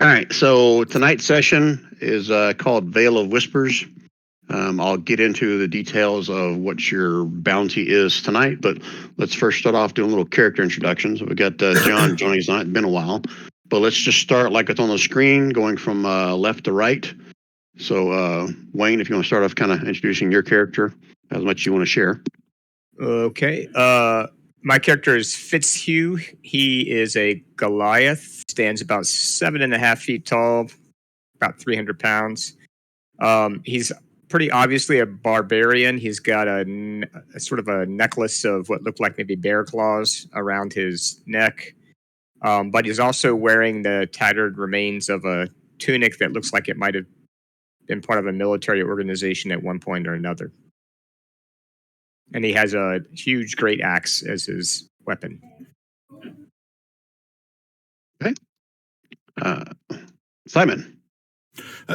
All right, so tonight's session is called Vale of Whispers. I'll get into the details of what your bounty is tonight, but let's first start off doing little character introductions. We got John joining us tonight. It's been a while, but let's just start like it's on the screen, going from left to right. So, Wayne, if you want to start off kind of introducing your character, as much you want to share. Okay. My character is Fitzhugh. He is a Goliath, stands about 7.5 feet tall, about 300 pounds. He's pretty obviously a barbarian. He's got a sort of a necklace of what looked like maybe bear claws around his neck. But he's also wearing the tattered remains of a tunic that looks like it might have been part of a military organization at one point or another. And he has a huge great axe as his weapon. Okay. Simon.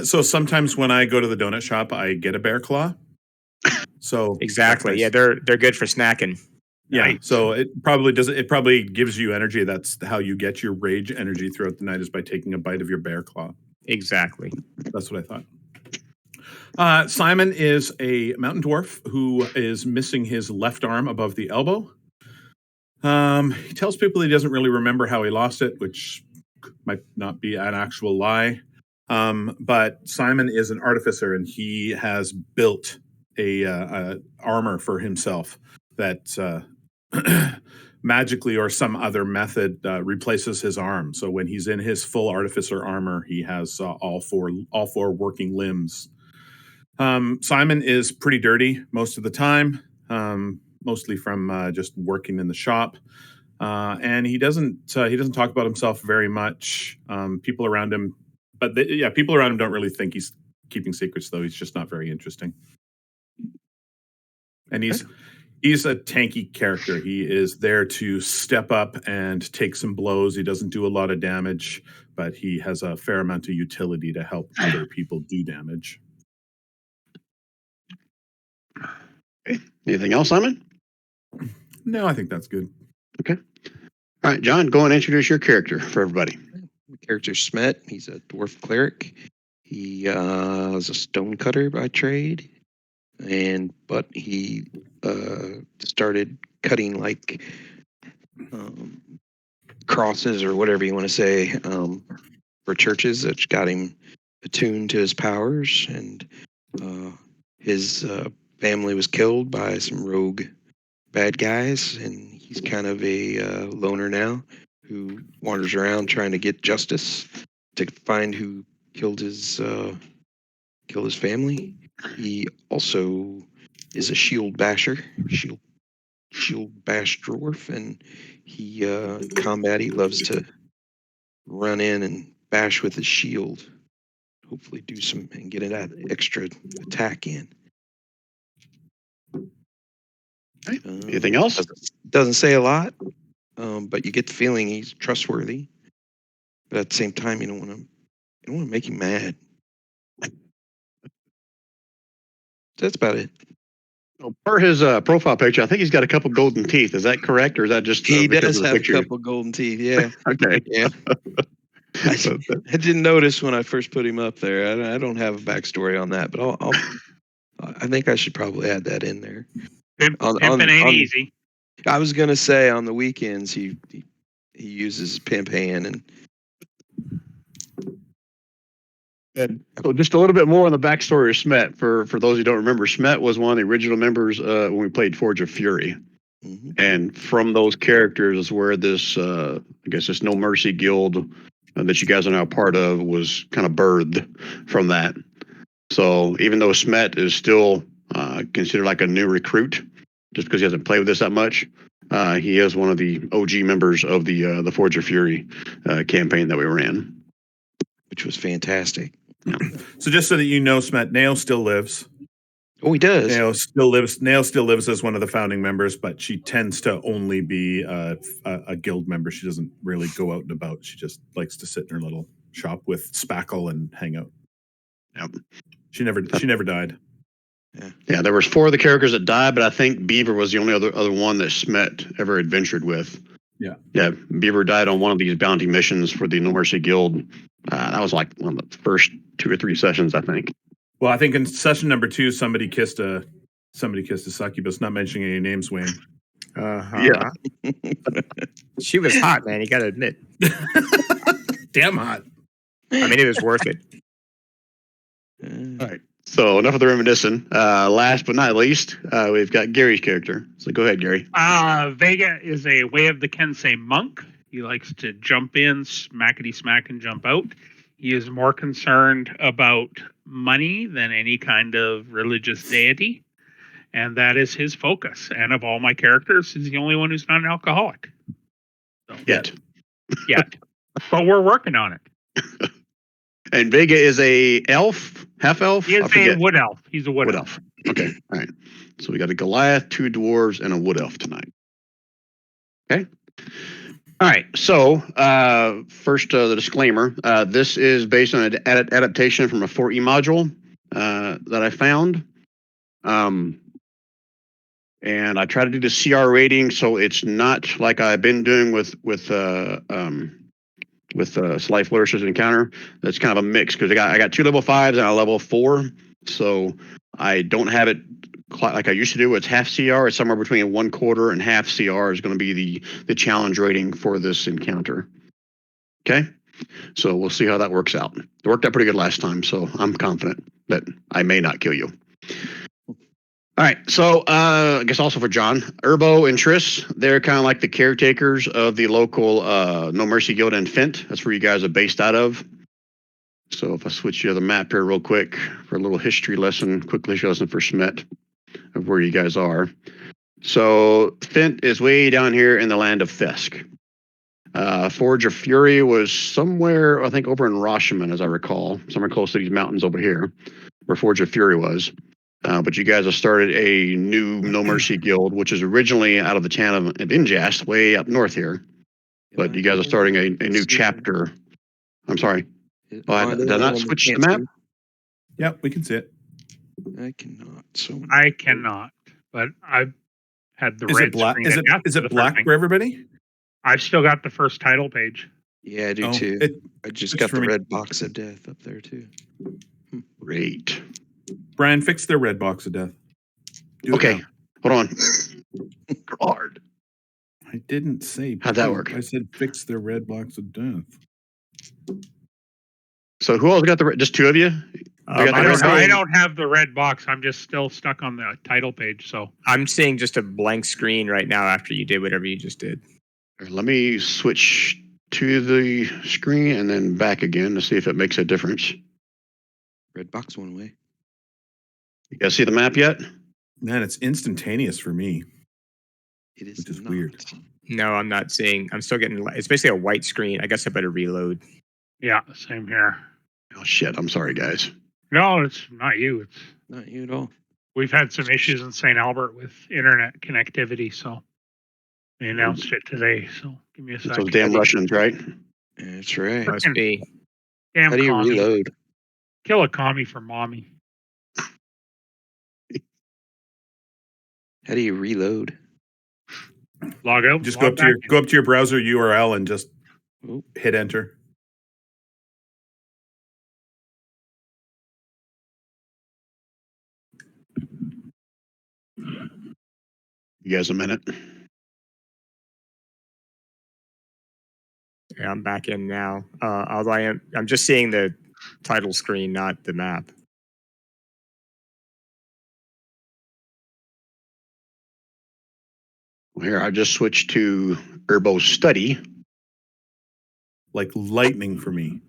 So sometimes when I go to the donut shop, I get a bear claw. So exactly, nice. Yeah, they're good for snacking. Yeah, right. So it probably does. It probably gives you energy. That's how you get your rage energy throughout the night, is by taking a bite of your bear claw. Exactly. That's what I thought. Simon is a mountain dwarf who is missing his left arm above the elbow. He tells people he doesn't really remember how he lost it, which might not be an actual lie. But Simon is an artificer, and he has built a armor for himself that magically or some other method replaces his arm. So when he's in his full artificer armor, he has all four working limbs. Simon is pretty dirty most of the time, mostly from just working in the shop, and he doesn't talk about himself very much. People around him don't really think he's keeping secrets, though. He's just not very interesting, and he's a tanky character. He is there to step up and take some blows. He doesn't do a lot of damage, but he has a fair amount of utility to help other people do damage. Anything else, Simon? No, I think that's good. Okay. All right, John, go and introduce your character for everybody. My character's Smet. He's a dwarf cleric. He is a stonecutter by trade, but he started cutting like crosses or whatever you want to say for churches, which got him attuned to his powers, and his family was killed by some rogue bad guys, and he's kind of a loner now who wanders around trying to get justice to find who killed his family. He also is a shield bash dwarf, and he combat. He loves to run in and bash with his shield. Hopefully, do some and get that extra attack in. Anything else? Doesn't say a lot, but you get the feeling he's trustworthy. But at the same time, you don't want to make him mad. That's about it. Well, per his profile picture, I think he's got a couple golden teeth. Is that correct, or is that just he does have a couple golden teeth? Yeah. Okay. Yeah. I didn't notice when I first put him up there. I don't have a backstory on that, but I think I should probably add that in there. Pimping ain't easy. I was gonna say on the weekends he uses pimp hand and so just a little bit more on the backstory of Smet. For those who don't remember, Smet was one of the original members when we played Forge of Fury. Mm-hmm. And from those characters is where this this No Mercy Guild that you guys are now part of was kind of birthed from that. So even though Smet is still considered like a new recruit, just because he hasn't played with this that much, he is one of the OG members of the Forge of Fury campaign that we ran, which was fantastic. Yeah. So just so that you know, Smet, Nail still lives. Oh, he does. Nail still lives as one of the founding members, but she tends to only be a guild member. She doesn't really go out and about. She just likes to sit in her little shop with Spackle and hang out. Yep. She never died. Yeah, there was 4 of the characters that died, but I think Beaver was the only other one that Smet ever adventured with. Yeah. Yeah, Beaver died on one of these bounty missions for the No Mercy Guild That was like one of the first 2 or 3 sessions, I think. Well, I think in session number 2, somebody kissed a succubus. Not mentioning any names, Wayne. Yeah. She was hot, man. You got to admit. Damn hot. I mean, it was worth it. All right. So enough of the reminiscing. Last but not least, we've got Gary's character. So go ahead, Gary. Vega is a Way of the Kensei monk. He likes to jump in, smackety smack, and jump out. He is more concerned about money than any kind of religious deity. And that is his focus. And of all my characters, he's the only one who's not an alcoholic. So, Yet. But we're working on it. And Vega is a elf, half elf. He is a wood elf. He's a wood elf. Okay, all right. So we got a Goliath, 2 dwarves, and a wood elf tonight. Okay. All right. So first, the disclaimer. This is based on an adaptation from a 4E module that I found. And I try to do the CR rating, so it's not like I've been doing with Sly Flourishes Encounter. That's kind of a mix because I got 2 level 5s and a level 4, so I don't have it like I used to do. It's half CR. It's somewhere between 1/4 and half CR is going to be the challenge rating for this encounter. Okay, so we'll see how that works out. It worked out pretty good last time, so I'm confident that I may not kill you. All right, so I guess also for John, Urbo and Triss, they're kind of like the caretakers of the local No Mercy Guild in Fint. That's where you guys are based out of. So if I switch you to the map here real quick for a little quick history lesson for Schmet of where you guys are. So Fint is way down here in the land of Fisk. Forge of Fury was somewhere, I think, over in Rashomon, as I recall, somewhere close to these mountains over here, where Forge of Fury was. But you guys have started a new No Mercy Guild, which is originally out of the town of Injast, way up north here. But you guys are starting a new chapter. I'm sorry. Did I not switch the map? Yep, we can see it. I cannot. So I cannot. But I've had the red screen. Is it black for everybody? I've still got the first title page. Yeah, I do too. I just got the red box of death up there too. Great. Brian, fix their red box of death. Okay, hold on. Hard. I didn't say. How'd that work? I said fix their red box of death. So who else got the red? Just 2 of you? I don't have the red box. I'm just still stuck on the title page. So I'm seeing just a blank screen right now after you did whatever you just did. Let me switch to the screen and then back again to see if it makes a difference. Red box one way. You guys see the map yet? Man, it's instantaneous for me. It is, which is weird. No, I'm not seeing. I'm still getting. It's basically a white screen. I guess I better reload. Yeah, same here. Oh shit! I'm sorry, guys. No, it's not you. It's not you at all. We've had some issues in St. Albert with internet connectivity, so they announced it today. So give me a second. Those damn Russians, right? That's right. Must be. Damn. How do you reload? Kill a commie for mommy. How do you reload? Log out. Just go up to your browser URL and just hit enter. You guys a minute? Yeah, I'm back in now. Although I'm just seeing the title screen, not the map. Here, I just switched to Urbo Study. Like lightning for me.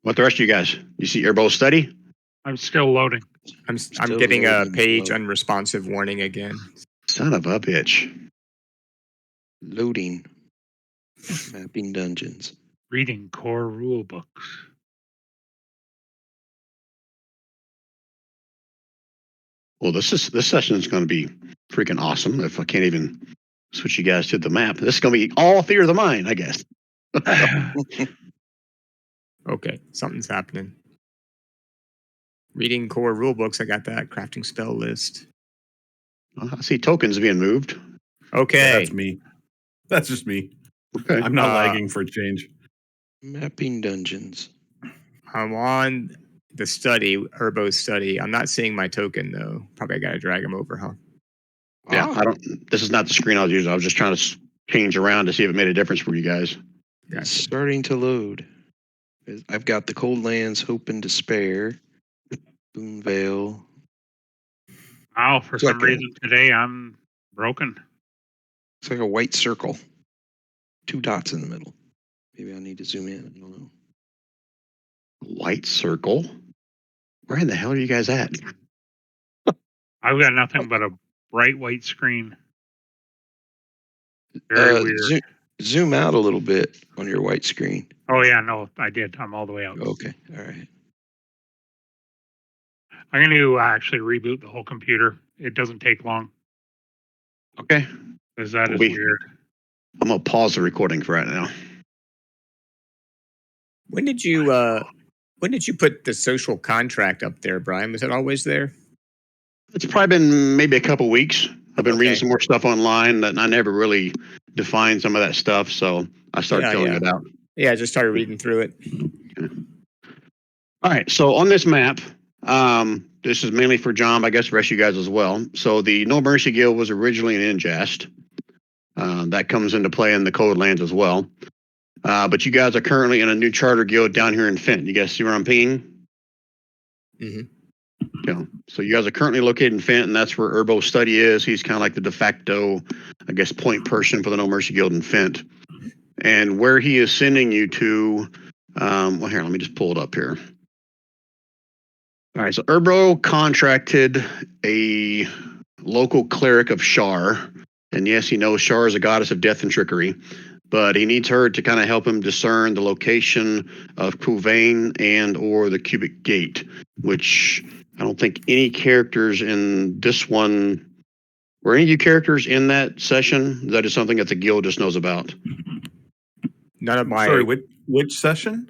What the rest of you guys? You see Urbo Study? I'm still loading. I'm getting a page unresponsive warning again. Son of a bitch. Loading. Mapping dungeons. Reading core rule books. Well, this session is going to be freaking awesome. If I can't even switch you guys to the map, this is going to be all theater of the mind, I guess. Okay, something's happening. Reading core rule books. I got that. Crafting spell list. I see tokens being moved. Okay. Yeah, that's me. That's just me. Okay. I'm not lagging for a change. Mapping dungeons. I'm on the study, Herbo's study. I'm not seeing my token though. Probably I gotta drag him over, huh? Yeah, Ah, I don't. This is not the screen I was using. I was just trying to change around to see if it made a difference for you guys. it's Gotcha. starting to load. I've got the Cold Lands, Hope and Despair, Boonvale. Wow, for It's some like a- reason today I'm broken. It's like a white circle, 2 dots in the middle. Maybe I need to zoom in. I don't know. White circle. Where in the hell are you guys at? I've got nothing but a bright white screen. Very weird. Zoom out a little bit on your white screen. Oh yeah, no, I did. I'm all the way out. Okay, all right. I'm going to actually reboot the whole computer. It doesn't take long Okay. because that is We- weird. I'm gonna pause the recording for right now. When did you put the social contract up there, Brian? Was it always there? It's probably been maybe a couple weeks. I've been reading Okay. some more stuff online that I never really defined some of that stuff, so I started filling it out. Yeah, I just started reading through it. All right, so on this map, this is mainly for John, but I guess the rest of you guys as well. So the No Mercy Guild was originally an Ingest. That comes into play in the Cold Lands as well. But you guys are currently in a new charter guild down here in Fenton. You guys see where I'm peeing? Mhm. Yeah. So you guys are currently located in Fenton. That's where Urbo's study is. He's kind of like the de facto, I guess, point person for the No Mercy Guild in Fent. And where he is sending you to, well, here, let me just pull it up here. All right, so Urbo contracted a local cleric of Shar. And yes, he knows Shar is a goddess of death and trickery, but he needs her to kind of help him discern the location of Kuvain and or the Cubic Gate, which I don't think any characters in this one, were any of you characters in that session? That is something that the guild just knows about. None of my Sorry, which session?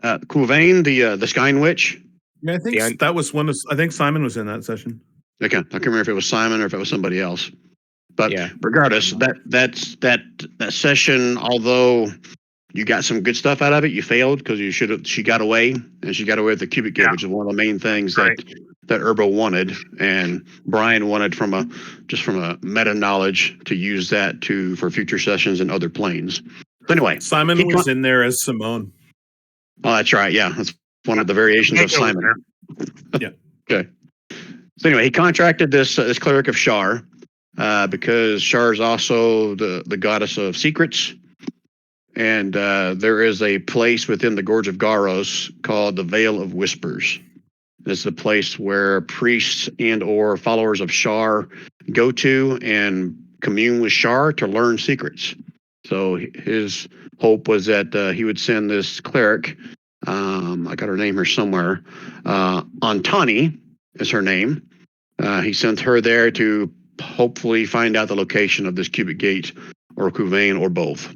Kuvain, the Skyn Witch. Yeah, I think The un- that was one. I think Simon was in that session. Okay, I can't remember if it was Simon or if it was somebody else. But Yeah. regardless, that session, although you got some good stuff out of it, you failed because she got away, and she got away with the Cubic Gate, Yeah. which is one of the main things Right. that Urbo wanted, and Brian wanted from a meta knowledge to use that for future sessions and other planes. So anyway, Simon was in there as Simone. oh, that's right. Yeah, that's one of the variations of Echo was Simon. there. Okay. So anyway, he contracted this cleric of Shar because Shar is also the goddess of secrets, and there is a place within the Gorge of Garos called the Vale of Whispers. It's the place where priests and or followers of Shar go to and commune with Shar to learn secrets. So his hope was that he would send this cleric. I got her name here somewhere. Antani is her name. He sent her there to hopefully find out the location of this Cubic Gate or Kuvain or both.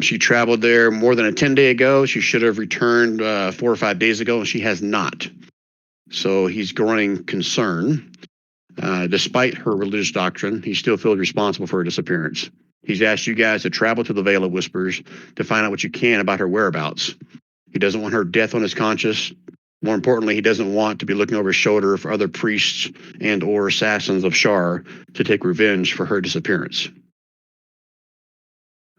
She traveled there more than a 10-day ago. She should have returned 4 or 5 days ago, and she has not. So he's growing concern. Despite her religious doctrine, he still feels responsible for her disappearance. He's asked you guys to travel to the Vale of Whispers to find out what you can about her whereabouts. He doesn't want her death on his conscience. More importantly, he doesn't want to be looking over his shoulder for other priests and or assassins of Shar to take revenge for her disappearance.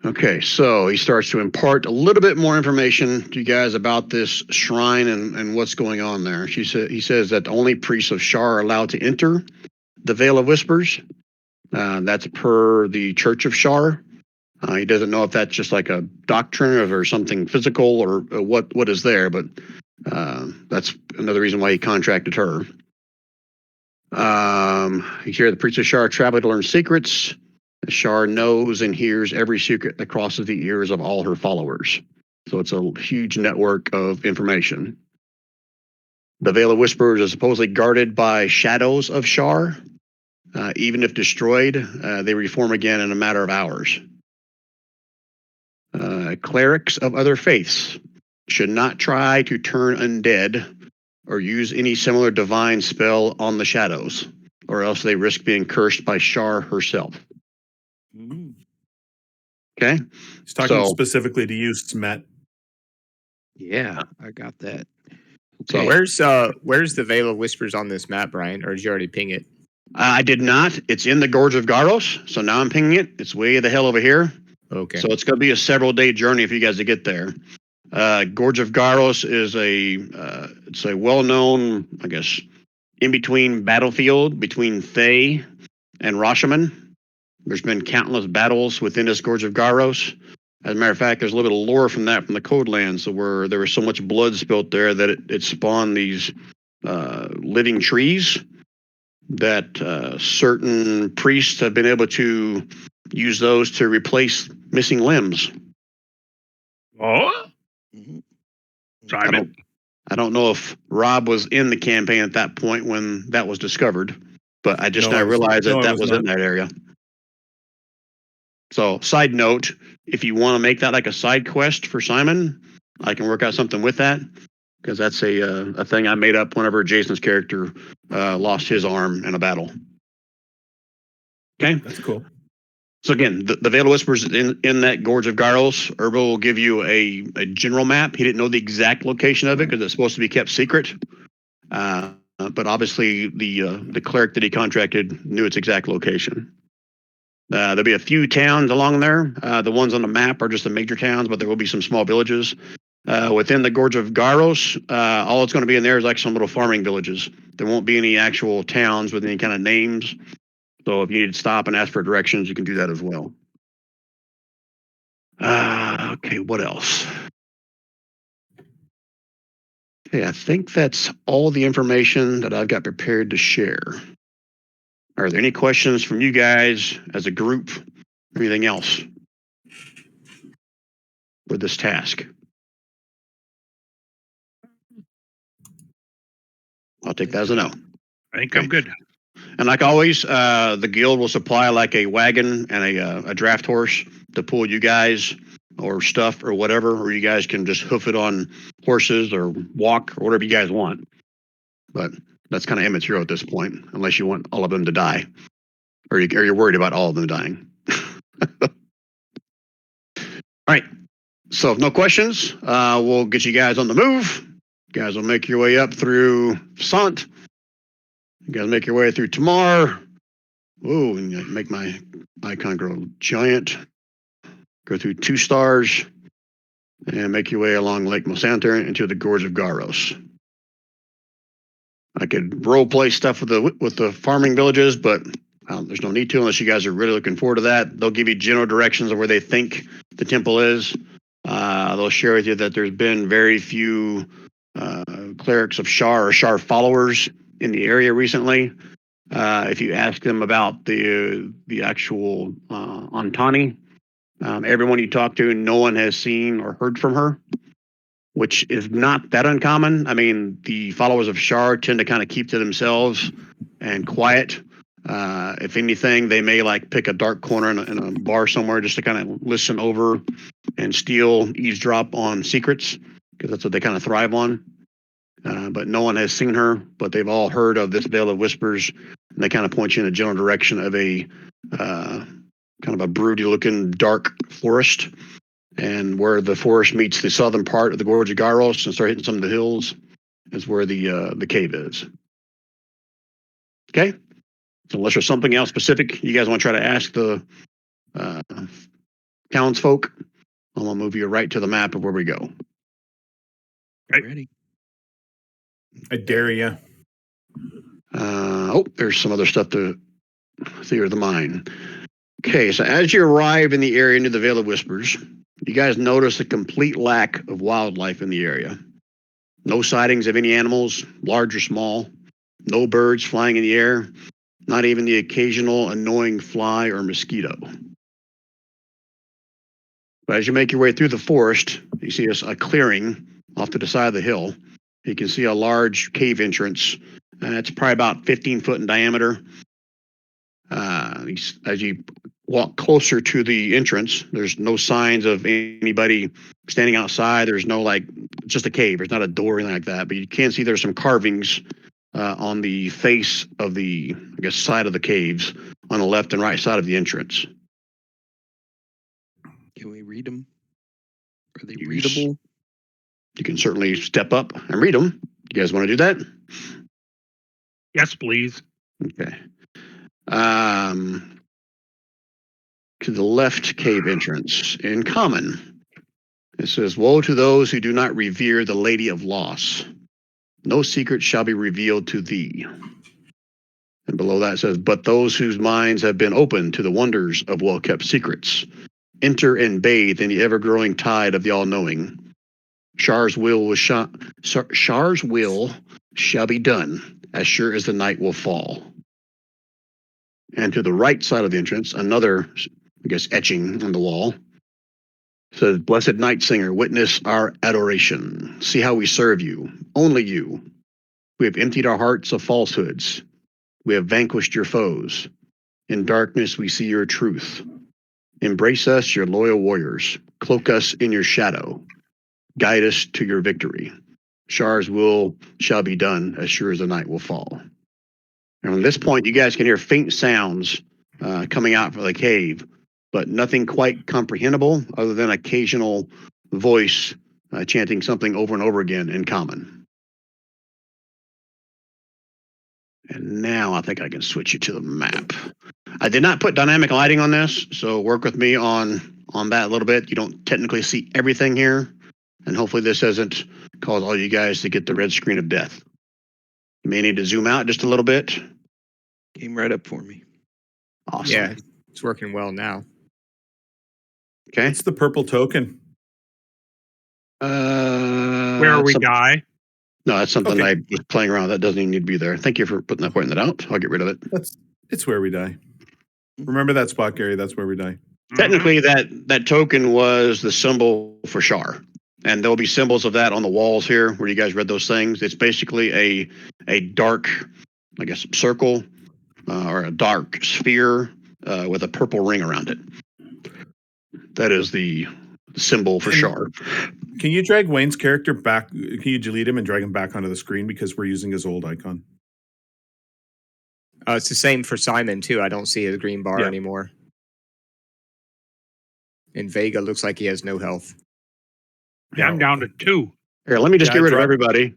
Okay, so he starts to impart a little bit more information to you guys about this shrine and what's going on there. He says that only priests of Shar are allowed to enter the Vale of Whispers. That's per the Church of Shar. He doesn't know if that's just like a doctrine or something physical or what is there, but that's another reason why he contracted her. You hear the priests of Shar travel to learn secrets. Shar knows and hears every secret that crosses the ears of all her followers. So it's a huge network of information. The Vale of Whispers is supposedly guarded by shadows of Shar. Even if destroyed, they reform again in a matter of hours. Clerics of other faiths should not try to turn undead or use any similar divine spell on the shadows, or else they risk being cursed by Shar herself. Okay. He's talking So- specifically to you, Smet. Yeah, I got that. So- Where's the Vale of Whispers on this map, Brian? Or did you already ping it? I did not. It's in the Gorge of Garros, so now I'm pinging it. It's way the hell over here. Okay. So it's going to be a several-day journey for you guys to get there. Gorge of Garros is it's a well-known, I guess, in-between battlefield between Thay and Rashomon. There's been countless battles within this Gorge of Garros. As a matter of fact, there's a little bit of lore from that from the Codelands, so where there was so much blood spilt there that it spawned these living trees that certain priests have been able to use those to replace missing limbs. Oh, Mhm. Simon. I don't know if Rob was in the campaign at that point when that was discovered, but I just No, now I was- realized no, I that was was not. in that area. So, side note, if you want to make that like a side quest for Simon, I can work out something with that, because that's a thing I made up whenever Jason's character lost his arm in a battle. Okay. That's cool. So again, the Vale of Whispers is in that Gorge of Garros. Urbo will give you a general map. He didn't know the exact location of it because it's supposed to be kept secret. But obviously the cleric that he contracted knew its exact location. There'll be a few towns along there. The ones on the map are just the major towns, but there will be some small villages. Within the Gorge of Garros, all it's going to be in there is like some little farming villages. There won't be any actual towns with any kind of names. So if you need to stop and ask for directions, you can do that as well. Okay, what else? Okay, I think that's all the information that I've got prepared to share. Are there any questions from you guys as a group or anything else with this task? I'll take that as a no. I think I'm good. And like always, the guild will supply like a wagon and a draft horse to pull you guys or stuff or whatever, or you guys can just hoof it on horses or walk or whatever you guys want. But that's kind of immaterial at this point, unless you want all of them to die, or you're worried about all of them dying. All right. So if no questions, we'll get you guys on the move. You guys will make your way up through Sant. You guys make your way through Tamar. Ooh, and make my icon grow giant. Go through 2 stars and make your way along Lake Mosanter into the Gorge of Garros. I could role play stuff with the farming villages, but there's no need to unless you guys are really looking forward to that. They'll give you general directions of where they think the temple is. They'll share with you that there's been very few clerics of Shar or Shar followers in the area recently. If you ask them about the actual Antani, everyone you talk to, no one has seen or heard from her, which is not that uncommon. I mean, the followers of Shar tend to kind of keep to themselves and quiet. If anything, they may like pick a dark corner in a bar somewhere just to kind of listen over and eavesdrop on secrets, because that's what they kind of thrive on. But no one has seen her, but they've all heard of this Vale of Whispers, and they kind of point you in a general direction of a kind of a broody-looking dark forest. And where the forest meets the southern part of the Gorge of Garros and start hitting some of the hills is where the cave is. Okay? So unless there's something else specific you guys want to try to ask the townsfolk, I'm going to move you right to the map of where we go. Ready? I dare you. There's some other stuff to theater of the mind. Okay, so as you arrive in the area near the Vale of Whispers, you guys notice a complete lack of wildlife in the area. No sightings of any animals, large or small. No birds flying in the air. Not even the occasional annoying fly or mosquito. But as you make your way through the forest, you see a clearing off to the side of the hill. You can see a large cave entrance. It's probably about 15 foot in diameter. As you walk closer to the entrance, there's no signs of anybody standing outside. There's no just a cave. There's not a door or anything like that. But you can see there's some carvings on the face of the, I guess, side of the caves on the left and right side of the entrance. read them? Are they You readable? You can certainly step up and read them. You guys want to do that? Yes, please. Okay. To the left cave entrance in common. It says, "Woe to those who do not revere the Lady of Loss. No secret shall be revealed to thee." And below that says, "But those whose minds have been opened to the wonders of well-kept secrets, enter and bathe in the ever-growing tide of the all-knowing. Shar's will shall be done, as sure as the night will fall." And to the right side of the entrance, another, I guess, etching on the wall says, "Blessed Night Singer, witness our adoration. See how we serve you, only you. We have emptied our hearts of falsehoods. We have vanquished your foes. In darkness we see your truth. Embrace us, your loyal warriors. Cloak us in your shadow. Guide us to your victory. Shar's will shall be done, as sure as the night will fall." And from this point, you guys can hear faint sounds coming out from the cave, but nothing quite comprehensible other than occasional voice chanting something over and over again in common. And now I think I can switch you to the map. I did not put dynamic lighting on this, so work with me on that a little bit. You don't technically see everything here, and hopefully this doesn't cause all you guys to get the red screen of death. You may need to zoom out just a little bit. Came right up for me. Awesome. Yeah, it's working well now. Okay. What's the purple token? Where we die. No, that's something Okay. I was playing around. That doesn't even need to be there. Thank you for pointing that out. I'll get rid of it. It's where we die. Remember that spot, Gary? That's where we die. Technically, that token was the symbol for Shar, and there'll be symbols of that on the walls here where you guys read those things. It's basically a dark, I guess, circle or a dark sphere with a purple ring around it. That is the symbol for Shar. Can you drag Wayne's character back? Can you delete him and drag him back onto the screen because we're using his old icon? It's the same for Simon too. I don't see his green bar Yeah. anymore. And Vega looks like he has no health. Yeah, I'm down to 2. Here, let me just Yeah, get I rid of dropped- everybody.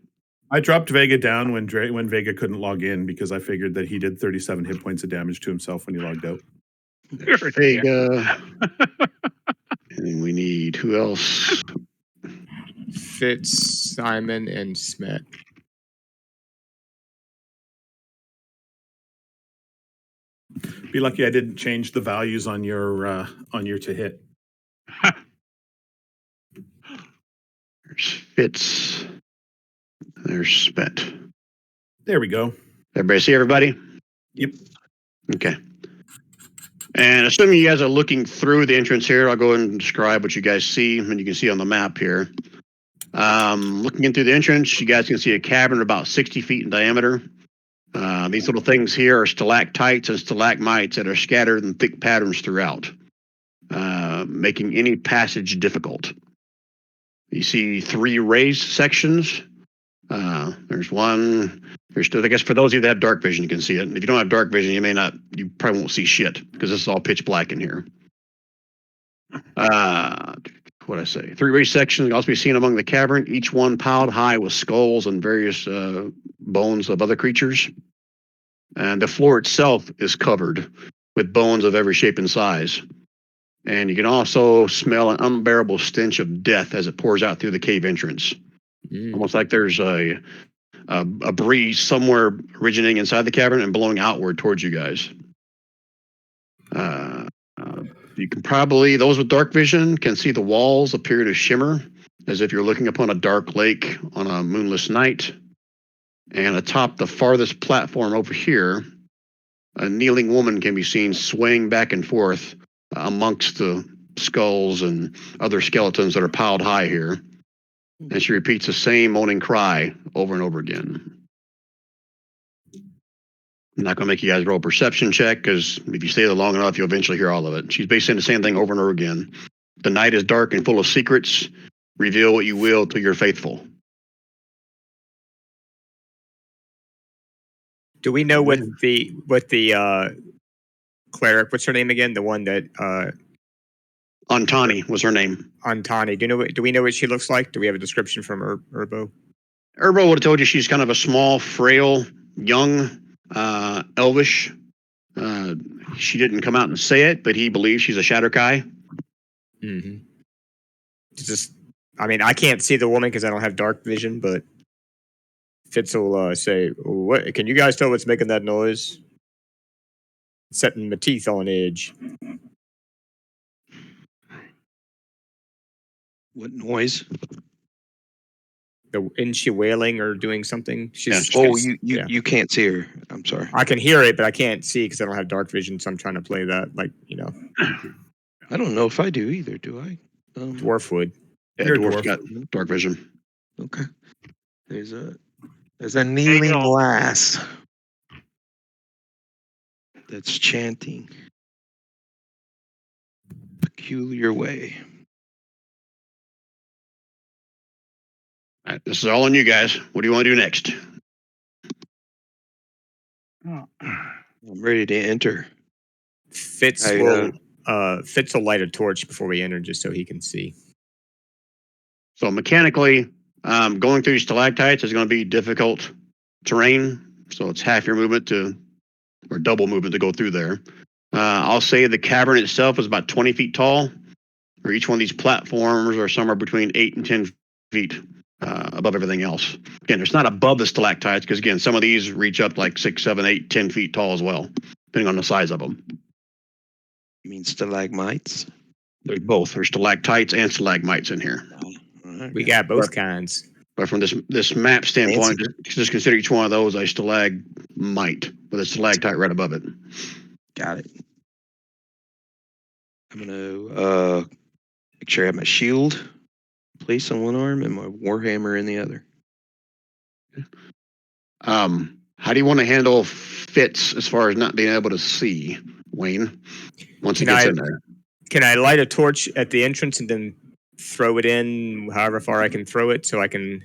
I dropped Vega down when Vega couldn't log in because I figured that he did 37 hit points of damage to himself when he logged out. Vega. And we need who else? Fitz, Simon, and Smet. Be lucky I didn't change the values on your to hit. There's Fitz. There's Spet. There we go. Everybody see everybody? Yep. Okay. And assuming you guys are looking through the entrance here, I'll go ahead and describe what you guys see, and you can see on the map here. Looking in through the entrance, you guys can see a cavern about 60 feet in diameter. These little things here are stalactites and stalagmites that are scattered in thick patterns throughout, making any passage difficult. You see 3 raised sections. There's one. There's two. I guess for those of you that have dark vision, you can see it. If you don't have dark vision, you probably won't see shit because this is all pitch black in here. What I say? 3 raised sections can also be seen among the cavern, each one piled high with skulls and various bones of other creatures. And the floor itself is covered with bones of every shape and size. And you can also smell an unbearable stench of death as it pours out through the cave entrance. Almost like there's a breeze somewhere originating inside the cavern and blowing outward towards you guys. You can probably, those with dark vision can see the walls appear to shimmer as if you're looking upon a dark lake on a moonless night. And atop the farthest platform over here, a kneeling woman can be seen swaying back and forth amongst the skulls and other skeletons that are piled high here. And she repeats the same moaning cry over and over again. I'm not going to make you guys roll a perception check because if you stay there long enough, you'll eventually hear all of it. She's basically saying the same thing over and over again. The night is dark and full of secrets. Reveal what you will till you're faithful. Do we know what the cleric? What's her name again? The one that Antani was her name. Antani. Do we know what she looks like? Do we have a description from Urbo? Urbo would have told you she's kind of a small, frail, young, elvish. She didn't come out and say it, but he believes she's a Shadowkai. Mm-hmm. Just, I mean, I can't see the woman because I don't have dark vision, but Fitz will say, "What? Can you guys tell what's making that noise? Setting my teeth on edge." What noise? Isn't she wailing or doing something? Oh, you can't see her. I'm sorry. I can hear it, but I can't see because I don't have dark vision. So I'm trying to play that, like, I don't know if I do either. Do I? dwarf would. Yeah, You're a dwarf dwarf. got dark vision. Okay. There's a kneeling lass that's chanting peculiar way. All right, this is all on you guys. What do you want to do next? Oh. I'm ready to enter. Fitz will light a torch before we enter, just so he can see. So mechanically, going through stalactites is going to be difficult terrain. So it's half your movement or double movement to go through there. I'll say the cavern itself is about 20 feet tall, or each one of these platforms are somewhere between 8 and 10 feet above everything else. Again, it's not above the stalactites because, again, some of these reach up like 6, 7, 8, 10 feet tall as well, depending on the size of them. You mean stalagmites? There's both. There's stalactites and stalagmites in here. Right. We got both kinds. But from this map standpoint, just consider each one of those a stalagmite with a stalactite right above it. Got it. I'm gonna make sure I have my shield placed on one arm and my warhammer in the other. How do you want to handle Fitz as far as not being able to see, Wayne, once he gets in there? Can I light a torch at the entrance and then throw it in however far I can throw it so I can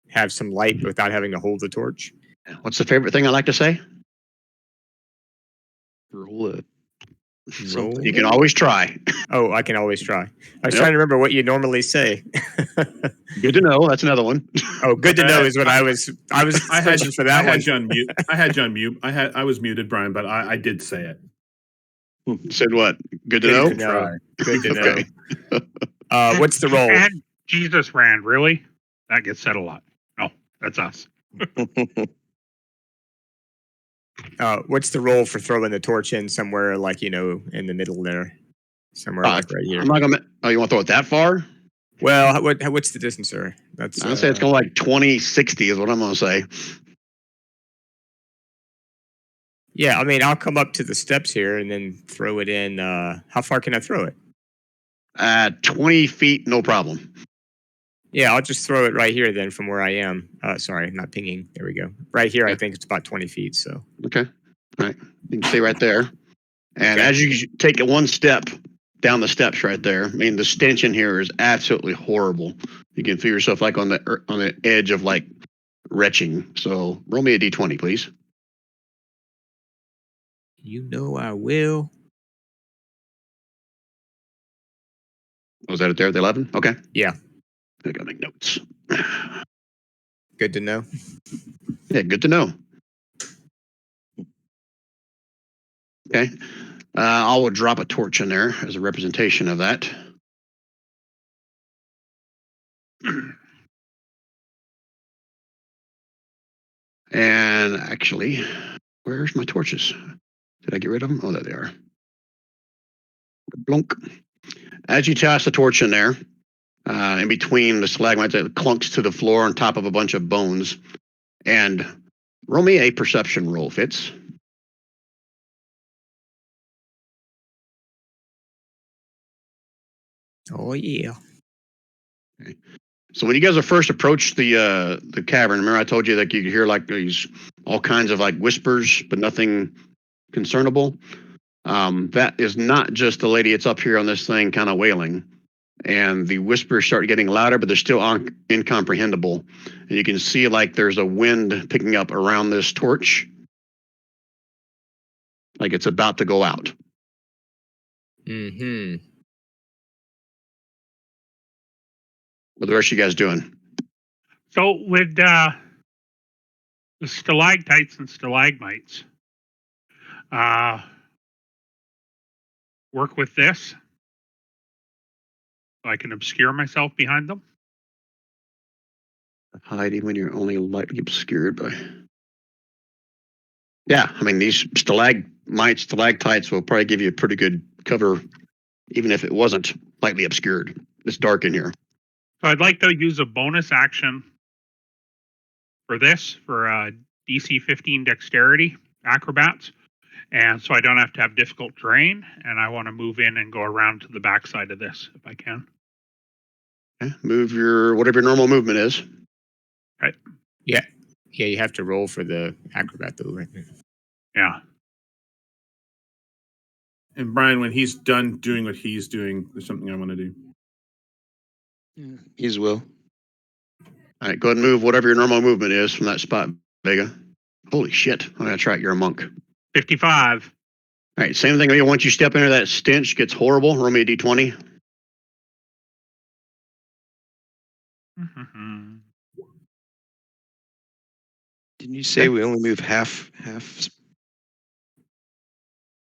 have some light without having to hold the torch? What's the favorite thing I like to say? Roll it. You can always try. Oh, I can always try. I was trying to remember what you normally say. Good to know. That's another one. Oh, good to know is what I was searching for that I had one. you on mute. I had you on mute. I was muted, Brian, but I did say it. Said what? Good to know? Good to know. Good to Okay. know. What's the roll? And Jesus ran, really? That gets said a lot. No, that's us. What's the roll for throwing the torch in somewhere like, in the middle there? Somewhere like right here. I'm not gonna. Oh, you want to throw it that far? Well, what's the distance, sir? That's. I'll say it's going like 20, 60 is what I'm gonna say. Yeah, I mean, I'll come up to the steps here and then throw it in. How far can I throw it? 20 feet, no problem. Yeah, I'll just throw it right here then from where I am. Sorry, not pinging. There we go. Right here, I think it's about 20 feet. So. Okay. All right. You can stay right there. And as you take it one step down the steps right there, I mean, the stench in here is absolutely horrible. You can feel yourself like on the edge of like retching. So roll me a d20, please. You know I will. Was that it there at the 11? Okay. Yeah. I gotta make notes. Good to know. Yeah, good to know. Okay. I will drop a torch in there as a representation of that. And actually, where's my torches? Did I get rid of them? Oh, there they are. Blunk. As you toss the torch in there, in between the stalagmites, it clunks to the floor on top of a bunch of bones. And roll me a perception roll, Fitz. Oh yeah. Okay. So when you guys are first approached the cavern, remember I told you that you could hear like these all kinds of like whispers, but nothing concernable. That is not just the lady that's up here on this thing kind of wailing. And the whispers start getting louder, but they're still incomprehensible. And you can see like there's a wind picking up around this torch, like it's about to go out. Mm-hmm. What the rest of you guys doing? So with the stalactites and stalagmites, work with this so I can obscure myself behind them. Hiding when you're only lightly obscured by. Yeah, I mean, these stalagmites, stalactites will probably give you a pretty good cover, even if it wasn't lightly obscured. It's dark in here. So I'd like to use a bonus action for this, for DC 15 Dexterity Acrobats. And so I don't have to have difficult terrain, and I want to move in and go around to the backside of this if I can. Okay. Move your whatever your normal movement is. Right. Yeah, you have to roll for the acrobat though, right? Yeah. And Brian, when he's done doing what he's doing, there's something I want to do. Yeah, he as well. All right, go ahead and move whatever your normal movement is from that spot, Vega. Holy shit! I'm gonna try it. You're a monk. 55. All right, same thing. Once you step into that stench, gets horrible. Roll me a d20. Didn't you say we only move half?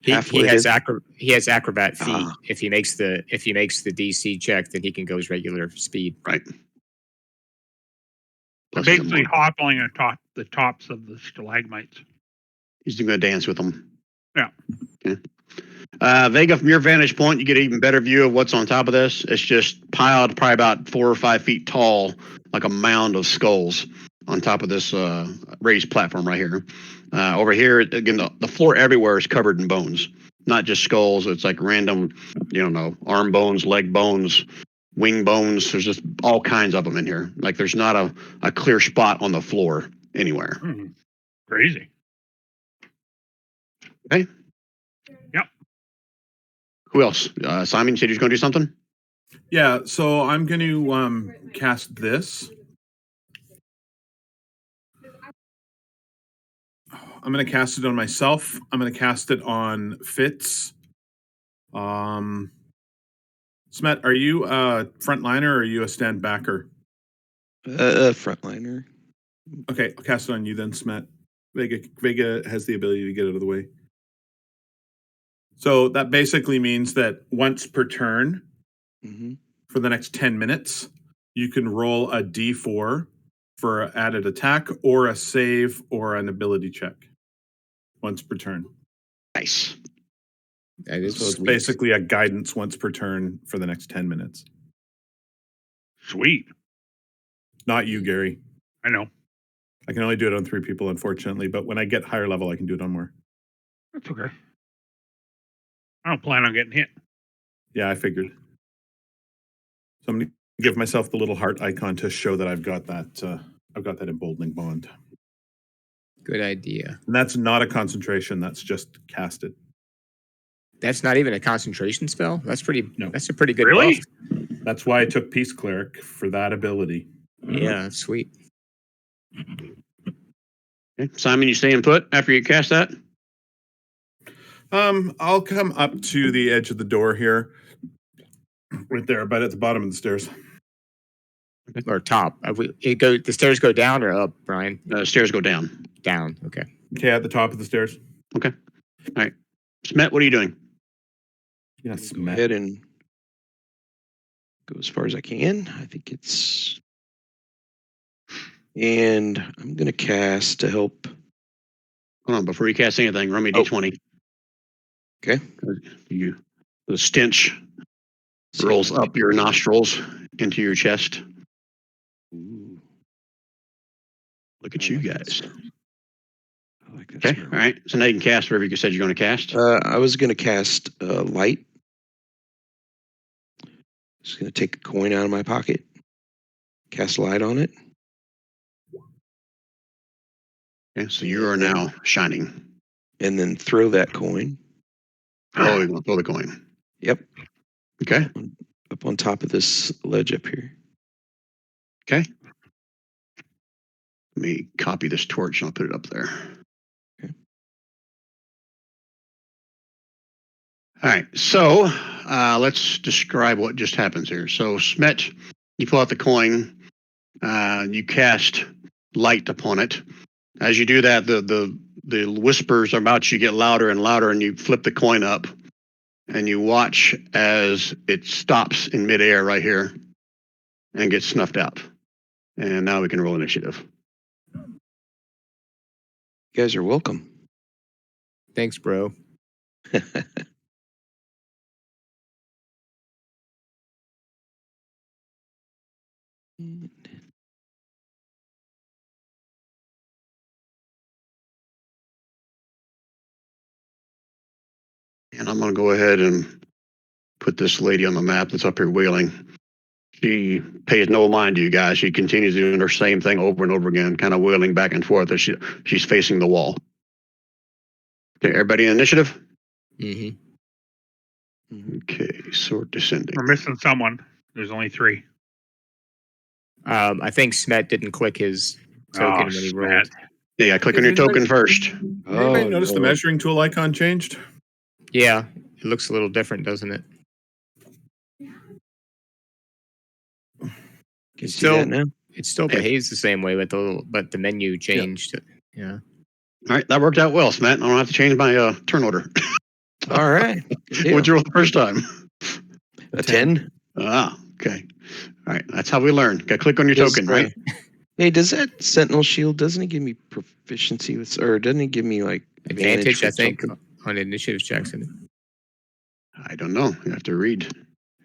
He Halfway has to- he has acrobat feet. Ah. If he makes the DC check, then he can go his regular speed. Right. I'm Plus he's a basically monk. hopping atop the tops of the stalagmites. He's gonna dance with them. Yeah. Okay. Vega, from your vantage point, you get an even better view of what's on top of this. It's just piled probably about 4 or 5 feet tall, like a mound of skulls on top of this raised platform right here. Over here, again, the floor everywhere is covered in bones, not just skulls. It's like random, arm bones, leg bones, wing bones. There's just all kinds of them in here. Like there's not a clear spot on the floor anywhere. Crazy. Okay. Yep. Who else? Simon, you said you was going to do something? Yeah, so I'm going to cast this. I'm going to cast it on myself. I'm going to cast it on Fitz. Smet, are you a frontliner or are you a stand backer? Frontliner. Okay, I'll cast it on you then, Smet. Vega has the ability to get out of the way. So that basically means that once per turn, for the next 10 minutes, you can roll a d4 for an added attack or a save or an ability check. Once per turn. Nice. That is So it's sweet. basically a guidance once per turn for the next 10 minutes. Sweet. Not you, Gary. I know. I can only do it on 3 people, unfortunately, but when I get higher level, I can do it on more. That's okay. I don't plan on getting hit. Yeah, I figured. So I'm going to give myself the little heart icon to show that I've got that emboldening bond. Good idea. And that's not a concentration, that's just casted. That's not even a concentration spell. That's pretty. No. That's a pretty good. Really? buff. That's why I took Peace Cleric for that ability. Yeah, that's sweet. Okay. Simon, you staying put after you cast that? I'll come up to the edge of the door here. Right there, about at the bottom of the stairs. Or top. The stairs go down or up, Brian? Stairs go down. Down. Okay. Okay, at the top of the stairs. Okay. All right. Smet, what are you doing? Yes, Go ahead and go as far as I can. I think it's... And I'm going to cast to help. Hold on, before you cast anything, run me a d20. Okay. The stench rolls up your nostrils into your chest. Ooh. Look at I you like that guys. smell. I like that Okay. smell. All right. So now you can cast whatever you said you're going to cast. I was going to cast light. Just going to take a coin out of my pocket, cast light on it. Okay. So you are now shining. And then throw that coin. Oh, you're going to throw the coin. Yep. Okay. Up on top of this ledge up here. Okay. Let me copy this torch and I'll put it up there. Okay. All right. So let's describe what just happens here. So Smet You pull out the coin. You cast light upon it. As you do that, the whispers about you get louder and louder, and you flip the coin up, and you watch as it stops in midair right here and gets snuffed out. And now we can roll initiative. You guys are welcome. Thanks, bro. And I'm going to go ahead and put this lady on the map that's up here wailing. She pays no mind to you guys. She continues doing her same thing over and over again, kind of wailing back and forth as she's facing the wall. Okay, everybody in initiative? Mm-hmm. Okay, sword descending. We're missing someone. There's only 3. I think Smet didn't click his token when he rolled. Yeah, click on your token first. Anybody notice the measuring tool icon changed? Yeah, it looks a little different, doesn't it? Can you see that now? It still behaves the same way, but the menu changed. Yeah. All right, that worked out well, Smet. I don't have to change my turn order. All right. What'd you roll the first time? A 10. Ah, okay. All right, that's how we learn. Got to click on your token, right? Hey, does that Sentinel Shield, doesn't it give me proficiency with, or doesn't it give me like Advantage, I think, something? on initiative checks. I don't know. You have to read.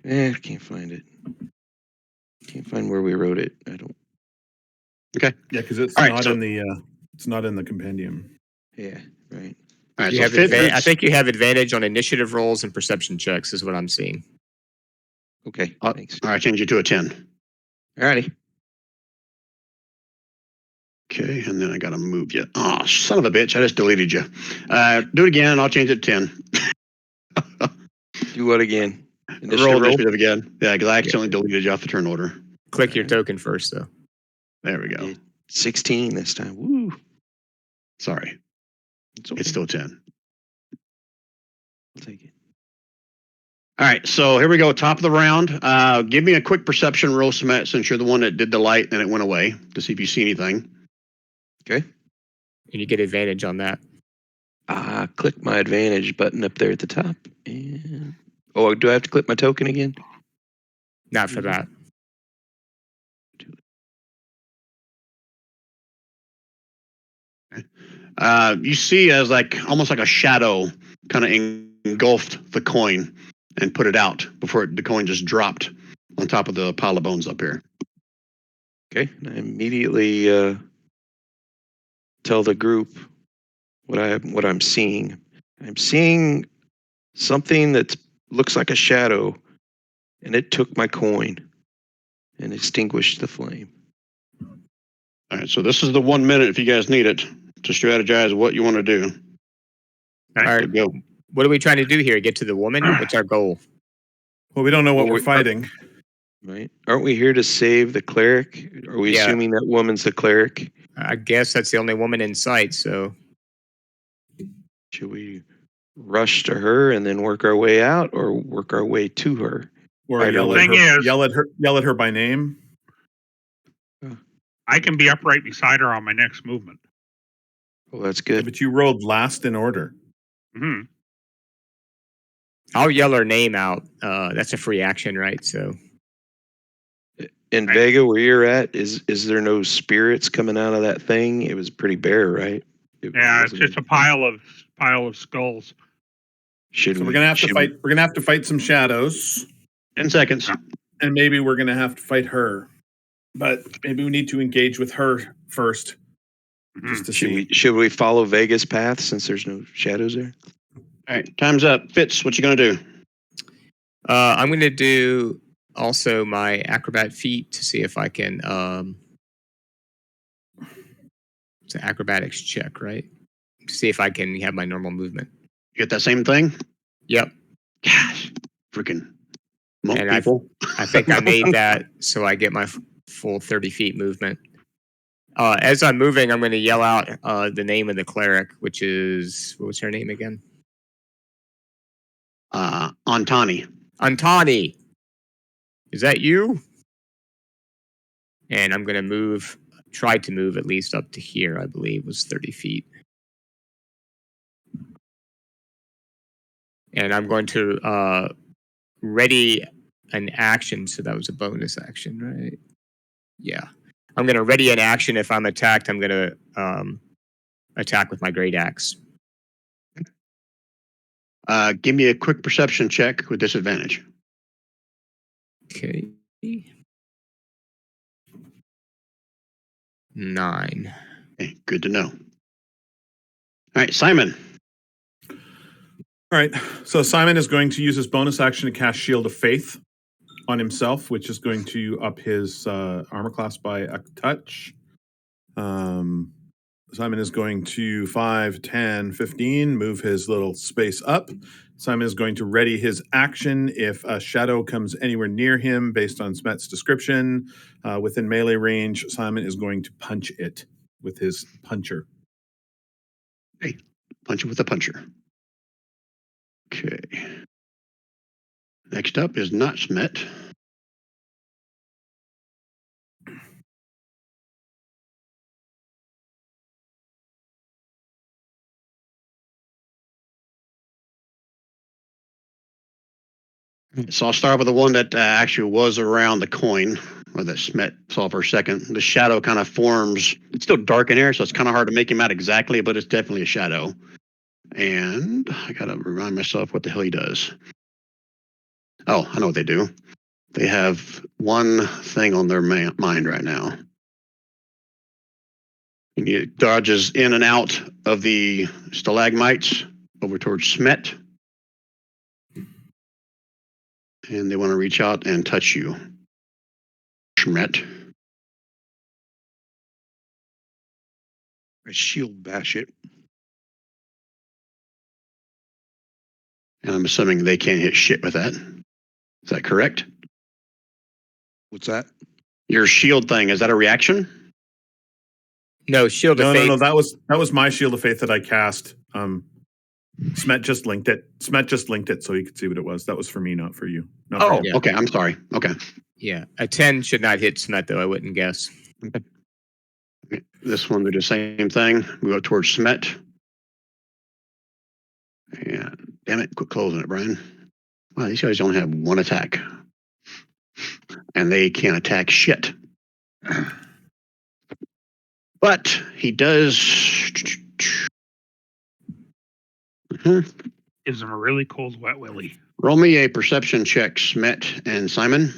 I can't find it. Can't find where we wrote it. I don't. Okay. Yeah, because it's All right, not so- in the it's not in the compendium. Yeah, right. All right, You so have Fitz, I think you have advantage on initiative rolls and perception checks, is what I'm seeing. Okay, all thanks. right, change you to a 10. Alrighty. Okay, and then I got to move you. Oh, son of a bitch. I just deleted you. Do it again. I'll change it to 10. Do what again? Roll initiative again. Yeah, because I accidentally deleted you off the turn order. Click your token first, though. There we go. Yeah, 16 this time. Woo. Sorry. It's, okay. It's still 10. I'll take it. All right, so here we go. Top of the round. Give me a quick perception roll, Smet, since you're the one that did the light and it went away, to see if you see anything. Okay. And you get advantage on that. Click my advantage button up there at the top. And do I have to click my token again? Not for that. You see as almost like a shadow kind of engulfed the coin and put it out before the coin just dropped on top of the pile of bones up here. Okay. And I immediately tell the group what I'm seeing. I'm seeing something that looks like a shadow, and it took my coin and extinguished the flame. All right, so this is the 1 minute if you guys need it to strategize what you want to do. All right. So go. What are we trying to do here? Get to the woman? What's our goal? Well, we don't know what we're fighting. Right? Aren't we here to save the cleric? Are we assuming that woman's the cleric? I guess that's the only woman in sight, so. Should we rush to her and then work our way out, or work our way to her? Or yell at her by name. I can be up right beside her on my next movement. Well, that's Yeah, good. but you rolled last in order. Hmm. I'll yell her name out. That's a free action, right? So. In Vega, where you're at, is there no spirits coming out of that thing? It was pretty bare, right? It's just a pile of skulls. We're gonna have to fight. We're gonna have to fight some shadows. 10 seconds. And maybe we're gonna have to fight her. But maybe we need to engage with her first. Just to see. Should we follow Vega's path since there's no shadows there? All right, time's up. Fitz, what you gonna do? I'm going to do also my acrobat feat to see if I can. It's an acrobatics check, right? To see if I can have my normal movement. You get that same thing? Yep. Gosh, freaking monk And people. I think I made that so I get my full 30 feet movement. As I'm moving, I'm going to yell out the name of the cleric, which is, what was her name again? Antani. Antani. Is that you? And I'm going to try to move at least up to here, I believe was 30 feet. And I'm going to ready an action. So that was a bonus action, right? Yeah. I'm going to ready an action. If I'm attacked, I'm going to attack with my great axe. Give me a quick perception check with disadvantage. Okay. 9. Okay, good to know. All right, Simon. All right. So Simon is going to use his bonus action to cast Shield of Faith on himself, which is going to up his armor class by a touch. Simon is going to 5, 10, 15, move his little space up. Simon is going to ready his action if a shadow comes anywhere near him based on Smet's description. Within melee range, Simon is going to punch it with his puncher. Hey, punch it with a puncher. Okay. Next up is not Smet. So I'll start with the one that actually was around the coin, or that Smet saw for a second. The shadow kind of forms. It's still dark in here, so it's kind of hard to make him out exactly, but it's definitely a shadow. And I gotta remind myself what the hell he does. Oh, I know what they do. They have one thing on their mind right now. He dodges in and out of the stalagmites over towards Smet. And they want to reach out and touch you, Smet. I shield bash it. And I'm assuming they can't hit shit with that. Is that correct? What's that? Your shield thing, is that a reaction? No, Shield of Faith. No. That was my Shield of Faith that I cast. Smet just linked it. Smet just linked it so you could see what it was. That was for me, not for you. Not for you. Yeah. Okay. I'm sorry. Okay. Yeah. A 10 should not hit Smet, though, I wouldn't guess. Okay. This one, they do the same thing. We go towards Smet. And damn it, quit closing it, Brian. Wow, these guys only have one attack. And they can't attack shit. But he does. Gives him a really cold, wet willy. Roll me a perception check, Smet and Simon.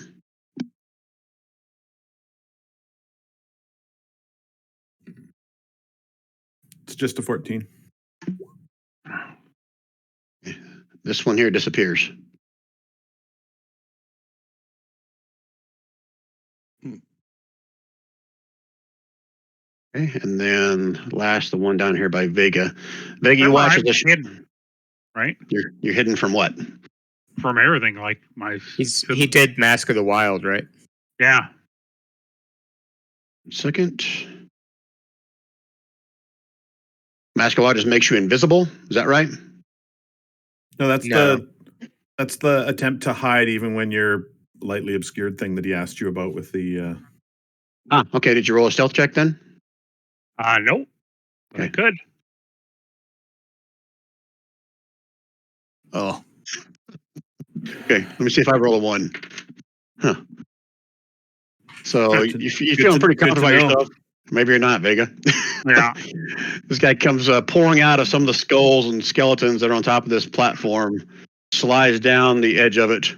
It's just a 14. This one here disappears. Okay, and then last, the one down here by Vega. Vega, you watch I'm this. hidden, right? You're hidden from what? From everything, like my. He did Mask of the Wild, right? Yeah. Second. Mask of Wild just makes you invisible. Is that right? No, that's No. the attempt to hide even when you're lightly obscured thing that he asked you about with the. Okay. Did you roll a stealth check then? Nope. But I Okay. could. Oh. Okay. Let me see if I roll a 1. Huh. So you're feeling pretty confident about yourself. Maybe you're not, Vega. Yeah. This guy comes pouring out of some of the skulls and skeletons that are on top of this platform, slides down the edge of it,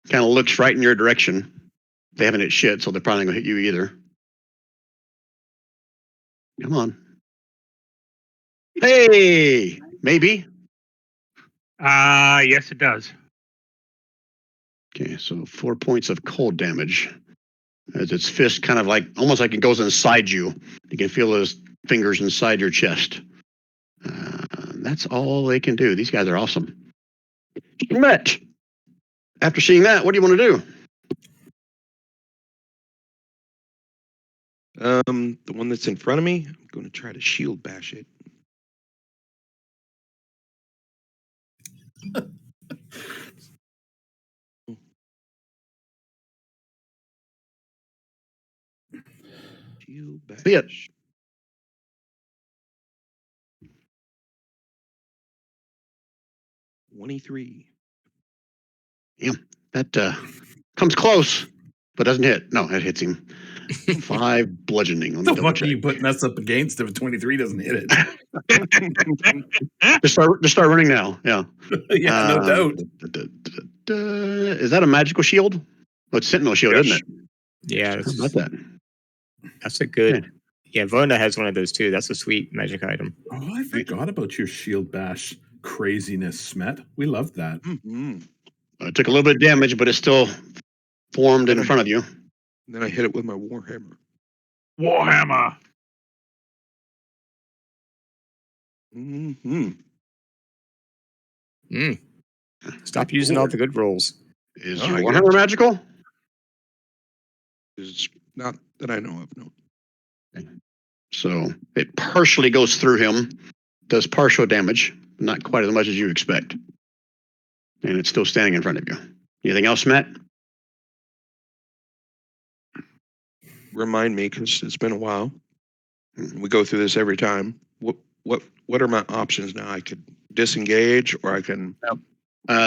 kind of looks right in your direction. They haven't hit shit, so they're probably not going to hit you either. Come on. Hey, maybe. Yes, it does. Okay, so 4 points of cold damage. As its fist kind of like, almost like it goes inside you. You can feel those fingers inside your chest. That's all they can do. These guys are awesome. Met. After seeing that, what do you want to do? The one that's in front of me, I'm going to try to shield bash it. Shield bash. See it. $23. That comes close, but doesn't hit. No, it hits him. 5 bludgeoning. Let me The double fuck are check. you putting us up against if a 23 doesn't hit it? Just start running now. Yeah. Yeah, no doubt. Is that a magical shield? Oh, it's Sentinel shield, Yes. isn't it? Yeah, How about that? that's a good. Yeah, Vona has one of those too. That's a sweet magic item. Oh, I forgot about your shield bash craziness, Smet. We love that. Mhm. It took a little bit of damage, but it's still formed in front of you. Then I hit it with my warhammer. Warhammer. Mm-hmm. Stop using all the good rolls. Is Oh, your I Warhammer got you. magical? It's not that I know of, no. So it partially goes through him, does partial damage, not quite as much as you expect. And it's still standing in front of you. Anything else, Matt? Remind me, because it's been a while. We go through this every time. What are my options now? I could disengage, or I can.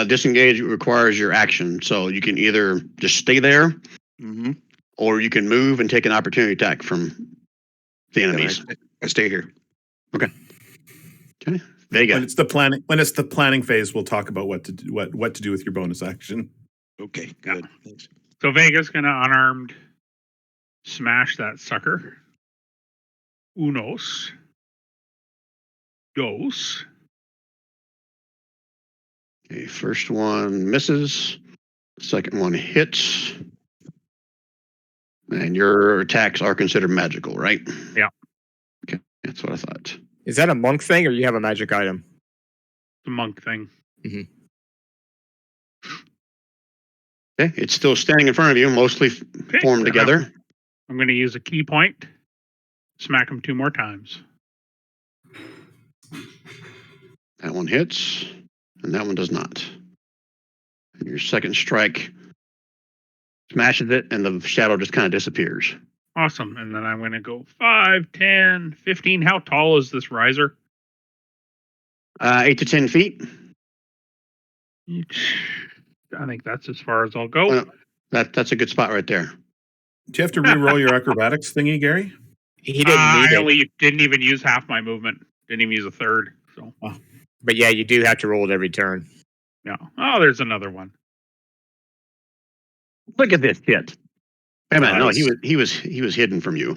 Disengage requires your action. So you can either just stay there, Mm-hmm. or you can move and take an opportunity attack from the enemies. I stay here. Okay. Vega. When it's the planning phase, we'll talk about what to do with your bonus action. Okay, good. Thanks. So Vega's gonna unarmed smash that sucker. Unos. Dos. Okay, first one misses. Second one hits. And your attacks are considered magical, right? Yeah. Okay, that's what I thought. Is that a monk thing, or you have a magic item? The monk thing. Okay, it's still standing in front of you, mostly formed together. I'm gonna use a key point. Smack him 2 more times. That one hits, and that one does not. And your second strike smashes it, and the shadow just kind of disappears. Awesome. And then I'm gonna go 5, 10, 15. How tall is this riser? 8 to 10 feet. I think that's as far as I'll go. Oh, no, that's a good spot right there. Do you have to re-roll your acrobatics thingy, Gary? He didn't I need it, only didn't even use half my movement. Didn't even use a third. So but yeah, you do have to roll it every turn. yeah. Oh, there's another one. Look at this shit. Hey man, no, Nice. he was hidden from you.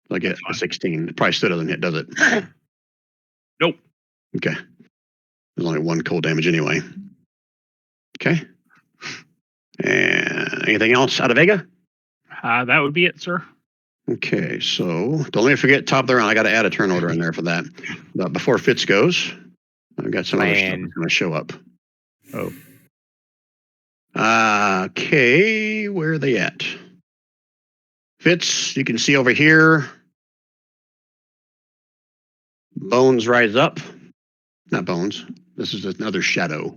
Like a 16. It probably still doesn't hit, does it? Nope. Okay. There's only 1 cold damage anyway. Okay. And anything else out of Vega? That would be it, sir. Okay, so don't let me forget top of the round. I got to add a turn order in there for that. But before Fitz goes, I've got some other stuff that's going to show up. Oh. Okay, where are they at? Fitz, you can see over here. Bones rise up. Not bones. This is another shadow,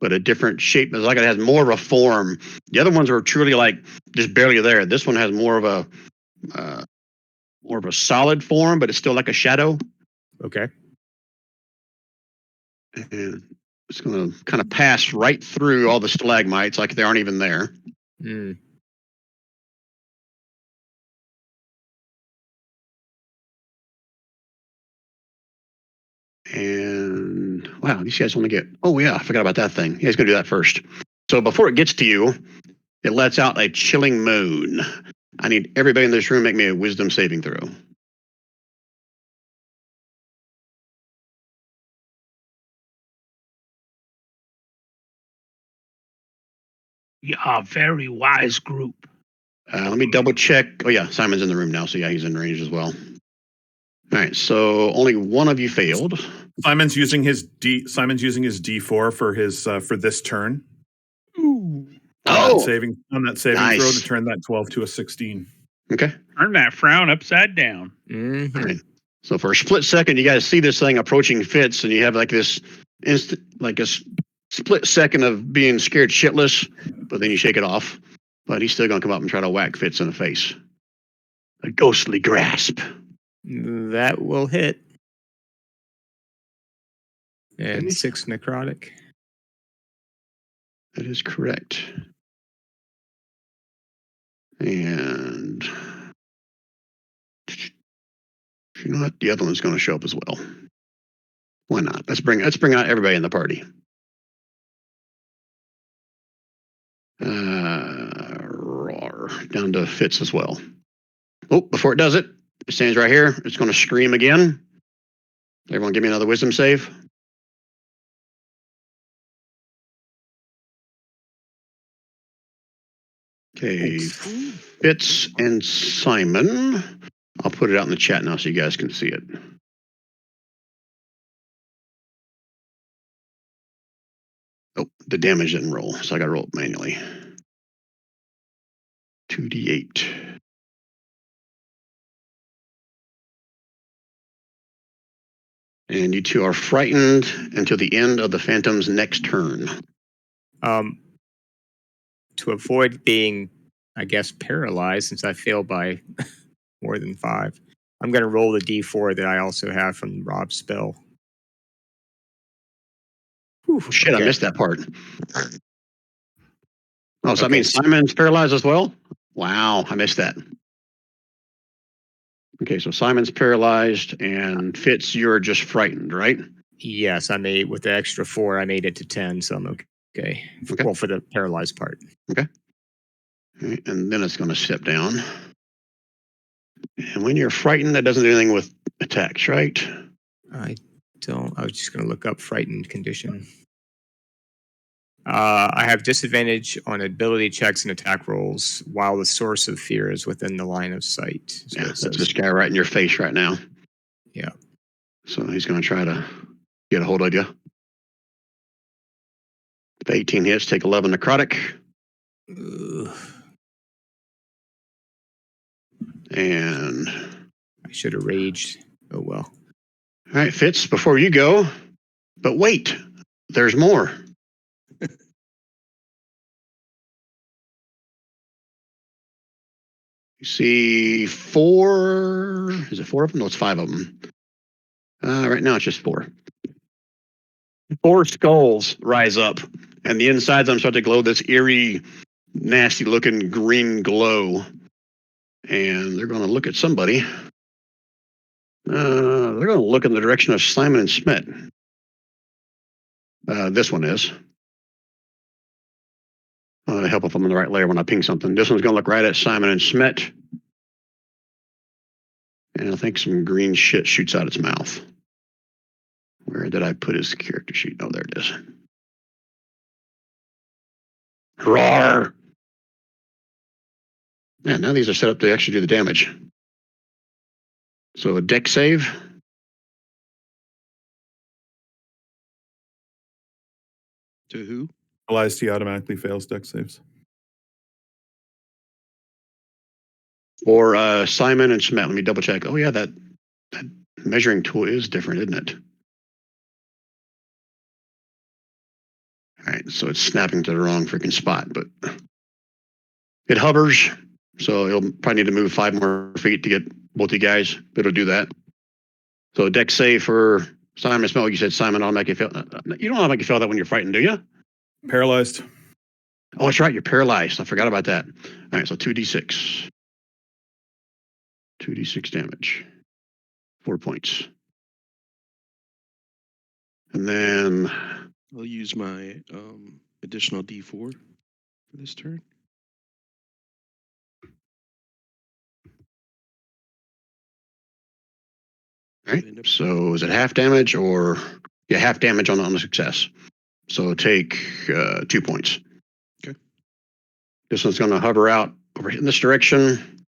but a different shape. It's like it has more of a form. The other ones are truly like just barely there. This one has more of a solid form, but it's still like a shadow. Okay. And it's going to kind of pass right through all the stalagmites like they aren't even there. Mm. And wow, these guys only get. Oh yeah, I forgot about that thing. Yeah, he's going to do that first. So before it gets to you, it lets out a chilling moan. I need everybody in this room make me a wisdom saving throw. Yeah, very wise group. Let me double check. Oh yeah, Simon's in the room now, so yeah, he's in range as well. All right, so only one of you failed. Simon's using his D4 for his for this turn. Ooh. Oh, On that saving nice. throw to turn that 12 to a 16. Okay. Turn that frown upside down. Mm-hmm. All right. So for a split second, you guys see this thing approaching Fitz, and you have like this split second of being scared shitless, but then you shake it off. But he's still going to come up and try to whack Fitz in the face. A ghostly grasp. That will hit. And Okay. 6 necrotic. That is correct. And you know what? The other one's going to show up as well. Why not? Let's bring out everybody in the party. Roar. Down to Fitz as well. Oh, before it does it, it stands right here. It's going to scream again. Everyone give me another wisdom save. Okay, Fitz and Simon. I'll put it out in the chat now so you guys can see it. Oh, the damage didn't roll, so I got to roll it manually. 2d8. And you two are frightened until the end of the Phantom's next turn. To avoid being, I guess, paralyzed, since I failed by more than 5, I'm going to roll the d4 that I also have from Rob's spell. Whew, shit, okay. I missed that part. Oh, so that Okay. means Simon's paralyzed as well? Wow, I missed that. Okay, so Simon's paralyzed, and Fitz, you're just frightened, right? Yes, I made, with the extra 4, I made it to 10, so I'm okay. Okay. Well, for the paralyzed part. Okay. All right, and then it's going to step down. And when you're frightened, that doesn't do anything with attacks, right? I was just going to look up frightened condition. I have disadvantage on ability checks and attack rolls while the source of fear is within the line of sight. Yeah, that's this guy right in your face right now. Yeah. So he's going to try to get a hold of you. If 18 hits, take 11 necrotic. And I should have raged. Oh well. All right, Fitz, before you go, but wait, there's more. You see 4, is it 4 of them? No, it's 5 of them. Right now it's just 4. 4 skulls rise up, and the insides of them start to glow this eerie, nasty looking green glow. And they're going to look at somebody. They're going to look in the direction of Simon and Schmidt. This one is. Help if I'm in the right layer when I ping something. This one's going to look right at Simon and Schmidt. And I think some green shit shoots out its mouth. Where did I put his character sheet? Oh, there it is. Roar! Yeah, now these are set up to actually do the damage. So a deck save. To who? Paralyzed, he automatically fails deck saves. Or Simon and Schmidt. Let me double check. Oh, yeah, that measuring tool is different, isn't it? All right, so it's snapping to the wrong freaking spot, but it hovers, so you'll probably need to move 5 more feet to get both you guys. It'll do that. So deck save for Simon Smell. You said Simon automatically fail. You don't automatically fail that when you're frightened, do you? Paralyzed. Oh, that's right. You're paralyzed. I forgot about that. All right, so 2d6. 2d6 damage. 4 points. And then I'll use my additional D4 for this turn. all right. So is it half damage or half damage on the success? So take 2 points. Okay. This one's going to hover out over in this direction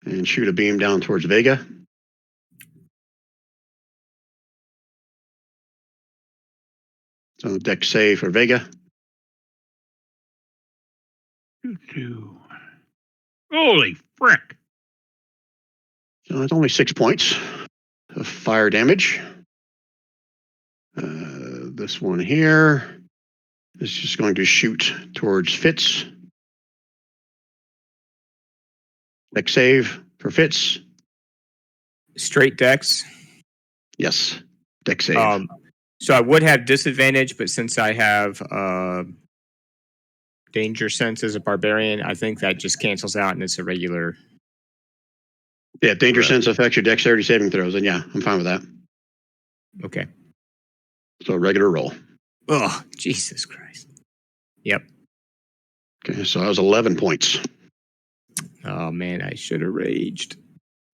and shoot a beam down towards Vega. So deck save for Vega. Holy frick! So it's only 6 points of fire damage. This one here is just going to shoot towards Fitz. Deck save. For Fitz, Straight dex. yes. Dex save. So I would have disadvantage, but since I have danger sense as a barbarian, I think that just cancels out and it's a regular. Yeah, danger Right. sense affects your dexterity saving throws, and yeah, I'm fine with that. Okay. So regular roll. Oh, Jesus Christ. Yep. Okay, so that was 11 points. Oh man, I should have raged.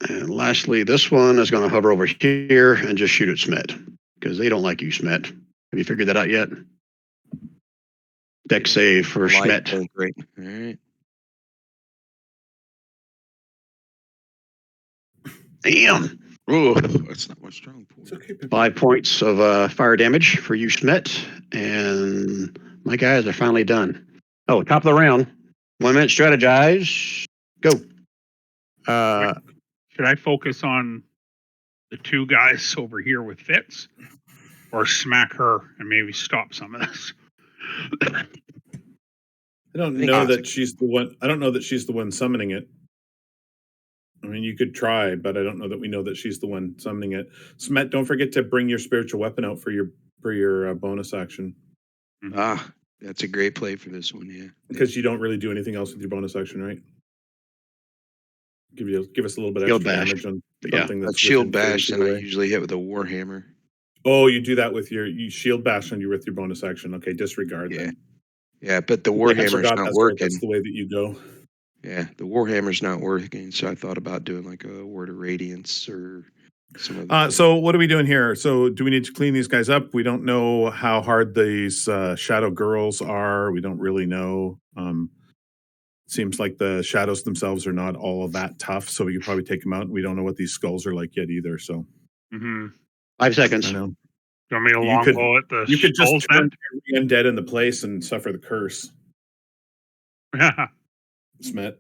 And lastly, this one is going to hover over here and just shoot at Smet, because they don't like you, Smet. Have you figured that out yet? Dex save for Light Schmet. point, great. All right. Damn. Oh, that's not my strong point. It's okay, Pip. 5 points of fire damage for you, Schmet. And my guys are finally done. Oh, top of the round. 1 minute strategize. Go. Should I focus on the two guys over here with Fitz, or smack her and maybe stop some of this? I don't think know that's that she's the one. I don't know that she's the one summoning it. I mean, you could try, but I don't know that we know that she's the one summoning it. Smet, don't forget to bring your spiritual weapon out for your bonus action, Ah, that's a great play for this one. Yeah. because you don't really do anything else with your bonus action, right? Give us a little bit Shield extra bash. damage on Yeah, something That's that's shield within 30 bash, feet and I away. usually hit with a warhammer. Oh, you do that with you shield bash on you with your bonus action. Okay, disregard Yeah. then. Yeah, but the I warhammer's forgot not that's right. working. That's the way that you go. Yeah, the warhammer's not working, so I thought about doing like a word of radiance or some of the. So what are we doing here? So do we need to clean these guys up? We don't know how hard these shadow girls are. We don't really know. Seems like the shadows themselves are not all that tough, so we could probably take them out. We don't know what these skulls are like yet either. So Mm-hmm. 5 seconds. I know Do you want me to You long could- bow at the you could just skulls turn every undead in the place and suffer the curse. then? Smet.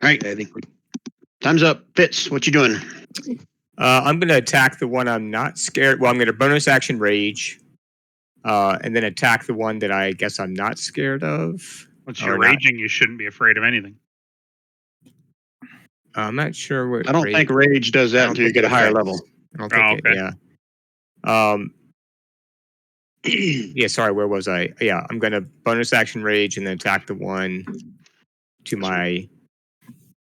All right, I think time's up. Fitz, what you doing? I'm going to attack the one I'm not scared. Well, I'm going to bonus action rage, and then attack the one that I guess I'm not scared of. Once Or you're not. raging, you shouldn't be afraid of anything. I'm not sure what. I don't think rage does I that don't until you think get a it higher affects- level. I don't think Oh, it. okay. Yeah. Yeah. Sorry. Where was I? Yeah. I'm going to bonus action rage and then attack the one to my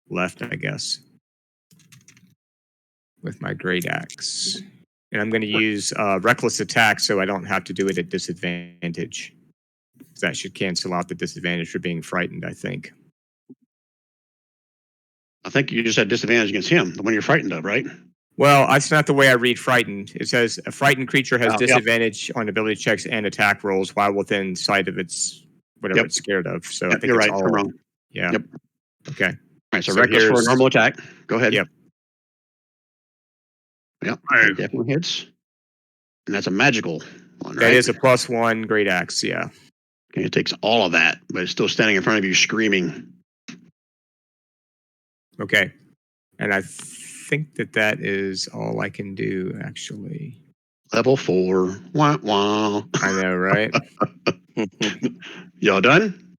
left, I guess, with my great axe. And I'm going to use reckless attack so I don't have to do it at disadvantage. That should cancel out the disadvantage for being frightened, I think. I think you just had disadvantage against him, the one you're frightened of, right? Well, that's not the way I read frightened. It says a frightened creature has Oh, yep. disadvantage on ability checks and attack rolls while within sight of its whatever Yep. it's scared of. So I Yep, think you're it's right. all I'm wrong. Yeah. Yep. Okay. All right, so So reckless for a here's- normal attack. Go ahead. Yep. Yep, Right. that definitely hits. And that's a magical one, That right? is a +1 great axe. Yeah. Okay, it takes all of that, but it's still standing in front of you screaming. Okay. And I think that is all I can do, actually. Level 4. Wah, wah. I know, right? Y'all done?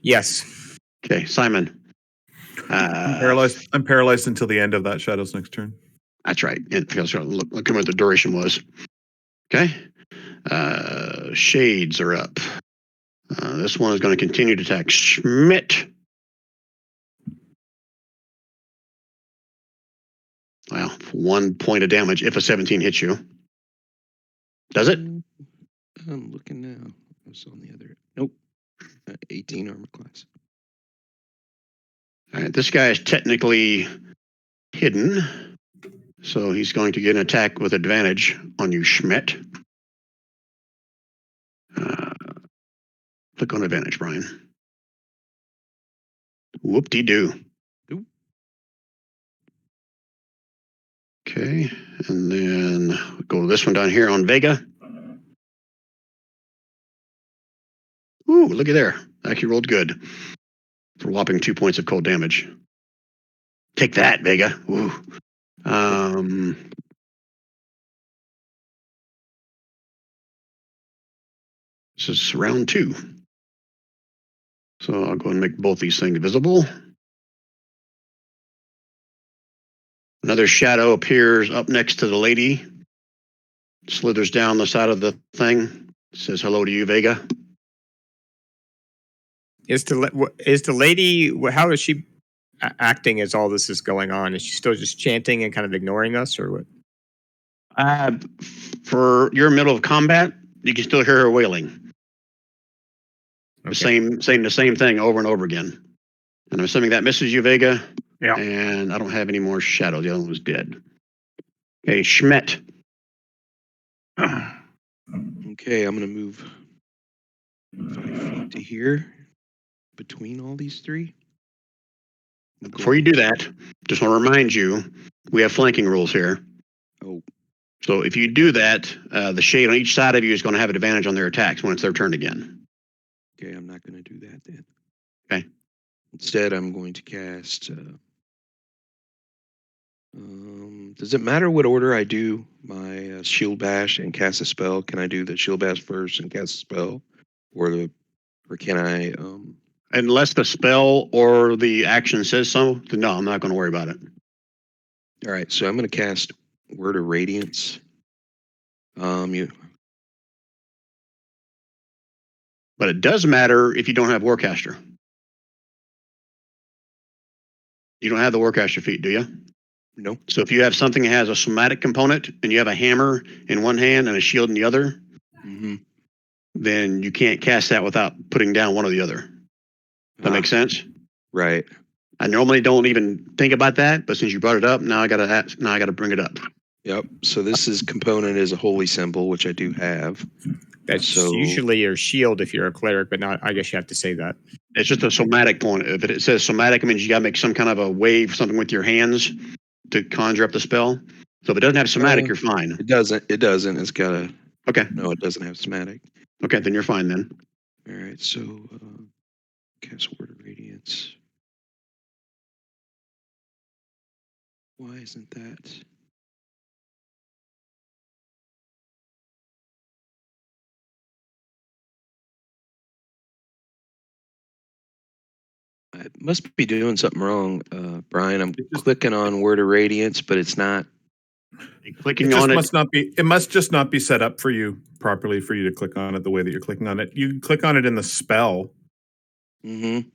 Yes. Okay, Simon. I'm paralyzed until the end of that shadow's next turn. That's right. And look at what the duration was. Okay. Shades are up. This one is going to continue to attack Schmidt. Wow, 1 point of damage if a 17 hits you. Does it? I'm looking now. What's on the other? Nope. 18 armor class. All right, this guy is technically hidden, so he's going to get an attack with advantage on you, Schmidt. Click on advantage, Brian. Whoop-de-doo. Oop. Okay, and then go to this one down here on Vega. Ooh, look at there. Actually rolled good. For a whopping 2 points of cold damage. Take that, Vega. Ooh. This is round 2. So I'll go and make both these things visible. Another shadow appears up next to the lady, slithers down the side of the thing, says hello to you, Vega. Is the lady? How is she acting as all this is going on? Is she still just chanting and kind of ignoring us, or what? For your middle of combat, you can still hear her wailing. Okay. Saying the same thing over and over again. And I'm assuming that misses you, Vega. Yeah. And I don't have any more shadow. The other one was dead. Okay, Schmidt. Okay, I'm gonna move 5 feet to here between all these three. Before you do that, just want to remind you, we have flanking rules here. Oh, So if you do that, the shade on each side of you is going to have an advantage on their attacks when it's their turn again. okay, I'm not gonna do that then. Okay. Instead, I'm going to cast. Does it matter what order I do my shield bash and cast a spell? Can I do the shield bash first and cast a spell, or can I? Unless the spell or the action says so, then no, I'm not going to worry about it. All right, so I'm going to cast Word of Radiance. But it does matter if you don't have Warcaster. You don't have the Warcaster feat, do you? No. So if you have something that has a somatic component and you have a hammer in one hand and a shield in the other, then you can't cast that without putting down one or the other. That makes sense? Right. I normally don't even think about that, but since you brought it up, now I gotta bring it up. Yep. So this component is a holy symbol, which I do have. That's So- usually your shield if you're a cleric, but not. I guess you have to say that. It's just a somatic point. If it says somatic, it means you gotta make some kind of a wave, something with your hands to conjure up the spell. So if it doesn't have somatic, you're fine. It doesn't. It's got a. Okay. No, it doesn't have somatic. Okay, then you're fine then. All right. So cast Word of Radiance. Why isn't that? I must be doing something wrong, Brian. I'm clicking on Word of Radiance, but it's not. Clicking on it. It must just not be set up for you properly for you to click on it the way that you're clicking on it. You click on it in the spell, Mm-hmm.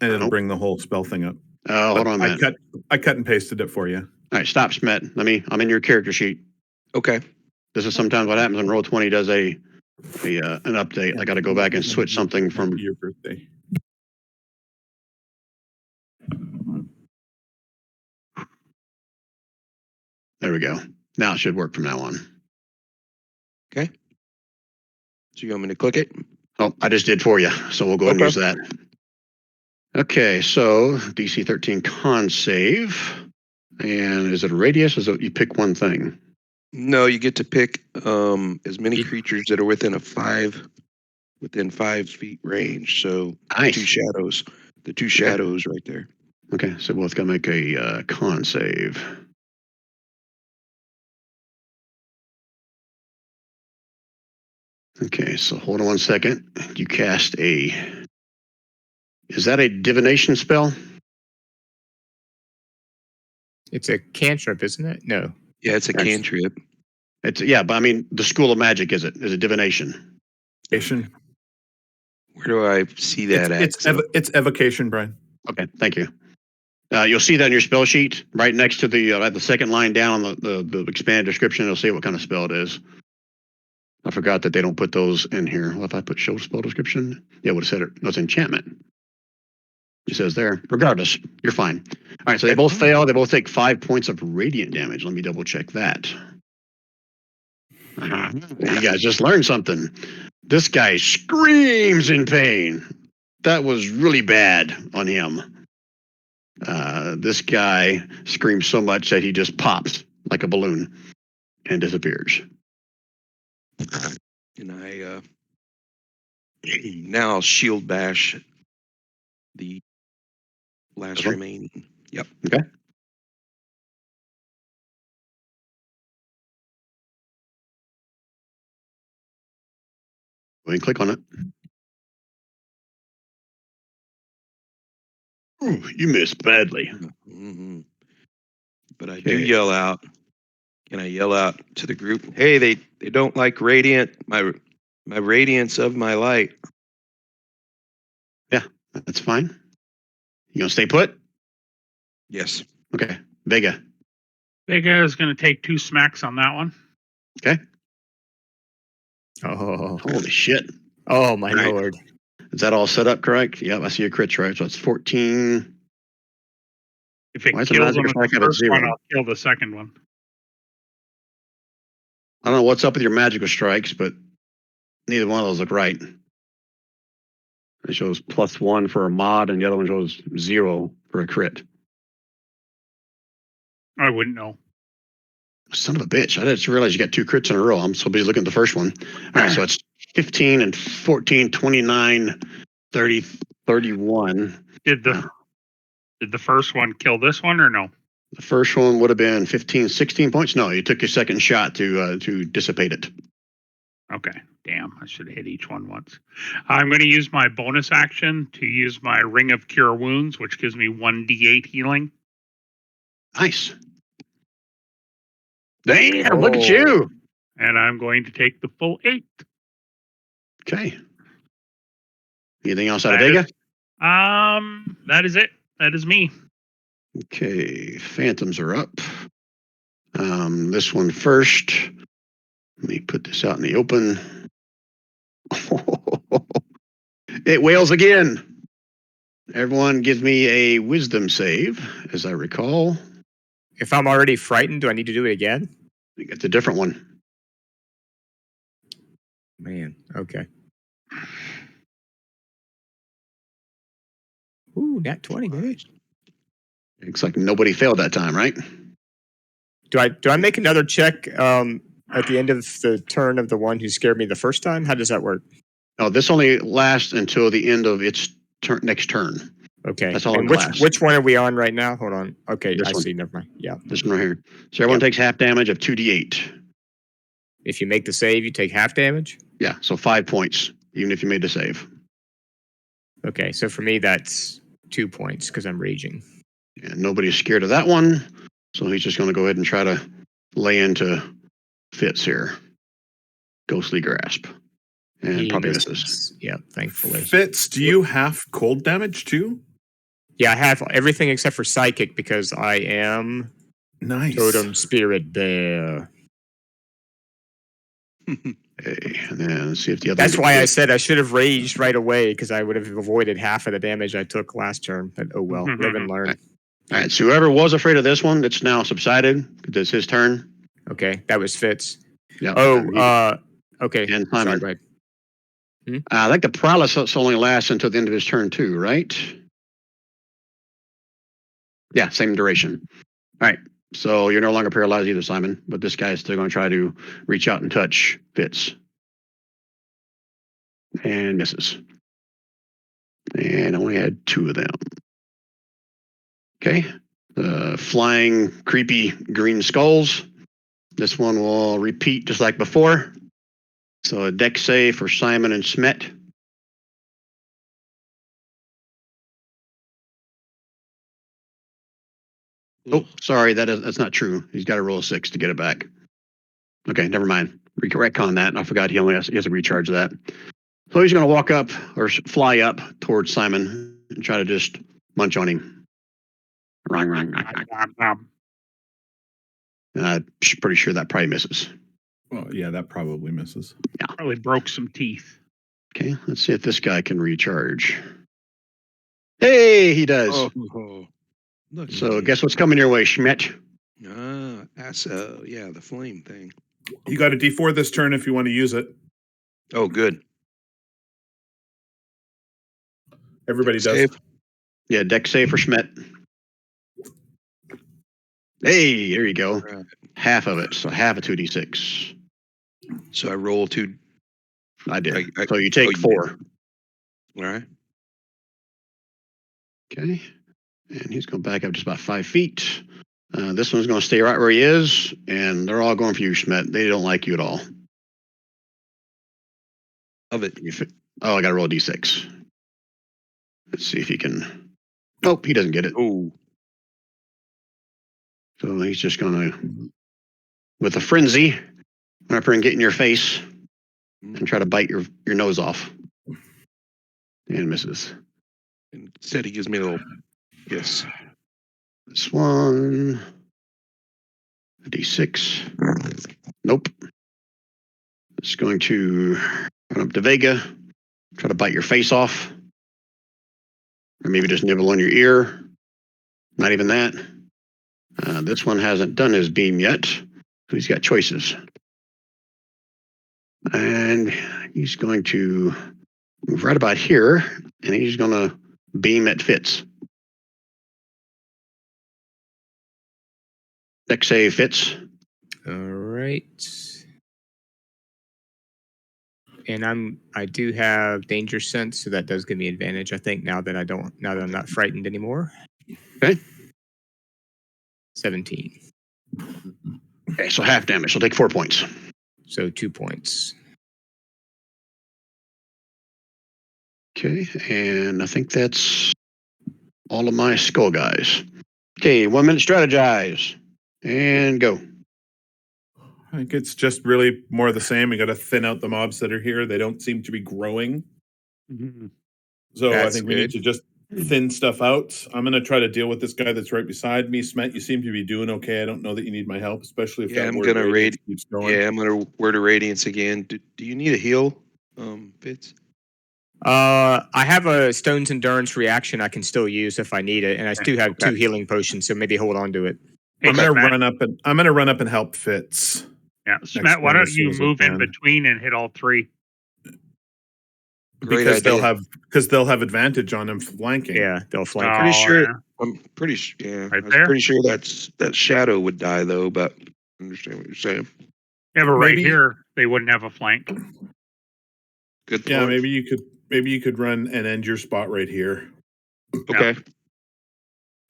and it'll bring the whole spell thing up. Oh, hold on a minute. I cut and pasted it for you. All right, stop, Schmidt. I'm in your character sheet. Okay. This is sometimes what happens when Roll20 does an update. I got to go back and switch something from your birthday. There we go. Now it should work from now on. Okay. So you want me to click it? Oh, I just did for you, so we'll go ahead and use that. Okay, so DC 13 con save. And is it a radius? Is it you pick one thing? No, you get to pick as many creatures that are within 5 feet range. So Nice. the two shadows right there. Okay, so we'll have to make a con save. Okay, so hold on one second. You cast is that a divination spell? It's a cantrip, isn't it? No. Yeah, it's a cantrip. But I mean, the school of magic is it divination? Evocation. Where do I see that It's evocation, Brian. Okay, thank you. You'll see that in your spell sheet, right next to the second line down on the expanded description. It'll say what kind of spell it is. I forgot that they don't put those in here. Well, if I put show spell description, yeah, it would have said it. No, it's enchantment. It says there. Regardless, you're fine. All right, so they both fail. They both take 5 points of radiant damage. Let me double check that. You guys just learned something. This guy screams in pain. That was really bad on him. This guy screams so much that he just pops like a balloon and disappears. And I now I'll shield bash the last remaining. Yep. Okay. Go ahead and click on it. Ooh, you missed badly. Mm-hmm. but I do Okay. yell out. And I yell out to the group, "Hey, they don't like radiant my radiance of my light." That's fine. You gonna stay put? Yes. Okay. Vega. Vega is going to take 2 smacks on that one. Okay. Oh, Holy shit. oh my Right. lord! Is that all set up correct? Yep, I see your crits right. So it's 14. If it Why is the kills him magic with strike the at first one, 0? I'll kill the second one. I don't know what's up with your magical strikes, but neither one of those look right. It shows +1 for a mod, and the other one shows 0 for a crit. I wouldn't know. Son of a bitch. I didn't realize you got 2 crits in a row. I'm so busy looking at the first one. All right, so it's 15 and 14, 29, 30, 31. Did the first one kill this one or no? The first one would have been 15, 16 points. No, you took your second shot to dissipate it. Okay. Damn, I should have hit each one once. I'm going to use my bonus action to use my Ring of Cure Wounds, which gives me 1d8 healing. Nice. Damn, look at you. And I'm going to take the full 8. Okay. Anything else out of That Vega? is- That is it. That is me. Okay, phantoms are up. This one first. Let me put this out in the open. It wails again. Everyone give me a wisdom save, as I recall. If I'm already frightened, do I need to do it again? I think it's a different one. Man, okay. Ooh, nat 20, baby. Looks like nobody failed that time, right? Do I make another check at the end of the turn of the one who scared me the first time? How does that work? No, this only lasts until the end of its next turn. Okay. That's all And in class. which one are we on right now? Hold on. Okay, This I one. see. Never mind. Yeah. This one right here. So everyone Yep. takes half damage of 2d8. If you make the save, you take half damage. Yeah, so 5 points, even if you made the save. Okay, so for me that's 2 points because I'm raging. And nobody's scared of that one, so he's just going to go ahead and try to lay into Fitz here. Ghostly Grasp. And He probably misses. misses. Yeah, thankfully. Fitz, do you have cold damage too? Yeah, I have everything except for psychic because I am Nice. totem spirit bear. Okay, and then see if the other. That's why I said I should have raged right away because I would have avoided half of the damage I took last turn. But oh well, live and learn. All right, so whoever was afraid of this one, it's now subsided. It's his turn. Okay, that was Fitz. Yeah. Okay. And Sorry, Simon. go ahead. I think the paralysis only lasts until the end of his turn too, right? Yeah, same duration. All right. So you're no longer paralyzed either, Simon, but this guy is still going to try to reach out and touch Fitz. And misses. And I only had 2 of them. Okay. Flying, creepy green skulls. This one will repeat just like before. So a dex save for Simon and Smet. Oh, sorry, that's not true. He's got to roll a 6 to get it back. Okay, never mind. Retcon that. I forgot he has to recharge that. So he's going to walk up or fly up towards Simon and try to just munch on him. I'm pretty sure that probably misses. Well, yeah, that probably misses. Probably broke some teeth. Okay, let's see if this guy can recharge. Hey, he does. Look So at guess what's coming your way, Schmidt? yeah, the flame thing. You got a D4 this turn if you want to use it. Oh, good. Everybody does. Save. Yeah, dex save for Schmidt. Hey, there you go. Right. Half of it, so half a 2d6. So I roll 2. I did. I- So you take you 4. All right. Okay. And he's going to back up just about 5 feet. This one's going to stay right where he is, and they're all going for you, Schmidt. They don't like you at all. Of it. Oh, I got to roll a d6. Let's see if he can. Nope, he doesn't get it. Oh. So he's just gonna, with a frenzy, run up here and get in your face and try to bite your nose off. And misses. Instead, he gives me a little yes. This one, a D6. Nope. It's going to run up to Vega, try to bite your face off. Or maybe just nibble on your ear. Not even that. This one hasn't done his beam yet. So he's got choices. And he's going to move right about here, and he's going to beam at Fitz. Dex save, Fitz. All right. And I do have danger sense, so that does give me advantage. I think now that I'm not frightened anymore. Okay. 17. Okay, so half damage. So take 4 points. So 2 points. Okay, and I think that's all of my skull guys. Okay, 1 minute strategize. And go. I think it's just really more of the same. We got to thin out the mobs that are here. They don't seem to be growing. So That's I think we need to just thin stuff out. I'm going to try to deal with this guy that's right beside me. Smet, you seem to be doing okay. I don't know that you need my help, especially if Yeah, that I'm word gonna radiance keeps going. Yeah, I'm gonna word of radiance again. Do you need a heal, Fitz? I have a Stone's Endurance reaction I can still use if I need it, and I still have 2 healing potions, so maybe hold on to it. Hey, I'm going to Smet. run up and help Fitz. Yeah, Next Smet, why one don't as soon you as I move in can. between and hit all 3? Great Because idea. they'll have advantage on him flanking. Yeah, they'll flank. Oh, Pretty sure. yeah. I'm pretty sure. Yeah, Right I was there? pretty sure that shadow would die though. But I understand what you're saying. Yeah, but right Maybe- here, they wouldn't have a flank. Good point. Yeah, maybe you could run and end your spot right here. Okay. Good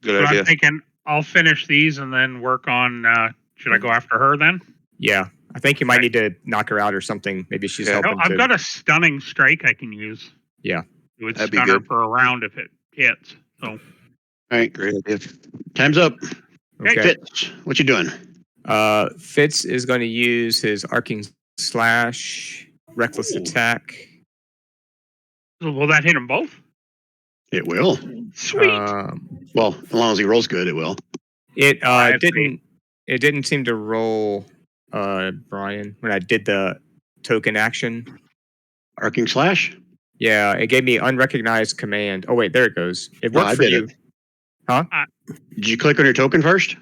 But idea. I'm thinking I'll finish these and then work on, should I go after her then? Yeah, I think you might need to knock her out or something. Maybe she's Yeah. No, helping. I've got a stunning strike I can use. Yeah. It would That'd be stun her good. for a round if it hits. So All right, Great idea. time's up. Okay. Fitz, what you doing? Fitz is going to use his arcing slash, reckless Ooh. attack. will that hit them both? It will. Sweet. Well, as long as he rolls good, it will. It I have didn't seem to roll, Brian, when I did the token action. Arcing slash? Yeah, it gave me unrecognized command. Oh wait, there it goes. It No, worked I for did you. it. Huh? Did you click on your token first?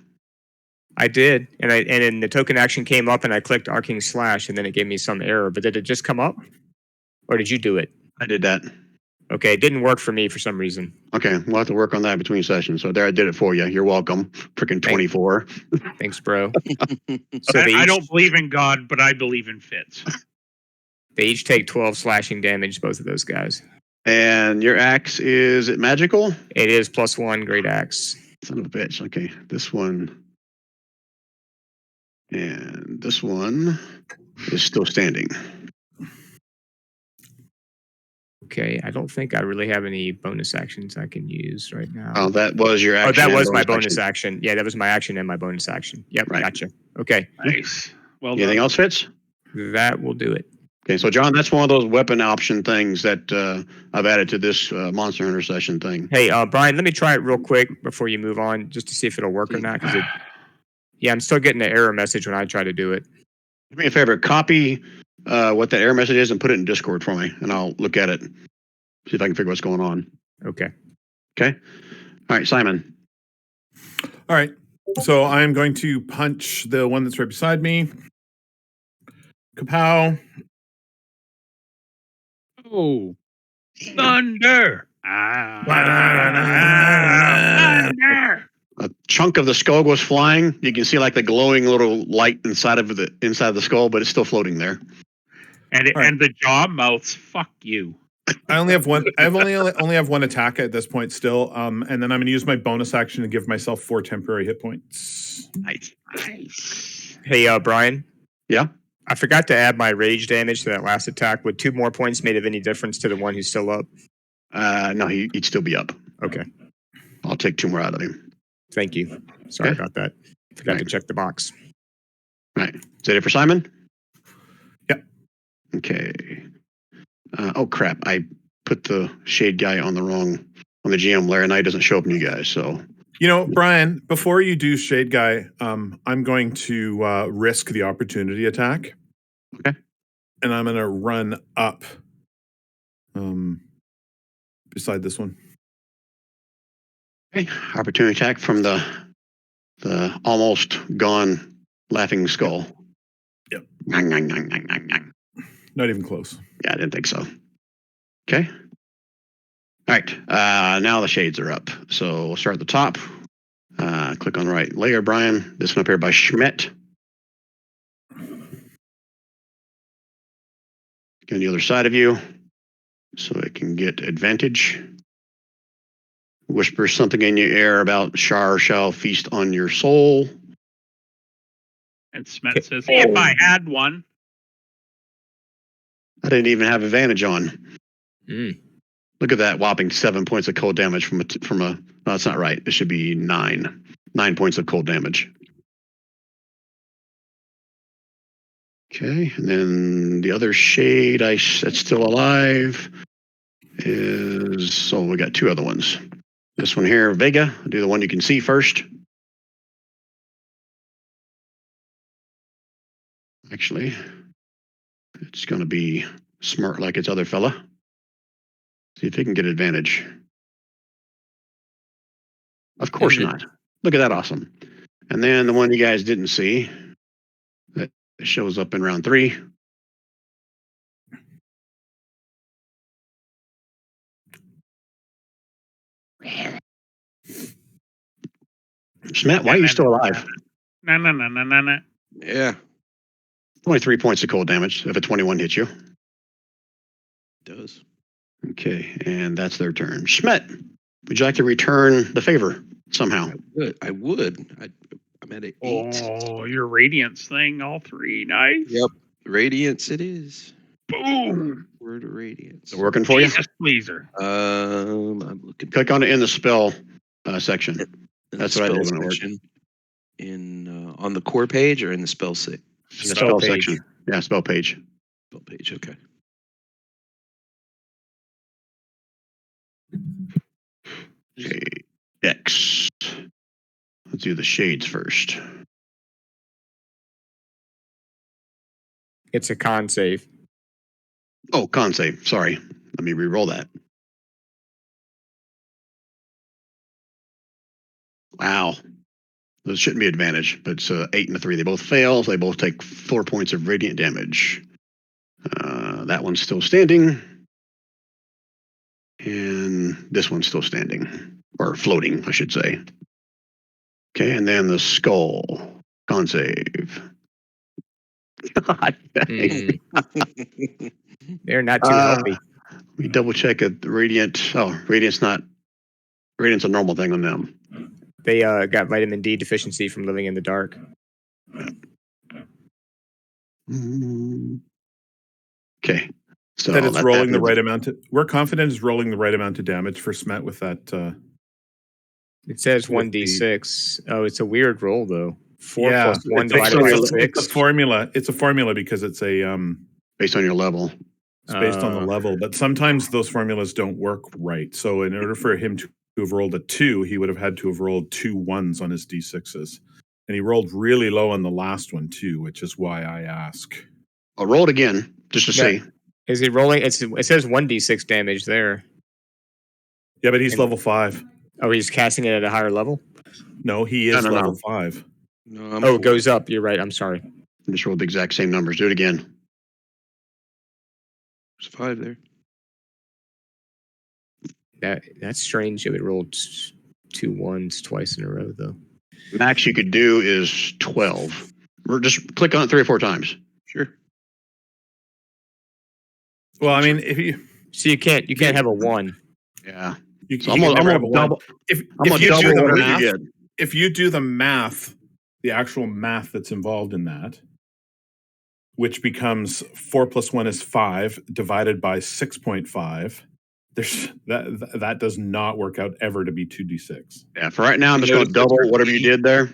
I did, and then the token action came up, and I clicked arcing slash, and then it gave me some error. But did it just come up, or did you do it? I did that. Okay, it didn't work for me for some reason. Okay, we'll have to work on that between sessions. So there, I did it for you. You're welcome. Freaking 24. Thanks, bro. So I don't believe in God, but I believe in Fitz. they each take 12 slashing damage, both of those guys. And your axe, is it magical? It is +1 great axe. Son of a bitch. Okay, this one. And this one is still standing. Okay, I don't think I really have any bonus actions I can use right now. Oh, that was your action. that and was my bonus action. Yeah, that was my action and my bonus action. Yep, Right. gotcha. Okay, Nice. Well Anything done. else, Fitz? that will do it. Okay, so John, that's one of those weapon option things that I've added to this Monster Hunter session thing. Hey, Brian, let me try it real quick before you move on, just to see if it'll work or not. Yeah, I'm still getting an error message when I try to do it. Do me a favor, copy what that error message is and put it in Discord for me, and I'll look at it, see if I can figure what's going on. Okay. Okay? All right, Simon. All right. So I'm going to punch the one that's right beside me. Kapow. Oh, thunder! Thunder! A chunk of the skull was flying. You can see like the glowing little light inside of the skull, but it's still floating there. And All right. and the jaw mouths. Fuck you. I only have one. I've only have one attack at this point still. And then I'm going to use my bonus action to give myself 4 temporary hit points. Nice. Hey, Brian. Yeah? I forgot to add my rage damage to that last attack. Would 2 more points made of any difference to the one who's still up? No, he'd still be up. Okay. I'll take 2 more out of him. Thank you. Sorry Okay. about that. Forgot to Right. check the box. Right. Is that it for Simon? Yep. Okay. Oh crap! I put the shade guy on the GM. Larry Knight doesn't show up in you guys, so. You know, Brian, before you do Shade Guy, I'm going to risk the opportunity attack. Okay. And I'm going to run up beside this one. Okay. Opportunity attack from the almost gone laughing skull. Yep. Nang, nang, nang, nang, nang, nang. Not even close. Yeah, I didn't think so. Okay. All right. Now the shades are up. So we'll start at the top. Click on the right layer, Brian. This one up here by Schmidt. Get on the other side of you so it can get advantage. Whisper something in your ear about Shar shall feast on your soul. And Smet says, hey, if I had one. I didn't even have advantage on. Mm. Look at that whopping 7 points of cold damage from a. No, that's not right. It should be 9. 9 points of cold damage. Okay, and then the other shade that's still alive is. So we got 2 other ones. This one here, Vega. I'll do the one you can see first. Actually, it's going to be smart like its other fella. See if he can get advantage. Of course not. Look at that awesome. And then the one you guys didn't see that shows up in round 3. Schmidt, why are you still alive? No. Yeah, 23 points of cold damage if a 21 hits you. it does. Okay, and that's their turn. Schmidt, would you like to return the favor somehow? I would. I'm at an 8. Oh, your radiance thing, all 3. Nice. Yep. Radiance it is. Boom. Word of radiance. Is it working for you? Jesus pleaser. I'm looking. Click on it in the spell section. in That's the what I did spell when it worked. section. In on the core page or in the spell In the spell section. Yeah, spell page. Spell page. Okay. Okay, X. Let's do the shades first. It's a con save. Oh, con save. Sorry. Let me re-roll that. Wow. Those shouldn't be advantage, but it's 8 and a 3. They both fail. So they both take 4 points of radiant damage. That one's still standing. And this one's still standing. Or floating, I should say. Okay, and then the skull. Con save. God dang. They're not too healthy. Let me double check it. Radiant. Oh, Radiant's a normal thing on them. They got vitamin D deficiency from living in the dark. Okay. So That it's rolling the happens. right amount. We're confident it's rolling the right amount of damage for Smet with that. It says With 1d6. Oh, it's a weird roll though. 4 Yeah, plus 1 it's divided by also- 6. It's a formula. It's a formula because it's a Based on your level. it's based on the level. But sometimes those formulas don't work right. So in order for him to have rolled a 2, he would have had to have rolled 2 1s on his d6s, and he rolled really low on the last one too, which is why I ask. I'll roll it again just to see. Is he rolling? It says 1d6 damage there. Yeah, but he's level 5. Oh, he's casting it at a higher level? No, he is No. level 5. No, Oh, it goes up. You're right. I'm sorry. I just rolled the exact same numbers. Do it again. There's 5 there. That's strange if it rolled 2 1s twice in a row, though. Max you could do is 12. Or just click on it 3 or 4 times. Sure. Well, I mean, if you So you can't have a 1. Yeah. you, So you I'm can never gonna have a one. double. If I'm gonna you do double the whatever math, you get. if you do the math, the actual math that's involved in that, which becomes 4 plus 1 is 5 divided by 6.5, there's that does not work out ever to be 2d6. Yeah. For right now, I'm just going to double whatever you did there.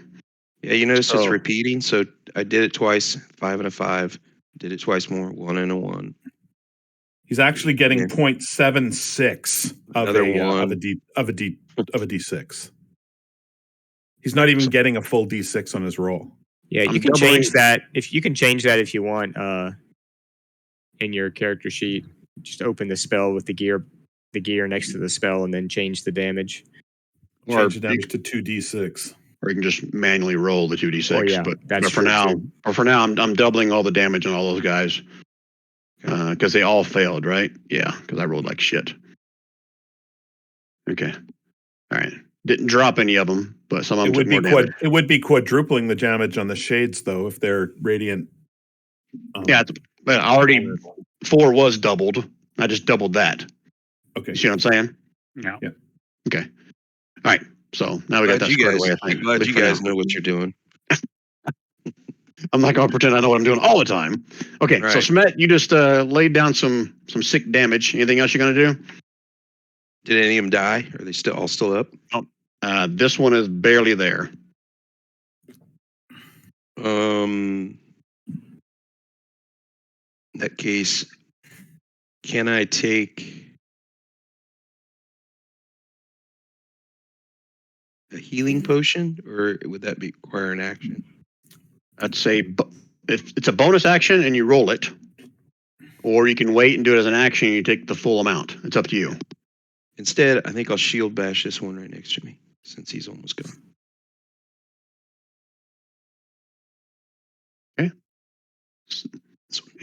Yeah, you notice it's So- repeating. So I did it twice, 5 and a 5. Did it twice more, 1 and a 1. He's actually getting Yeah. 0.76 of Another a one. of a D6. He's not even getting a full D6 on his roll. Yeah, I'm you can doubling- change that if you want in your character sheet. Just open the spell with the gear next to the spell, and then change the damage. Or Change the damage to 2d6. or you can just manually roll the 2d6. Oh, yeah, but that's for true, now, too. I'm doubling all the damage on all those guys because they all failed, right? Yeah, because I rolled like shit. Okay, all right. Didn't drop any of them, but some of them took more damage. It would be quadrupling the damage on the shades though if they're radiant. Yeah, but already 4 was doubled. I just doubled that. Okay. You see what I'm saying? No. Yeah. Okay. All right. So now we got that squared away. I think. Glad At least you for guys now. know what you're doing. I'm not going to pretend I know what I'm doing all the time. Okay. So Right. Smet, you just laid down some sick damage. Anything else you're going to do? Did any of them die? Are they all still up? This one is barely there. In that case, can I take a healing potion, or would that require an action? I'd say if it's a bonus action and you roll it, or you can wait and do it as an action and you take the full amount. It's up to you. Instead, I think I'll shield bash this one right next to me, since he's almost gone.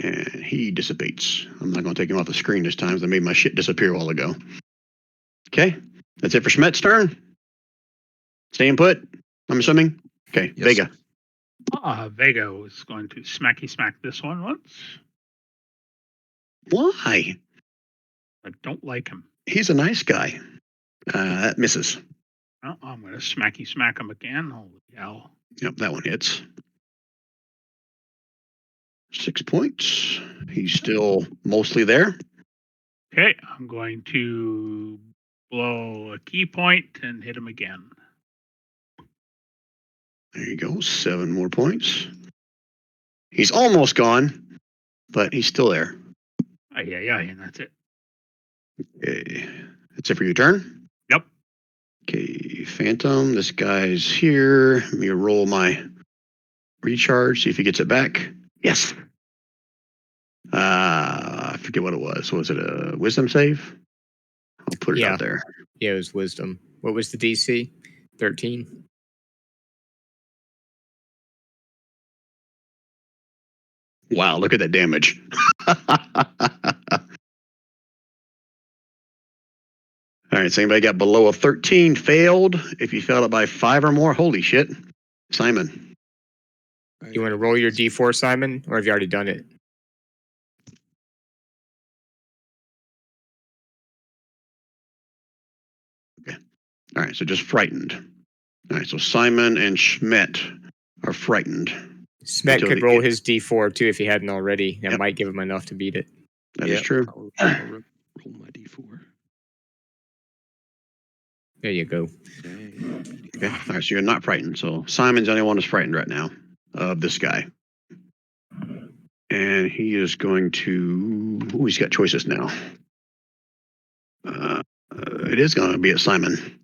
And he dissipates. I'm not going to take him off the screen this time because I made my shit disappear a while ago. Okay. That's it for Schmet's turn. Staying put, I'm assuming. Okay. Yes. Vega. Vega is going to smacky smack this one once. Why? I don't like him. He's a nice guy. That misses. Well, I'm going to smacky smack him again. Holy hell. Yep, that one hits. 6 points. He's still mostly there. Okay, I'm going to blow a key point and hit him again. There you go. 7 more points. He's almost gone, but he's still there. Yeah, and that's it. Okay. That's it for your turn? Yep. Okay, Phantom. This guy's here. Let me roll my recharge, see if he gets it back. Yes. I forget what it was. Was it a wisdom save? I'll put it Yeah. out there. Yeah, it was wisdom. What was the DC? 13. Wow, look at that damage. All right, so anybody got below a 13 failed? If you failed it by 5 or more, holy shit. Simon. You want to roll your D4, Simon, or have you already done it? All right, so just frightened. All right, so Simon and Schmidt are frightened. Smet Until could the roll end. his D4 too if he hadn't already. That Yep. might give him enough to beat it. That is true. I'll roll my d4. There you go. Okay. Okay. All right, so you're not frightened. So Simon's the only one that's frightened right now of this guy. And he is going to. Ooh, he's got choices now. It is going to be at Simon.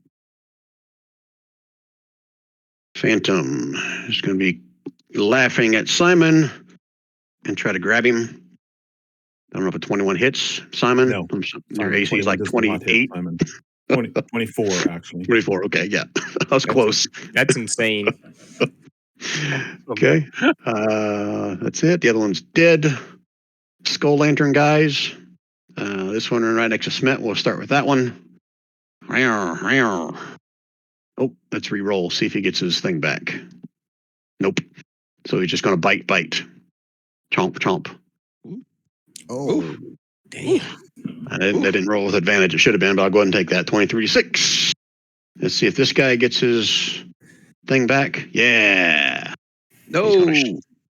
Phantom is going to be laughing at Simon and try to grab him. I don't know if a 21 hits, Simon. No. Your Simon, AC is 21 like does not hit 28. Simon. 24, actually. 24. Okay, yeah. I was close. That's insane. Okay. That's it. The other one's dead. Skull Lantern guys. This one right next to Smet. We'll start with that one. Oh, let's re-roll. See if he gets his thing back. Nope. So he's just going to bite. Chomp, chomp. Oh, damn. That didn't roll with advantage. It should have been, but I'll go ahead and take that. 23 to 6. Let's see if this guy gets his thing back. Yeah. No.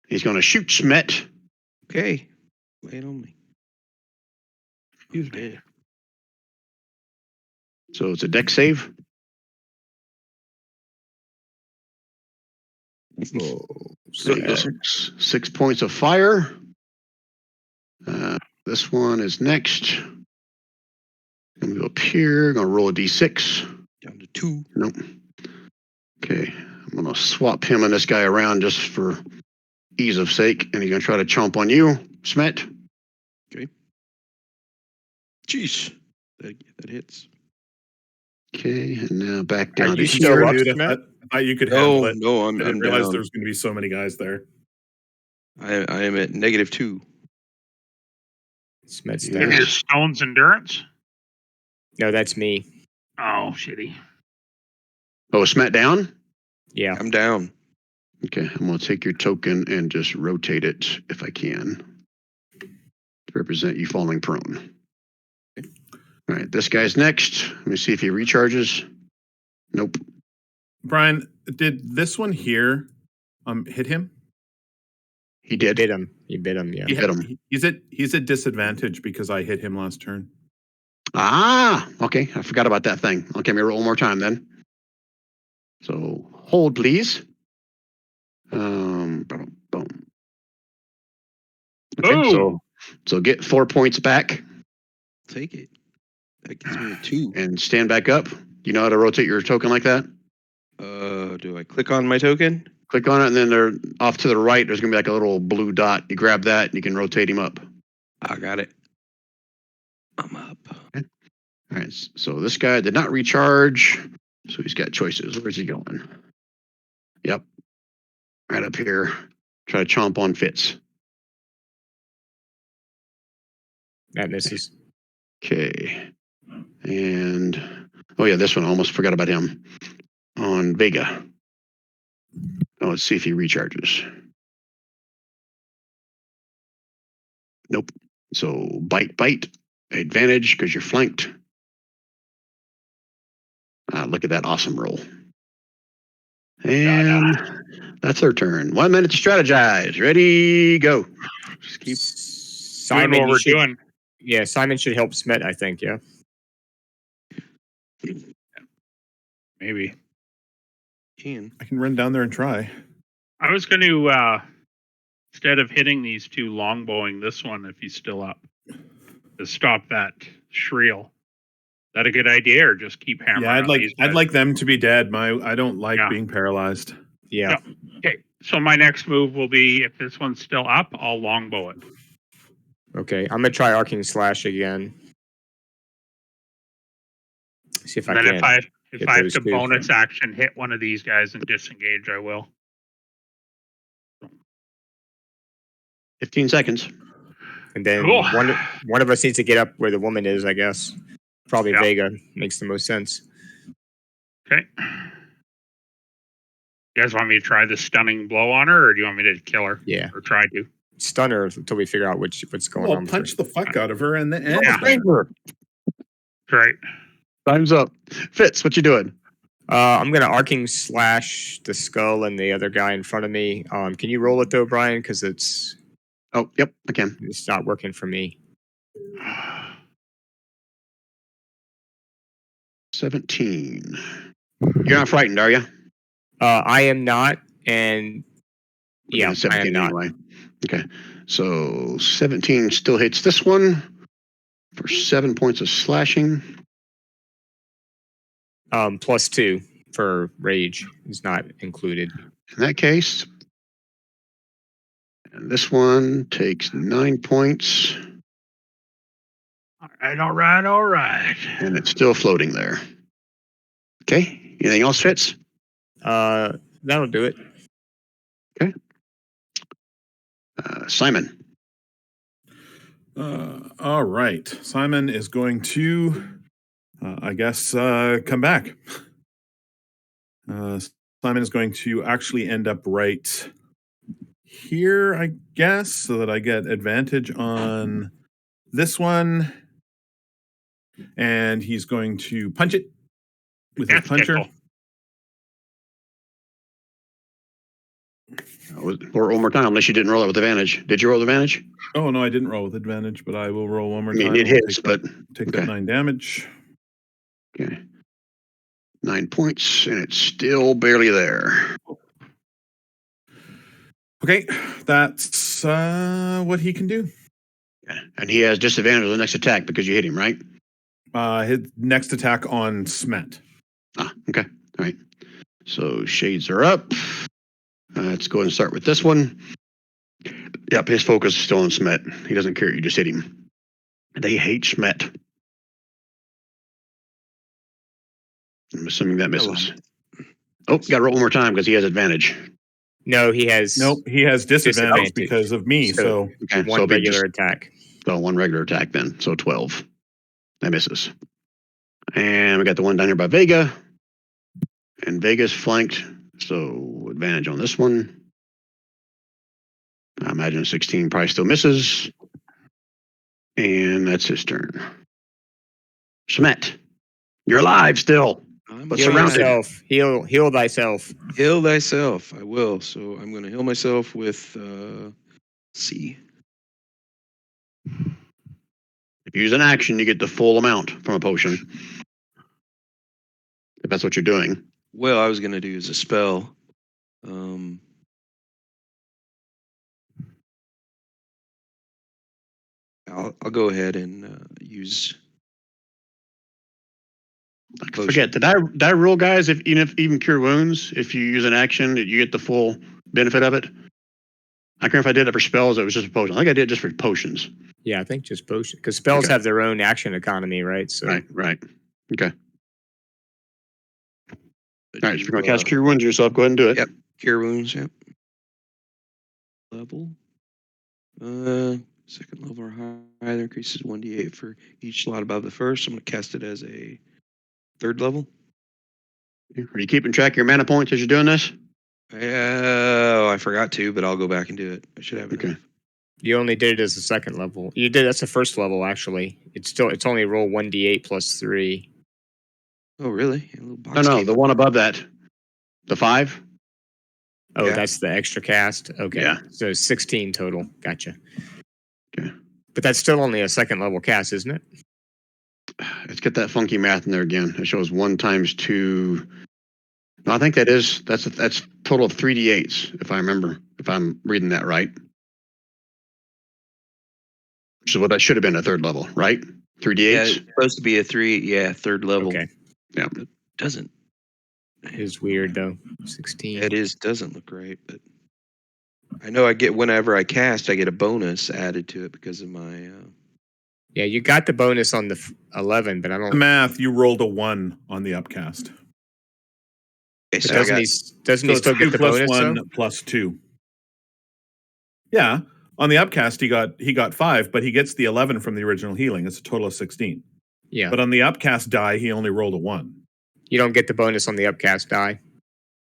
He's going to shoot Smet. Okay. Lay it on me. Excuse me. So it's a deck save. Oh, So it goes 6 points of fire. This one is next. I'm gonna go up here. Gonna roll a d6. Down to 2. Nope. Okay, I'm gonna swap him and this guy around just for ease of sake, and he's gonna try to chomp on you, Smet. Jeez. That hits. Okay, and now back Are down to you still here. up, Dude, I Smet? thought you could handle No, it. no, I I'm didn't realize down. there was going to be so many guys there. I am at -2. Smet's Yeah. Give down. your stone's endurance. No, that's me. Oh, shitty. Oh, Smet down? Yeah. I'm down. Okay, I'm gonna take your token and just rotate it if I can to represent you falling prone. All right, this guy's next. Let me see if he recharges. Nope. Brian, did this one here hit him? He did. Bit him. You bit him, yeah. hit him. He's at disadvantage because I hit him last turn. Ah, okay. I forgot about that thing. Okay, let me roll one more time then. So hold, please. Boom. Okay, Oh. so get 4 points back Take it. That gives me a 2. and stand back up. You know how to rotate your token like that? Do I click on my token? Click on it, and then they're off to the right. There's gonna be like a little blue dot. You grab that, and you can rotate him up. I got it. I'm up. All right. So this guy did not recharge, so he's got choices. Where's he going? Yep. Right up here. Try to chomp on Fitz. That misses. Okay. And oh yeah, this one I almost forgot about him. On Vega. Oh, let's see if he recharges. Nope. So bite. Advantage because you're flanked. Look at that awesome roll. And that's their turn. 1 minute to strategize. Ready, go. Just keep. Doing Simon, what you we're should, doing. yeah, Simon should help Smet, I think, yeah. Maybe. I can run down there and try. I was going to, instead of hitting these two, longbowing this one if he's still up to stop that shriel. Is that a good idea, or just keep hammering? Yeah, on these I'd guys? like them to be dead. I don't like Yeah. being paralyzed. Yeah. Okay, so my next move will be if this one's still up, I'll longbow it. Okay, I'm gonna try Arcing Slash again. See if I And then can. if get I have those to two. bonus action hit one of these guys and disengage, I will. 15 seconds. And then Cool. one of us needs to get up where the woman is, I guess. Probably Yeah. Vega makes the most sense. Okay. You guys want me to try the stunning blow on her, or do you want me to kill her? Yeah. Or try to? Stun her until we figure out what's going Well, on. with punch her. the fuck out of her and then Yeah. Right. Time's up. Fitz, what you doing? I'm gonna Arcing Slash the skull and the other guy in front of me. Can you roll it though, Brian? Because it's Oh, yep, I can. not working for me. 17. You're not frightened, are you? I am not, and yeah, I am 17 not. anyway. Okay. So 17 still hits this one for 7 points of slashing. +2 for rage is not included. In that case, and this one takes 9 points, All right. and it's still floating there. Okay. Anything else, Fitz? That'll do it. Simon. All right. Simon is going to, I guess, come back. Simon is going to actually end up right here, I guess, so that I get advantage on this one. And he's going to punch it with his Death puncher. tickle. Or one more time, unless you didn't roll it with advantage. Did you roll with advantage? Oh, no, I didn't roll with advantage, but I will roll one more I mean, time. it I'll hits, take but take okay. that 9 damage. Okay. 9 points, and it's still barely there. Okay, that's what he can do. Yeah. And he has disadvantage on the next attack because you hit him, right? His next attack on Smet. Ah, okay. All right. So shades are up. Let's go ahead and start with this one. Yep, his focus is still on Smet. He doesn't care. You just hit him. They hate Smet. I'm assuming that misses. Oh, got to roll one more time because he has advantage. No, he has Nope, he has disadvantage disadvantage. because of me. So Okay, one so regular attack. So one regular attack then. So 12. That misses. And we got the one down here by Vega. And Vega's flanked. So advantage on this one. I imagine 16 probably still misses. And that's his turn. Shemet, you're alive still. But Heal surrounded. yourself. Heal thyself. Heal thyself. I will. So I'm going to heal myself with C. If you use an action, you get the full amount from a potion. If that's what you're doing. Well, I was going to do as a spell. I'll go ahead and use. I forget. Did I rule, guys? If even cure wounds, if you use an action, you get the full benefit of it. I can't remember if I did it for spells. Or it was just a potion. I think I did it just for potions. Yeah, I think just potion because spells have their own action economy, right? So right. Okay. All right. So if you're going to cast cure wounds yourself, go ahead and do it. Yep. Cure wounds. Yep. Level. Second level or higher increases 1d8 for each slot above the first. I'm going to cast it as a third level. Are you keeping track of your mana points as you're doing this? I forgot to, but I'll go back and do it. I should have it. Okay. you only did it as a second level. You did that's the first level actually. It's only roll 1d8 plus 3. Oh, really? A little box No, came the up. one above that, the 5. Oh, Yeah. that's the extra cast. Okay, Yeah. so 16 total. Gotcha. Okay. But that's still only a second level cast, isn't it? Let's get that funky math in there again. It shows 1 times 2. No, I think that's total of 3d8s, if I remember, if I'm reading that right. Which is what that should have been a third level, right? 3d8s? Yeah, it's supposed to be a third level. Okay. Yeah. It doesn't. It is weird though. 16. It doesn't look right, but I know whenever I cast, I get a bonus added to it because of my. Yeah, you got the bonus on the 11, but I The don't. math, you rolled a 1 on the upcast. Okay, But so doesn't he So still it's get 2 the plus bonus 1 though? plus 2. Yeah, on the upcast he got 5, but he gets the 11 from the original healing. It's a total of 16. Yeah. But on the upcast die, he only rolled a 1. You don't get the bonus on the upcast die.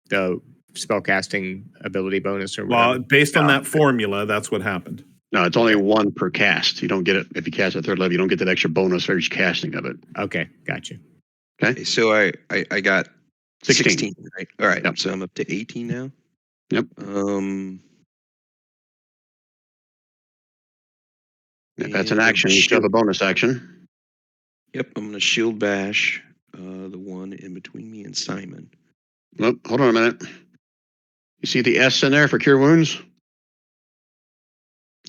The spellcasting ability bonus or whatever. Well, based on that formula, that's what happened. No, it's only 1 per cast. You don't get it if you cast at third level. You don't get that extra bonus for each casting of it. Okay, gotcha. Okay, so I got 16. 16, right? All right, Yep. so I'm up to 18 now. Yep. If that's an And action, you still have a bonus action. Yep, I'm going to shield bash the one in between me and Simon. Oh, hold on a minute. You see the S in there for cure wounds?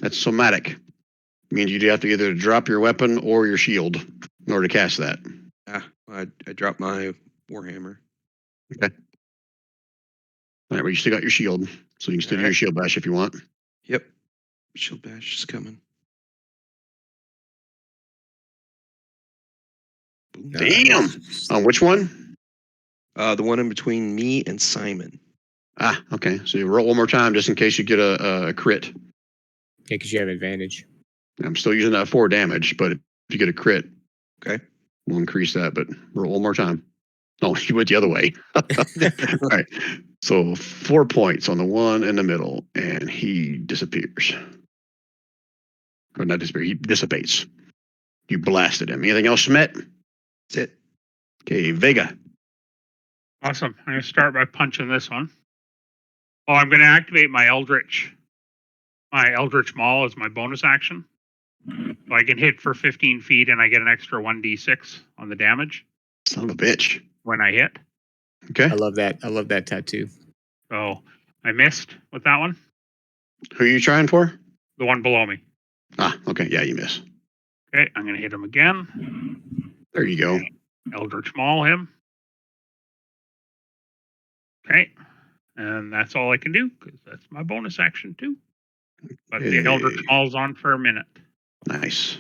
That's somatic. Means you have to either drop your weapon or your shield in order to cast that. I dropped my Warhammer. Okay. All right, well, you still got your shield, so you can still do your shield bash if you want. Yep, shield bash is coming. Boom. Damn! On which one? The one in between me and Simon. Ah, okay. So you roll one more time just in case you get a crit. Yeah, because you have advantage. I'm still using that 4 damage, but if you get a crit, Okay. we'll increase that, but roll one more time. No, you went the other way. All right. So 4 points on the one in the middle, and he disappears. Or not disappear, he dissipates. You blasted him. Anything else, Schmidt? That's it. Okay, Vega. Awesome. I'm going to start by punching this one. Oh, I'm going to activate my Eldritch Maul as my bonus action. So I can hit for 15 feet and I get an extra 1d6 on the damage Son of a bitch. when I hit. Okay. I love that tattoo. So I missed with that one. Who are you trying for? The one below me. Ah, okay. Yeah, you miss. Okay, I'm going to hit him again. There you go. Eldritch Maul him. Okay. And that's all I can do, because that's my bonus action, too. But the Eldritch Maul's on for a minute. Nice.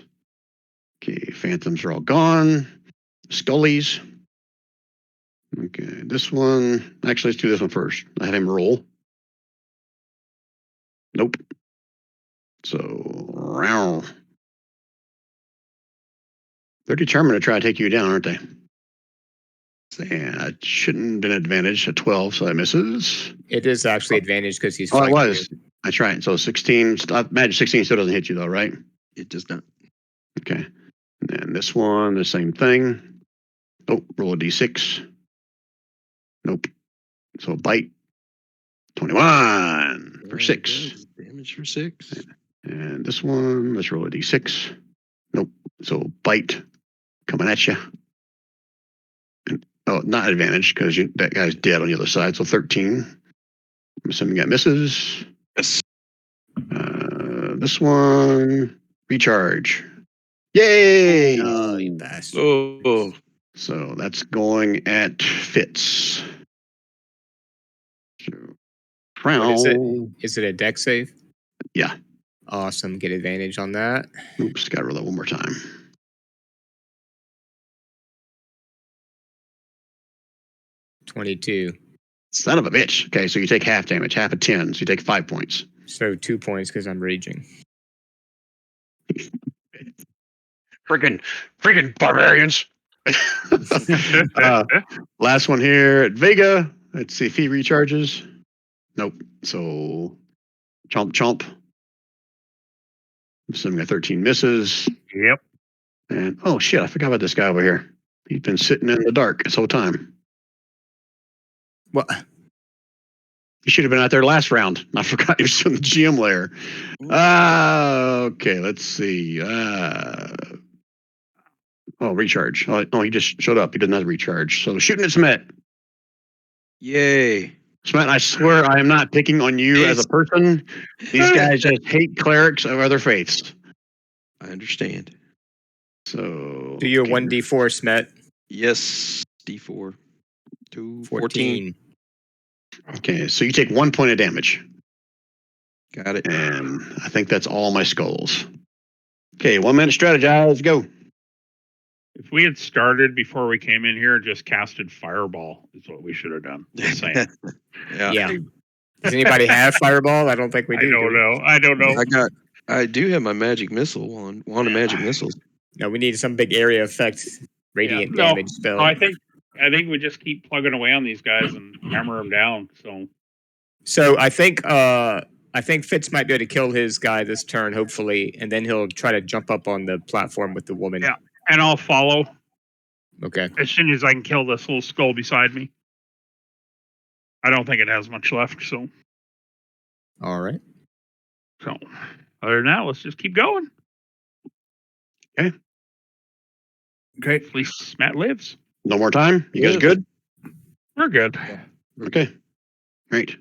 Okay, phantoms are all gone. Scullies. Okay, this one. Actually, let's do this one first. I had him roll. Nope. So, round. They're determined to try to take you down, aren't they? And it shouldn't have been an advantage. A 12, so that misses. It is actually advantage because he's. Oh, it flanking was. you. That's right. So 16. Magic 16 still doesn't hit you, though, right? It does not. Okay. And then this one, the same thing. Oh, roll a d6. Nope. So bite. 21 for 6. Damage for 6. And this one, let's roll a d6. Nope. So bite coming at you. And, oh, not advantage because that guy's dead on the other side. So 13. I'm assuming that misses. Yes. This one, recharge. Yay! Oh, you bastard. Oh, So that's going at Fitz. So, What is it? Crown. Is it a deck save? Yeah. Awesome. Get advantage on that. Oops, gotta roll that one more time. 22. Son of a bitch. Okay, so you take half damage, half of 10, so you take 5 points. So 2 points because I'm raging. Freaking barbarians. Last one here at Vega. Let's see if he recharges. Nope. So chomp chomp. Assuming a 13 misses. Yep. And oh shit, I forgot about this guy over here. He's been sitting in the dark this whole time. What? He should have been out there last round. I forgot he was in the GM lair. Okay, let's see. Recharge. Oh, he just showed up. He doesn't have to recharge. So shooting at Smet. yay. Smet, I swear I am not picking on you as a person. These guys just hate clerics of other faiths. I understand. So Do your okay. 1d4 Smet. Yes. D4. 2, 14. 14. Okay, so you take 1 point of damage. Got it. And I think that's all my skulls. Okay, 1 minute strategize, go. If we had started before we came in here and just casted Fireball, is what we should have done. Just saying. Yeah. Does anybody have Fireball? I don't think we do. I don't know. I do have my magic missile on. Wand of magic missiles. No, we need some big area effect radiant Yeah, no. damage spell. No, I think we just keep plugging away on these guys and hammer them down. So I think Fitz might be able to kill his guy this turn, hopefully, and then he'll try to jump up on the platform with the woman. Yeah. And I'll follow Okay. as soon as I can kill this little skull beside me. I don't think it has much left, so All right. other than that, let's just keep going. Okay. At least Matt lives. No more time? You guys good? We're good. Okay. Great.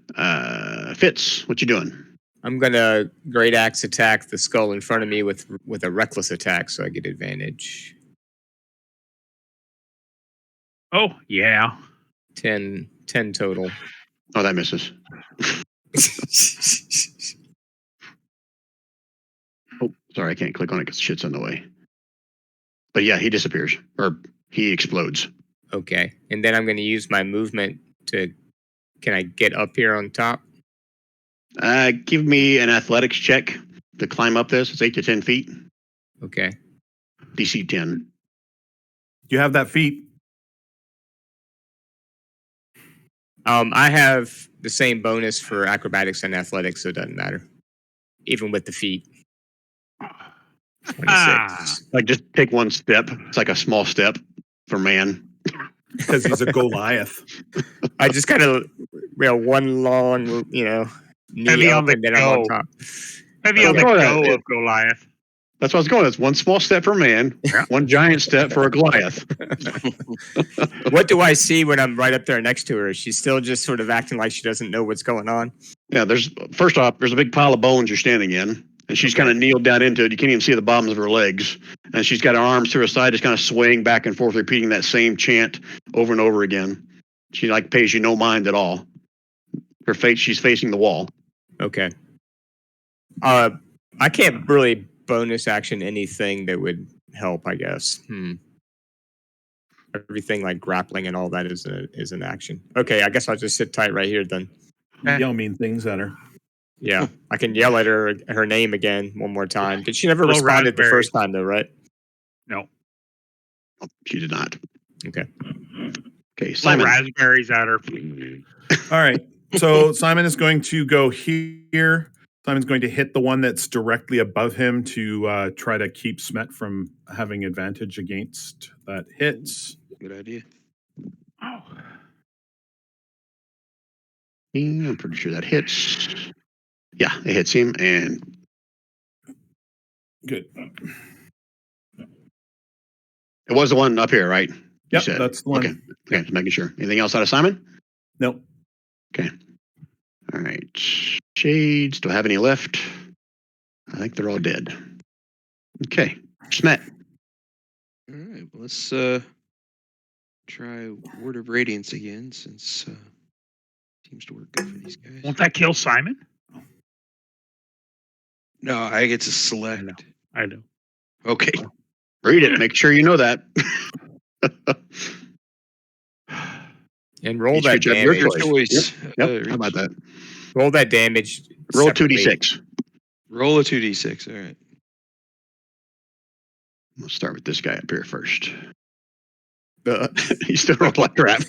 Fitz, what you doing? I'm gonna great axe attack the skull in front of me with a reckless attack, so I get advantage. Oh, yeah. 10 total. Oh, that misses. Oh, sorry, I can't click on it because shit's in the way. But yeah, he disappears. Or he explodes. Okay. And then I'm gonna use my movement to. Can I get up here on top? Give me an athletics check to climb up this. It's 8 to 10 feet. Okay. DC 10. You have that feat. I have the same bonus for acrobatics and athletics, so it doesn't matter. Even with the feet. 26. Like just take one step. It's like a small step for man. Because he's a Goliath. I just kind of, one long, knee Heavy up on the and then I'm on go. top. Heavy on the go of Goliath. That's what I was going. That's one small step for man, one giant step for a Goliath. What do I see when I'm right up there next to her? She's still just sort of acting like she doesn't know what's going on. Yeah, first off, there's a big pile of bones you're standing in, and she's kind of kneeled down into it. You can't even see the bottoms of her legs, and she's got her arms to her side, just kind of swaying back and forth, repeating that same chant over and over again. She pays you no mind at all. She's facing the wall. Okay. I can't really bonus action anything that would help, I guess. Everything like grappling and all that is an action. Okay, I guess I'll just sit tight right here then. Yell mean things at her. Yeah, I can yell at her name again one more time. Did she never Hello, responded the raspberry. first time though, right? No. Oh, she did not. Okay. Okay, Simon. Simon. Raspberries at her. All right. So Simon is going to go here. Simon's going to hit the one that's directly above him to try to keep Smet from having advantage against that hit. Good idea. Oh. I'm pretty sure that hits. Yeah, it hits him, and Good. it was the one up here, right? Yep, that's the one. Okay, just making sure. Anything else out of Simon? Nope. Okay. All right. Shades. Do I have any left? I think they're all dead. Okay. Smet. All right. Well, let's try Word of Radiance again, since seems to work good for these guys. Won't that kill Simon? No, I get to select. I know. Okay. Read it. Make sure you know that. And roll Each that creature have your damage. choice. Choice. Yep. How about that? Roll that damage. Roll separately. 2d6. Roll a 2d6. All right. We'll start with this guy up here first. He's still rolled like crap.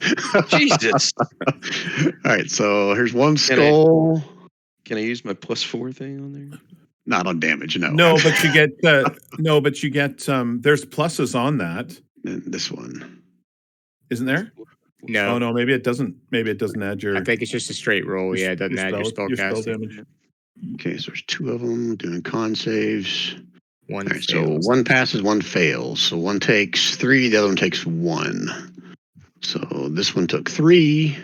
Jesus. All right, so here's one skull. Can I use my +4 thing on there? Not on damage, no. No, but you get there's pluses on that, And this one. isn't there? No. Oh no, maybe it doesn't. Maybe it doesn't add your. I think it's just a straight roll. Yeah, it doesn't add your spell casting. damage. Okay, so there's two of them doing con saves. One All right, fails. so one passes, one fails. So one takes 3, the other one takes 1. So this one took 3.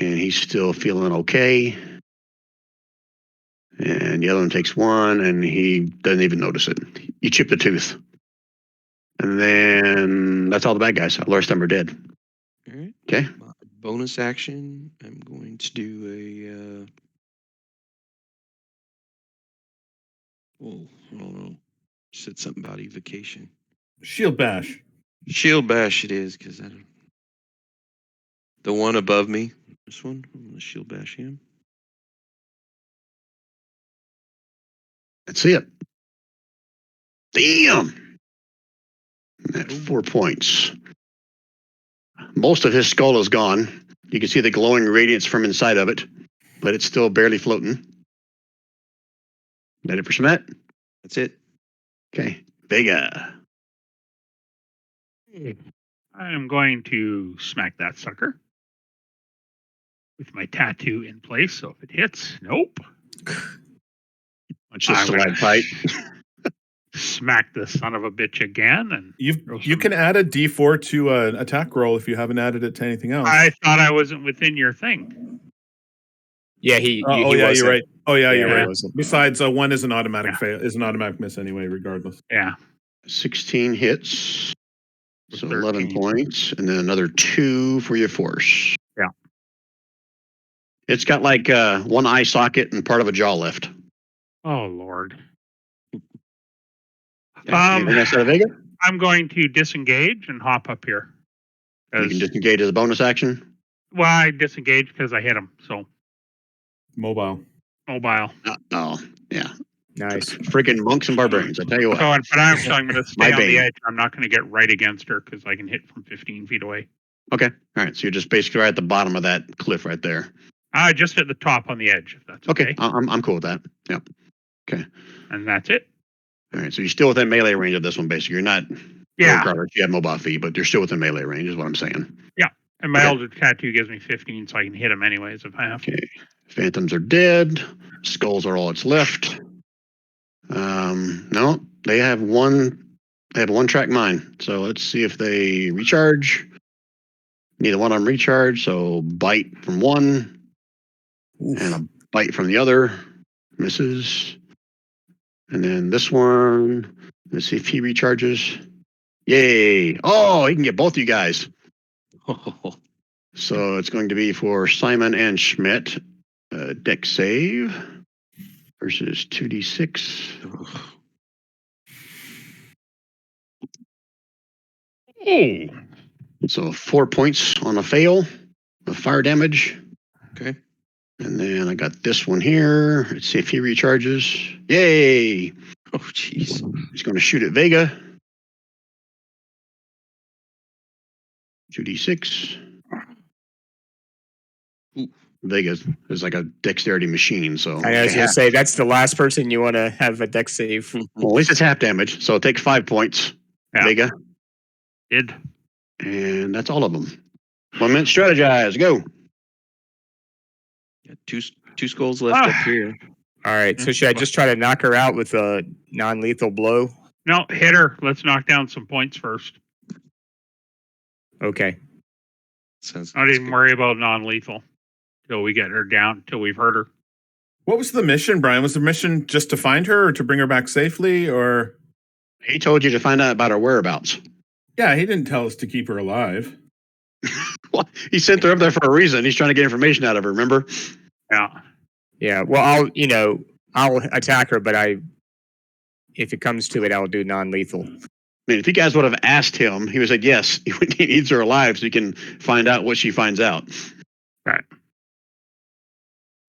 And he's still feeling okay. And the other one takes 1, and he doesn't even notice it. You chipped a tooth. And then that's all the bad guys. The rest of them are dead. All right. Okay. Bonus action. I'm going to do a. Oh, I don't know. Said something about evocation. Shield bash. Shield bash it is, because I don't. The one above me. This one. I'm going to shield bash him. That's it. Damn! At 4 points. Most of his skull is gone. You can see the glowing radiance from inside of it, but it's still barely floating. That it for Smet? That's it. Okay. Vega. I am going to smack that sucker with my tattoo in place. So if it hits, nope. Punch the stalagmite. Smack the son of a bitch again, and You can add a D4 to an attack roll if you haven't added it to anything else. I thought I wasn't within your thing. Yeah, he yeah, wasn't. you're right. Oh yeah, you're he right. wasn't. Besides, one is an automatic fail, is an automatic miss anyway, regardless. Yeah. 16 hits. So 11 13. points. And then another 2 for your force. Yeah. It's got like one eye socket and part of a jaw left. Oh Lord. Anything else out of Vega? I'm going to disengage and hop up here. You can disengage as a bonus action. Well, I disengage because I hit him. So Mobile. mobile. Oh, yeah. Nice. Freaking monks and barbarians, I tell you what. So, but I'm going to stay My on the bane. edge. I'm not going to get right against her because I can hit from 15 feet away. Okay. All right. So you're just basically right at the bottom of that cliff right there. Just at the top on the edge, if that's okay. Okay. I'm cool with that. Yep. Okay. And that's it. All right. So you're still within melee range of this one, basically. You're not. Yeah. Regardless, you have mobile feet, but you're still within melee range, is what I'm saying. And my Okay. elder tattoo gives me 15, so I can hit him anyways if I have to. Okay. Phantoms are dead. Skulls are all that's left. No, they have one. They have a one-track mine. So let's see if they recharge. Neither one of them recharge. So bite from one and a bite from the other. Misses. And then this one. Let's see if he recharges. Yay! Oh, he can get both you guys. So it's going to be for Simon and Schmidt. Deck save versus 2d6. Oh, So 4 points on a fail of fire damage. Okay. And then I got this one here. Let's see if he recharges. Yay! Oh, jeez. He's going to shoot at Vega. 2d6. Ooh. Vega is like a dexterity machine. So I was going to say, that's the last person you want to have a deck save. well, at least it's half damage. So take 5 points, Yeah. Vega. did. And that's all of them. 1 minute strategize. Go. Got two skulls left up here. All right. So should I just try to knock her out with a non-lethal blow? No, hit her. Let's knock down some points first. Okay. Sounds Not even good. worry about non-lethal till we get her down, till we've hurt her. What was the mission, Brian? Was the mission just to find her or to bring her back safely? Or He told you to find out about her whereabouts. yeah, he didn't tell us to keep her alive. Well, he sent her up there for a reason. He's trying to get information out of her, remember? Yeah. Yeah. Well, I'll attack her, but if it comes to it, I'll do non-lethal. I mean, if you guys would have asked him, he would have said, yes, he needs her alive so he can find out what she finds out. Right.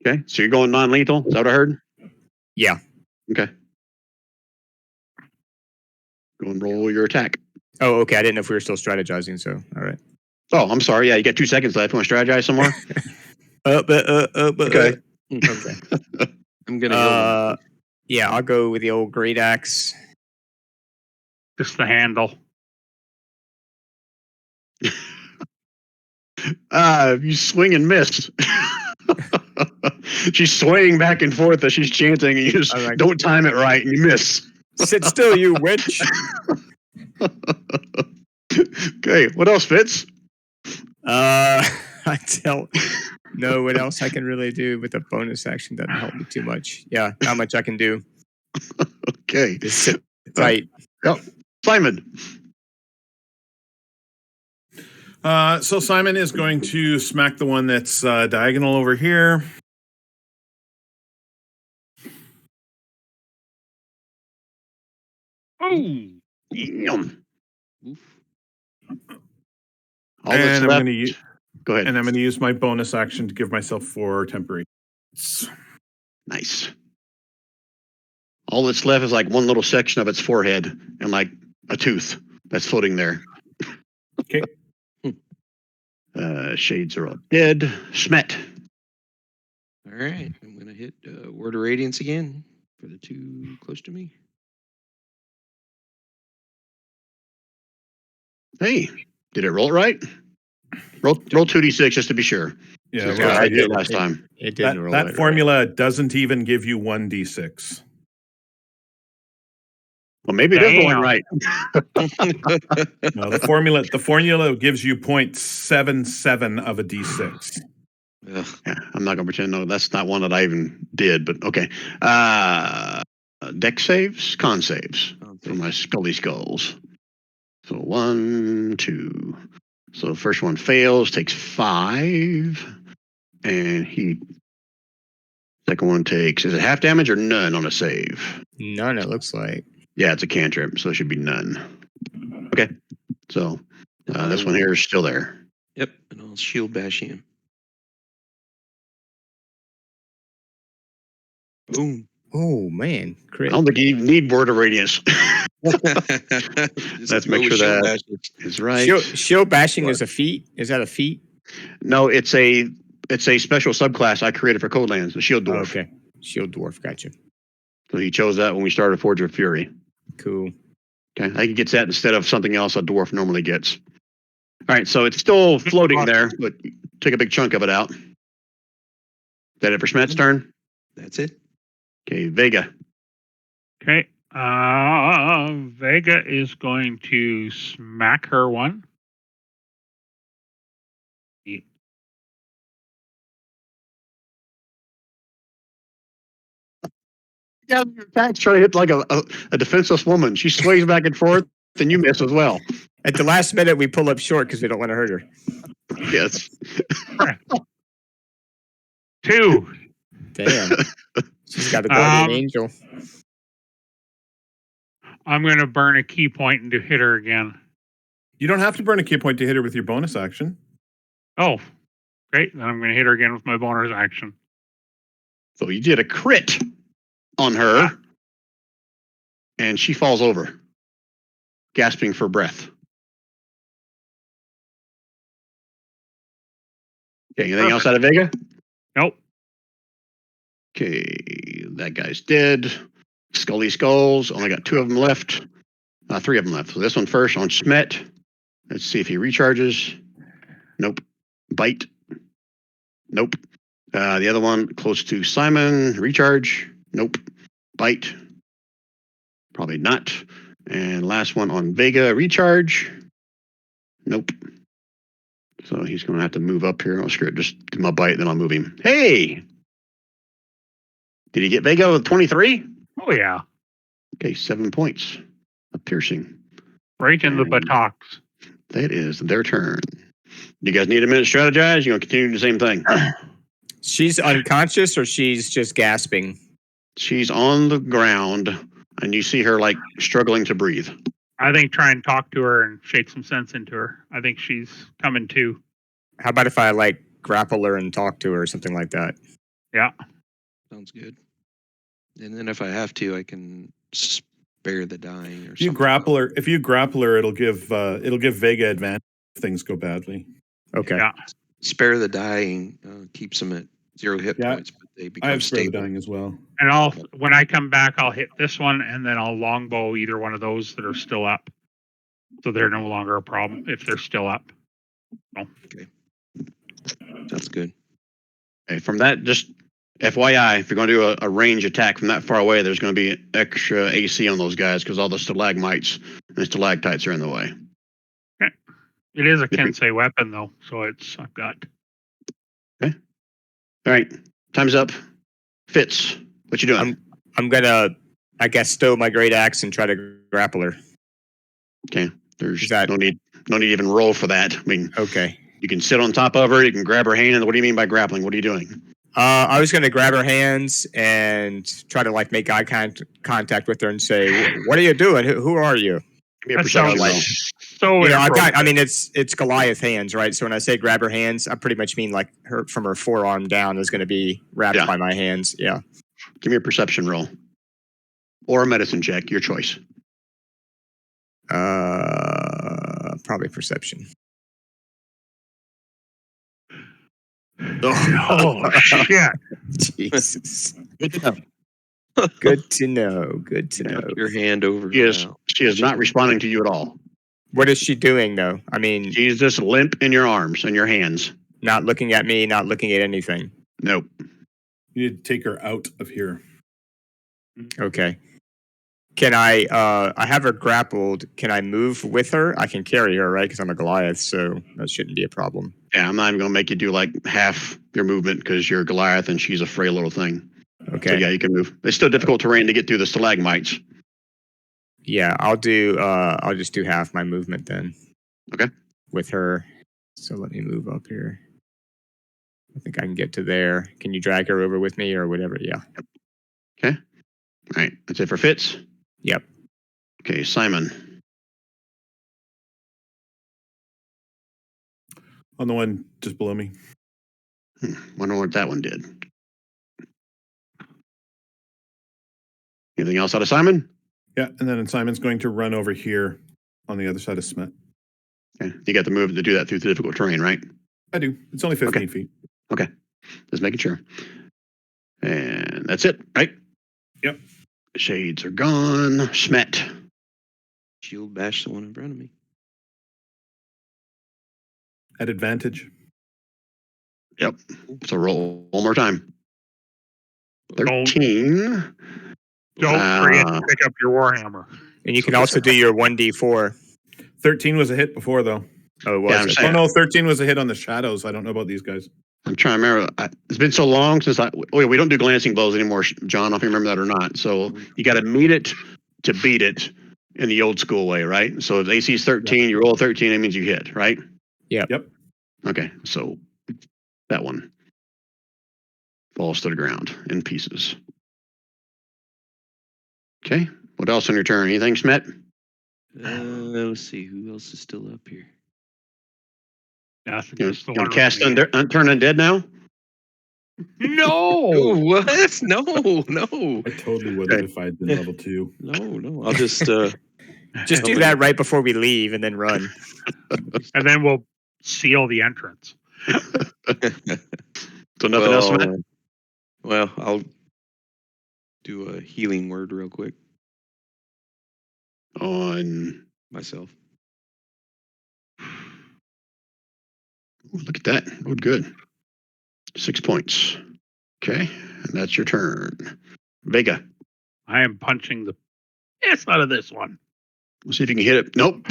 Okay, so you're going non-lethal? Is that what I heard? Yeah. Okay. Go and roll your attack. Oh, okay. I didn't know if we were still strategizing. So, all right. Oh, I'm sorry. Yeah, you got 2 seconds left. You want to strategize some more? Okay. Okay. I'm gonna Yeah, I'll go with the old great axe. Just the handle. You swing and miss. She's swaying back and forth as she's chanting, and you just I'm like- don't time it right, and you miss. Sit still, you witch. Okay, what else fits? I don't know what else I can really do with a bonus action. Doesn't help me too much. Yeah, not much I can do. Okay. Just sit tight. Yep. Simon. So Simon is going to smack the one that's diagonal over here. Oh, Yum. Oof. All that's And I'm left. going to Go ahead. and I'm going to use my bonus action to give myself 4 temporary. Nice. All that's left is like one little section of its forehead and like a tooth that's floating there. Okay. Shades are all dead. Schmet. All right. I'm gonna hit Word of Radiance again for the two close to me. Hey, did it roll it right? Roll 2d6 just to be sure. Yeah, That's Yeah, what well, I I did did. last time. It didn't roll that it, formula doesn't even give you 1d6. Well, maybe it is Damn. going right. No, the formula gives you 0.77 of a d6. Ugh. Yeah, I'm not gonna pretend. No, that's not one that I even did. But okay. Deck saves, con saves for my Scully skulls. So 1, 2. So the first one fails, takes 5, and second one takes. Is it half damage or none on a save? None, it looks like. Yeah, it's a cantrip, so it should be none. Okay, so this one here is still there. Yep, and I'll shield bash him. Boom. Oh, man. I Crit. don't think you even need Word of Radiance. Let's make sure that is right. Shield bashing is a feat? Is that a feat? No, it's a special subclass I created for Codelands, the Shield Oh, Dwarf. okay. Shield dwarf. Gotcha. So he chose that when we started Forge of Fury. Cool. Okay, I think he gets that instead of something else a dwarf normally gets. All right, so it's still floating there, but take a big chunk of it out. Is that it for Schmet's turn? That's it. Okay, Vega. Okay. Vega is going to smack her one. Yeah, your attack's trying to hit like a defenseless woman. She sways back and forth, and you miss as well. At the last minute, we pull up short because we don't want to hurt her. Yes. 2. Damn. She's got a guardian angel. I'm going to burn a key point and to hit her again. You don't have to burn a key point to hit her with your bonus action. Oh, great. Then I'm going to hit her again with my bonus action. So you did a crit on her, and she falls over, gasping for breath. Okay, anything else out of Vega? Nope. Okay, that guy's dead. Scully Skulls, only got 2 of them left. 3 of them left. So this one first on Smet. Let's see if he recharges. Nope. Bite. Nope. The other one close to Simon. Recharge. Nope. Bite. Probably not. And last one on Vega. Recharge. Nope. So he's going to have to move up here. I'll screw it. Just give him a bite, then I'll move him. Hey! Did he get Vega with 23? Oh, yeah. Okay, 7 points of piercing. Right in the buttocks. That is their turn. You guys need a minute to strategize? You're going to continue the same thing? She's unconscious or she's just gasping? She's on the ground, and you see her, like, struggling to breathe. I think try and talk to her and shake some sense into her. I think she's coming to. How about if I, like, grapple her and talk to her or something like that? Yeah. Sounds good. And then if I have to, I can spare the dying or If you grapple her, it'll give Vega advantage if things go badly. Okay. Yeah. Spare the dying keeps them at 0 hit Yeah, points, but they I become have spare the stable. dying as well. And when I come back, I'll hit this one and then I'll longbow either one of those that are still up. So they're no longer a problem if they're still up. So. Okay. That's good. Okay, from that, just FYI, if you're going to do a range attack from that far away, there's going to be extra AC on those guys because all the stalagmites and stalactites are in the way. Okay. It is a Kensei weapon, though, so I've got. Okay. All right. Time's up. Fitz, what you doing? I'm gonna, I guess, stow my great axe and try to grapple her. Okay. There's no need to even roll for that. I mean, okay. You can sit on top of her. You can grab her hand. And what do you mean by grappling? What are you doing? I was going to grab her hands and try to like make eye contact with her and say, "What are you doing? Who are you?" Give me a perception roll. So you know, I mean, it's Goliath hands, right? So when I say grab her hands, I pretty much mean like her from her forearm down is going to be wrapped by my hands. Yeah. Give me a perception roll or a medicine check, your choice. Probably perception. Oh shit! Jesus. Good to know. Good to know. Good to know. Your hand over. She is not responding to you at all. What is she doing though? I mean, she's just limp in your arms and your hands. Not looking at me. Not looking at anything. Nope. You need to take her out of here. Okay. Can I have her grappled. Can I move with her? I can carry her, right? Because I'm a Goliath, so that shouldn't be a problem. Yeah, I'm not even going to make you do like half your movement because you're a Goliath and she's a frail little thing. Okay. So yeah, you can move. It's still difficult terrain to get through the stalagmites. Yeah, I'll just do half my movement then. Okay. With her. So let me move up here. I think I can get to there. Can you drag her over with me or whatever? Yeah. Okay. All right. That's it for Fitz? Yep. Okay, Simon. On the one just below me. Wonder what that one did. Anything else out of Simon? Yeah, and then Simon's going to run over here on the other side of Smith. Okay. You got the move to do that through the difficult terrain, right? I do. It's only 15 feet. Okay. Just making sure. And that's it, right? Yep. The shades are gone. Smet. Shield bash the one in front of me. At advantage. Yep. So roll one more time. 13. Don't forget to pick up your Warhammer. And you can also do your 1d4. 13 was a hit before, though. Oh, it was. Yeah, I'm okay. saying- Oh, no, 13 was a hit on the shadows. I don't know about these guys. I'm trying to remember. It's been so long since we don't do glancing blows anymore, John. I don't know if you remember that or not. So you got to meet it to beat it in the old school way, right? So if AC is 13, you roll 13, that means you hit, right? Yeah. Yep. Okay, so that one falls to the ground in pieces. Okay, what else on your turn? Anything, Smet? Let's see. Who else is still up here? Nothing. You Just the want one to cast with me. Turn Undead now? No. Oh, what? No. I totally would have if I had been level 2. No. I'll just Just do that right before we leave and then run. And then we'll seal the entrance. So nothing else, Smet? Well, I'll do a healing word real quick On myself. look at that. Oh, good. 6 points. Okay, and that's your turn. Vega. I am punching the piss out of this one. Let's see if you can hit it. Nope.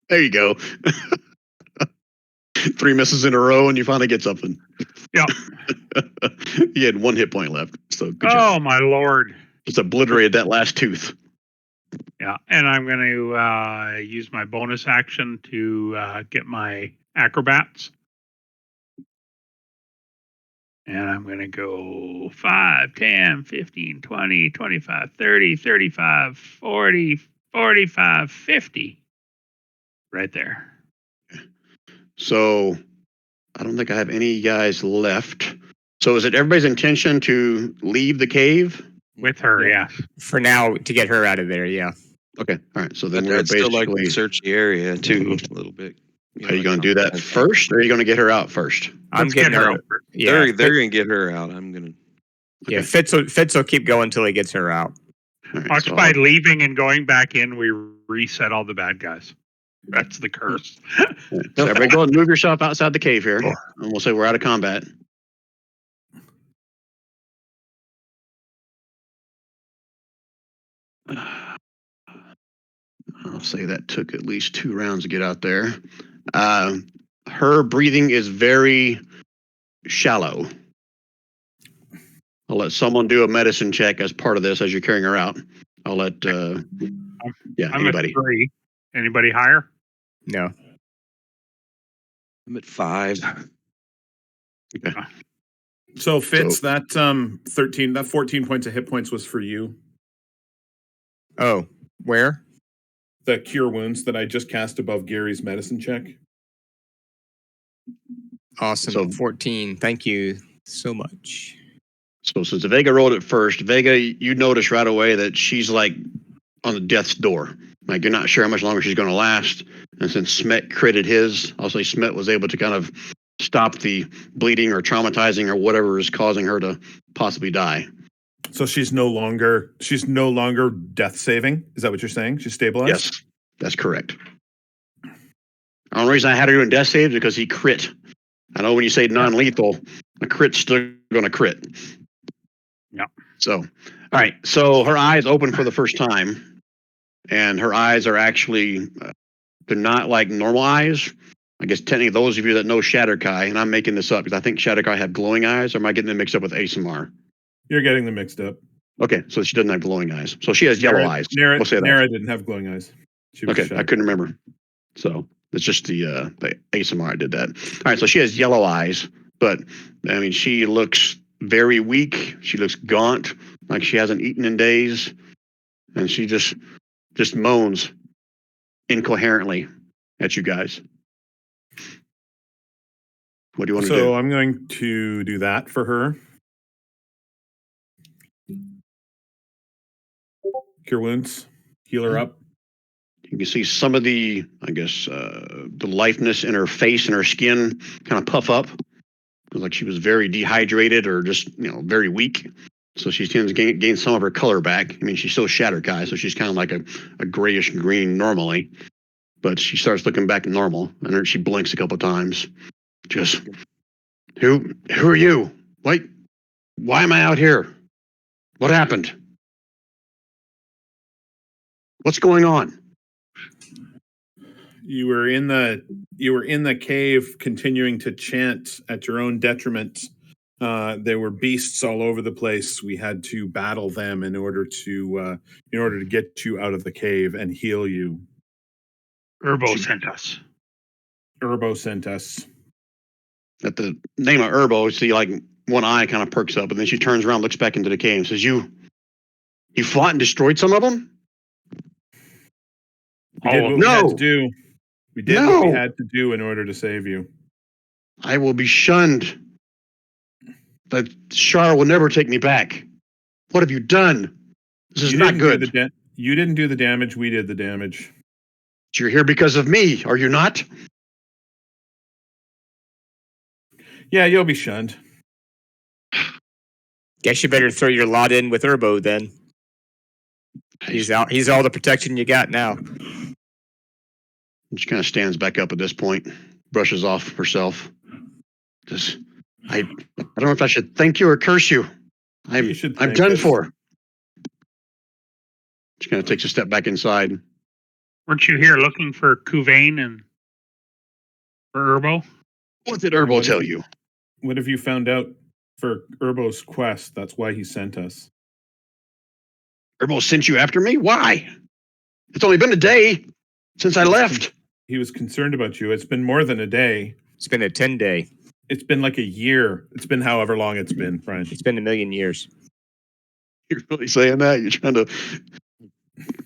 There you go. 3 misses in a row, and you finally get something. Yeah. You had 1 hit point left, so good Oh job. my lord. Just obliterated that last tooth. Yeah, and I'm going to use my bonus action to get my acrobats. And I'm going to go 5, 10, 15, 20, 25, 30, 35, 40, 45, 50. Right there. So I don't think I have any guys left. So is it everybody's intention to leave the cave? With her, Yeah. yes. For now, to get her out of there, yeah. Okay, all right. So then I'd we're still like basically. to search the area too a little bit. Are you going to do that first, or are you going to get her out first? I'm Let's getting get her. out first. Yeah, They're gonna get her out. I'm gonna. yeah. Fitz will keep going until he gets her out. All right, Watch so by I'll- leaving and going back in, we reset all the bad guys. That's the curse. so everybody go and move yourself outside the cave here, and we'll say we're out of combat. I'll say that took at least 2 rounds to get out there. Her breathing is very shallow. I'll let someone do a medicine check as part of this as you're carrying her out. I'll let, yeah, I'm anybody. at 3. Anybody higher? No. I'm at 5. So Fitz, that 14 points of hit points was for you. Oh, where? The cure wounds that I just cast above Gary's medicine check. Awesome. So- 14. Thank you so much. So since Vega rolled it first, Vega, you notice right away that she's like on the death's door. Like you're not sure how much longer she's going to last. And since Smet critted his, I'll say Smet was able to kind of stop the bleeding or traumatizing or whatever is causing her to possibly die. So she's no longer death saving. Is that what you're saying? She's stabilized? Yes, that's correct. The only reason I had her doing death saves because he crit. I know when you say non-lethal, a crit's still going to crit. Yeah. So, all right. So her eyes open for the first time, and her eyes are actually they're not like normal eyes. I guess technically those of you that know Shatterkai, and I'm making this up because I think Shatterkai have glowing eyes, or am I getting them mixed up with ASMR? You're getting them mixed up. Okay, so she doesn't have glowing eyes. So she has yellow eyes. We'll say that. Nara didn't have glowing eyes. She was Okay, I couldn't remember. So it's just the ASMR I did that. All right, so she has yellow eyes, but I mean she looks very weak. She looks gaunt, like she hasn't eaten in days, and she just moans incoherently at you guys. What do you want to So do? I'm going to do that for her. Cure wounds, heal her up. You can see some of the, I guess, the lifelessness in her face and her skin kind of puff up. Like she was very dehydrated or just, very weak. So she tends to gain some of her color back. I mean, she's still Shatterkai, so she's kind of like a grayish green normally. But she starts looking back normal, and then she blinks a couple of times. Just, who are you? Why am I out here? What happened? What's going on? You were in the cave, continuing to chant at your own detriment. There were beasts all over the place. We had to battle them in order to get you out of the cave and heal you. Urbo sent us. Urbo sent us. At the name of Urbo, see, like, one eye kind of perks up, and then she turns around, looks back into the cave, and says, You fought and destroyed some of them? We did what we had to do. We did what we had to do in order to save you. I will be shunned. That Shar will never take me back. What have you done? This is not good. You didn't do the damage. We did the damage. You're here because of me, are you not? Yeah, you'll be shunned. Guess you better throw your lot in with Urbo then. He's out. He's all the protection you got now. She kind of stands back up at this point, brushes off herself. I don't know if I should thank you or curse you. I'm done for. She kind of takes a step back inside. Weren't you here looking for Kuvain and for Urbo? What did Urbo tell you? What have you found out for Urbo's quest? That's why he sent us. Urbo sent you after me? Why? It's only been a day since I left. He was concerned about you. It's been more than a day. It's been a 10-day. It's been like a year. It's been however long it's been, Brian. It's been 1,000,000 years. You're really saying that? You're trying to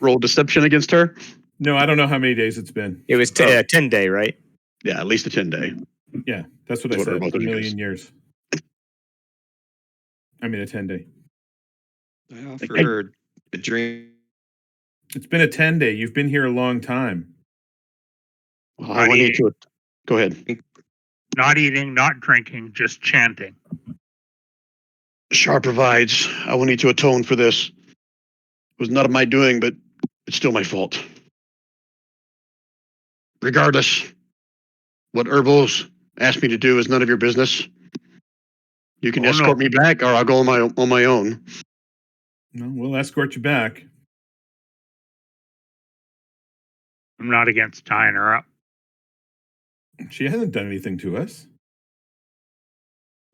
roll deception against her? No, I don't know how many days it's been. It was a 10-day, right? Yeah, at least a 10-day. Yeah, that's what I said. 1,000,000 years. I mean, a 10-day. I offered a drink. It's been a 10-day. You've been here a long time. Well, I need to. Go ahead. Not eating, not drinking, just chanting. Shar provides. I will need to atone for this. It was not of my doing, but it's still my fault. Regardless, what Urbo's asked me to do is none of your business. You can escort me back, or I'll go on my own. No, we'll escort you back. I'm not against tying her up. She hasn't done anything to us.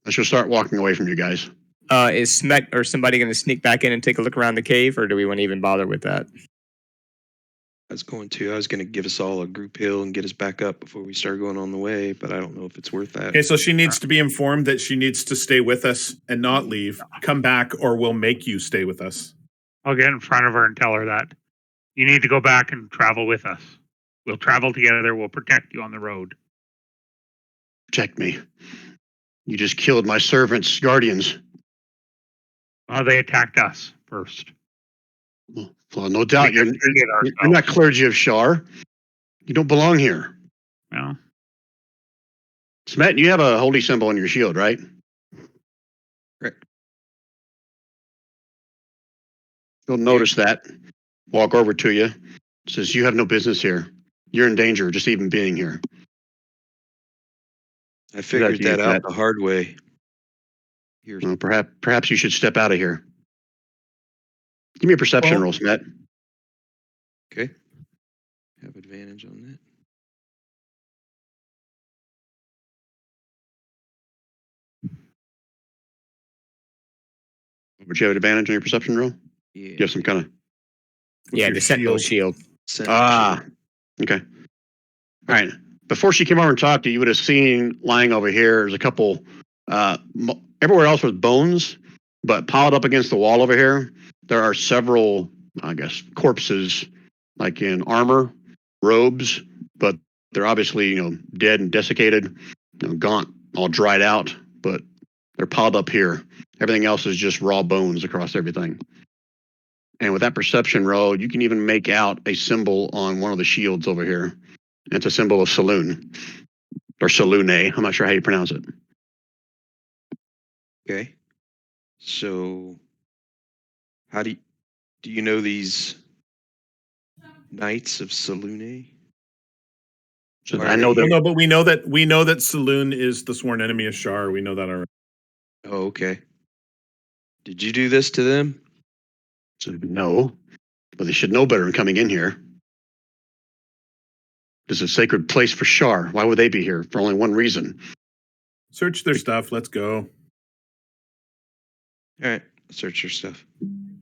I should start walking away from you guys. Is Smet or somebody going to sneak back in and take a look around the cave, or do we want to even bother with that? I was going to give us all a group heal and get us back up before we start going on the way, but I don't know if it's worth that. Okay, so she needs to be informed that she needs to stay with us and not leave. Come back, or we'll make you stay with us. I'll get in front of her and tell her that. You need to go back and travel with us. We'll travel together. We'll protect you on the road. Protect me. You just killed my servants, guardians. Well, they attacked us first. Well, no doubt you're not clergy of Shar. You don't belong here. No. Smet, you have a holy symbol on your shield, right? Correct. You'll notice that. Walk over to you. It says, you have no business here. You're in danger just even being here. I figured that out the hard way. Well, perhaps you should step out of here. Give me a perception roll, Smet. Okay. Have advantage on that. Would you have advantage on your perception roll? Yeah. You have some kind of... Yeah, the Sentinel shield. Okay. All right. Before she came over and talked to you, you would have seen lying over here, there's a couple... everywhere else was bones, but piled up against the wall over here, there are several, I guess, corpses, like in armor, robes, but they're obviously, dead and desiccated, gaunt, all dried out, but they're piled up here. Everything else is just raw bones across everything. And with that perception roll, you can even make out a symbol on one of the shields over here. It's a symbol of Saloon, or Salune. I'm not sure how you pronounce it. Okay. So, how do you know these Knights of Salune? So I know that. No, but we know that Saloon is the sworn enemy of Shar. We know that already. Oh, okay. Did you do this to them? So no, but they should know better than coming in here. This is a sacred place for Shar. Why would they be here? For only one reason. Search their stuff. Let's go. All right, search your stuff.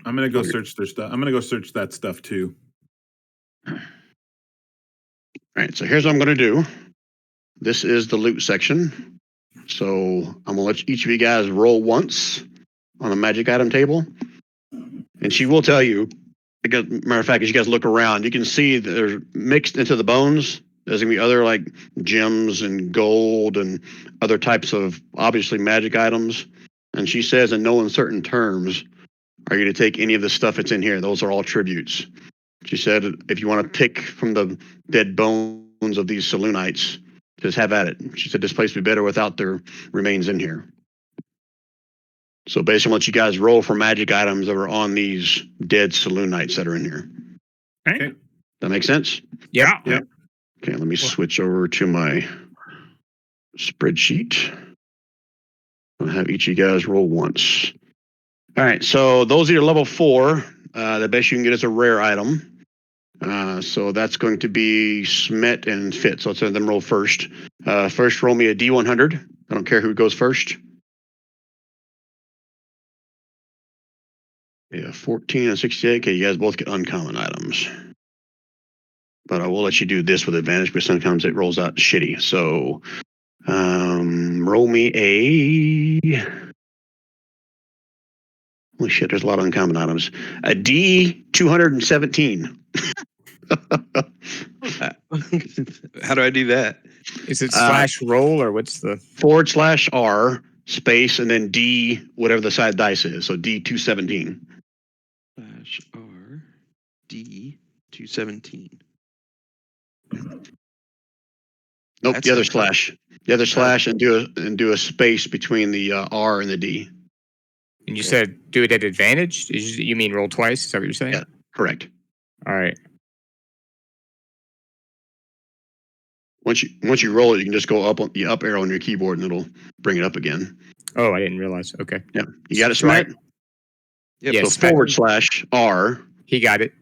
I'm gonna go search their stuff. I'm gonna go search that stuff too. All right, so here's what I'm going to do. This is the loot section. So I'm going to let each of you guys roll once on a magic item table. And she will tell you, because, matter of fact, as you guys look around, you can see that there's mixed into the bones. There's going to be other like gems and gold and other types of obviously magic items. And she says in no uncertain terms, are you to take any of the stuff that's in here? Those are all tributes. She said, if you want to pick from the dead bones of these Saloonites, just have at it. She said, this place would be better without their remains in here. So basically, let you guys roll for magic items that are on these dead Saloonites that are in here. Okay. That make sense? Yeah. Yep. Okay, let me switch over to my spreadsheet. I'll have each of you guys roll once. All right, so those are your level 4. The best you can get is a rare item. So that's going to be Smet and Fit. So let's have them roll first. First, roll me a D100. I don't care who goes first. Yeah, 14 and 68. Okay, you guys both get uncommon items. But I will let you do this with advantage because sometimes it rolls out shitty. So roll me a... Holy shit, there's a lot of uncommon its. A D217. How do I do that? Is it slash roll or what's the /R space and then D whatever the side dice is. So D217. /R D217. Nope, That's the other uncommon. slash. The other slash and do a space between the R and the D. And you said do it at advantage? You mean roll twice? Is that what you're saying? Yeah. Correct. All right. Once you roll it, you can just go up on the up arrow on your keyboard and it'll bring it up again. Oh, I didn't realize. Okay. Yeah. You got it, So I- Smet? Yep. Yes. So /R. He got it.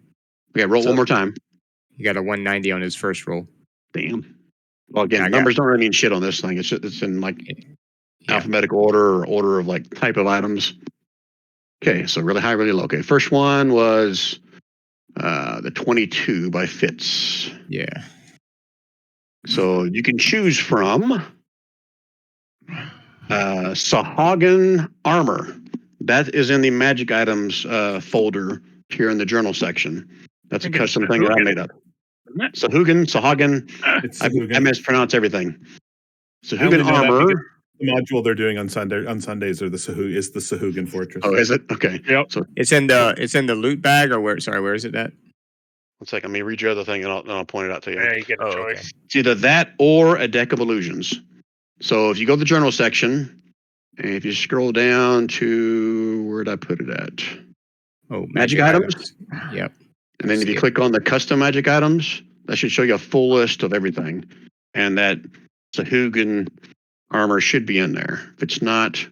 Okay, roll one more time. He got a 190 on his first roll. Damn. Well, again, I got numbers don't really mean shit on this thing. It's in like alphabetical order or order of like type of items. Okay, so really high, really low. Okay, first one was the 22 by Fitz. Yeah. So you can choose from Sahagin Armor. That is in the magic items folder here in the journal section. That's a custom thing that I made up. Sahagin. It's I Sahugin. mispronounce everything. I only Sahugin know that Armor. because the module they're doing on Sundays are the Sahugin Fortress. Oh, is it? Okay. Yep. So It's in the loot bag or where? Sorry, where is it at? one second. Let me read your other thing and I'll point it out to you. Yeah, you get a Oh, okay. choice. It's either that or a deck of illusions. So if you go to the journal section, and if you scroll down to where did I put it at? Oh, Magic items? Yep. And then if you See it. click on the custom magic items, that should show you a full list of everything. And that Sahugin armor should be in there. If it's not,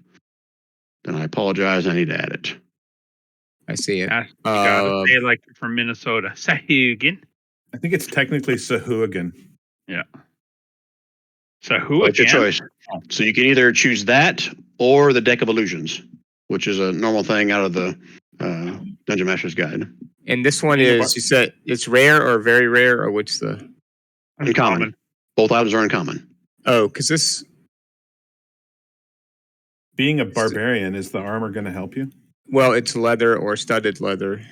then I apologize. I need to add it. I see it. You gotta say it like you're from Minnesota. Sahugin. I think it's technically Sahugin. Sahugin. It's your choice. So you can either choose that or the deck of illusions, which is a normal thing out of the Dungeon Master's Guide. And this one is, you said it's rare or very rare or what's the? Uncommon. Both items are uncommon. Oh, because this. Being a barbarian, is the armor going to help you? Well, it's leather or studded leather.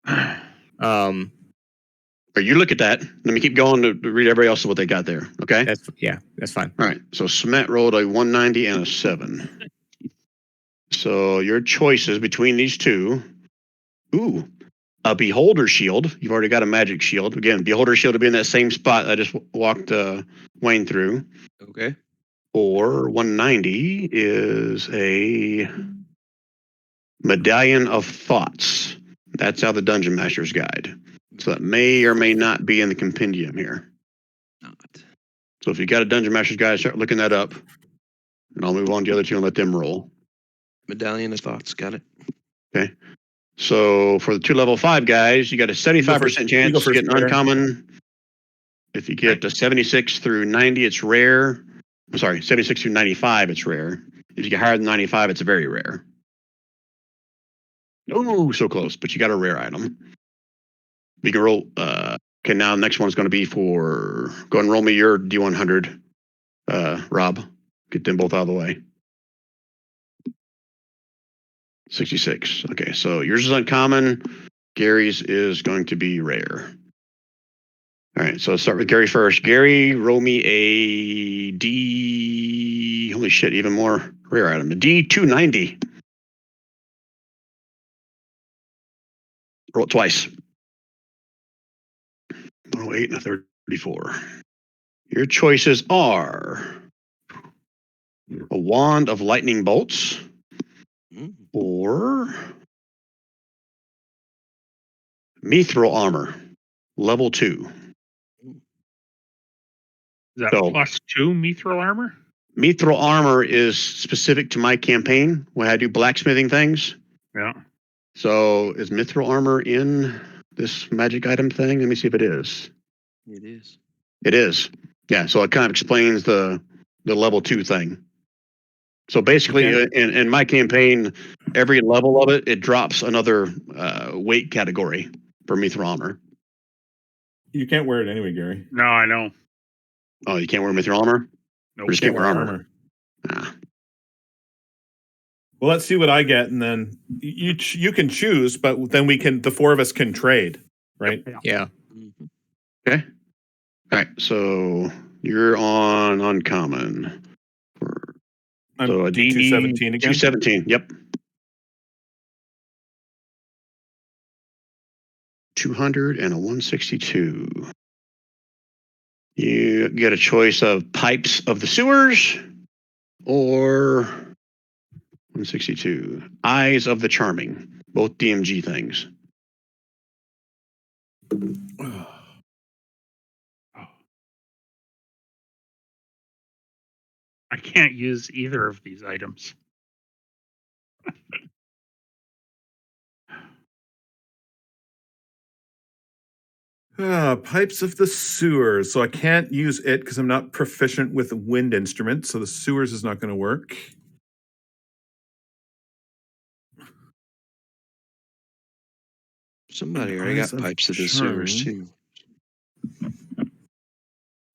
Or you look at that. Let me keep going to read everybody else what they got there. Okay. That's fine. All right. So Smet rolled a 190 and a 7. So your choices between these two. Ooh, a Beholder Shield. You've already got a magic shield. Again, Beholder Shield will be in that same spot I just walked Wayne through. Okay. Or 190 is a Medallion of Thoughts. That's out of the Dungeon Master's Guide. So that may or may not be in the compendium here. Not. So if you got a Dungeon Master's Guide, start looking that up. And I'll move on to the other two and let them roll. Medallion of Thoughts. Got it. Okay. So for the 2 level 5 guys, you got a 75% chance of getting uncommon. If you get a 76 through 90, it's rare. I'm sorry, 76 through 95, it's rare. If you get higher than 95, it's very rare. Oh, so close, but you got a rare item. You can roll. Okay, now the next one's going to be for. Go and roll me your D100, Rob. Get them both out of the way. 66. Okay, so yours is uncommon. Gary's is going to be rare. All right, so let's start with Gary first. Gary, roll me a D. Holy shit, even more rare item. A D290. Roll it twice. 108 and a 34. Your choices are a wand of lightning bolts or Mithril Armor, level 2. Is that So- +2 Mithril Armor? Mithril Armor is specific to my campaign when I do blacksmithing things. Yeah. So is Mithril Armor in this magic item thing? Let me see if it is. It is. It is. Yeah, so it kind of explains the level 2 thing. So basically, in my campaign, every level of it drops another weight category for Mithril Armor. You can't wear it anyway, Gary. No, I know. Oh, you can't wear Mithril Armor? Nope. Or just can't wear armor? Ah. Well, let's see what I get, and then you can choose, but then the 4 of us can trade, right? Yeah. Mhm. Okay. All right, so you're on uncommon. I'm So a D217 again. 217, yep. 200 and a 162. You get a choice of Pipes of the Sewers or 162. Eyes of the Charming, both DMG things. I can't use either of these items. Pipes of the Sewers. So I can't use it because I'm not proficient with wind instruments, so the Sewers is not going to work. Somebody already Eyes got of pipes of the sewers Charming. too.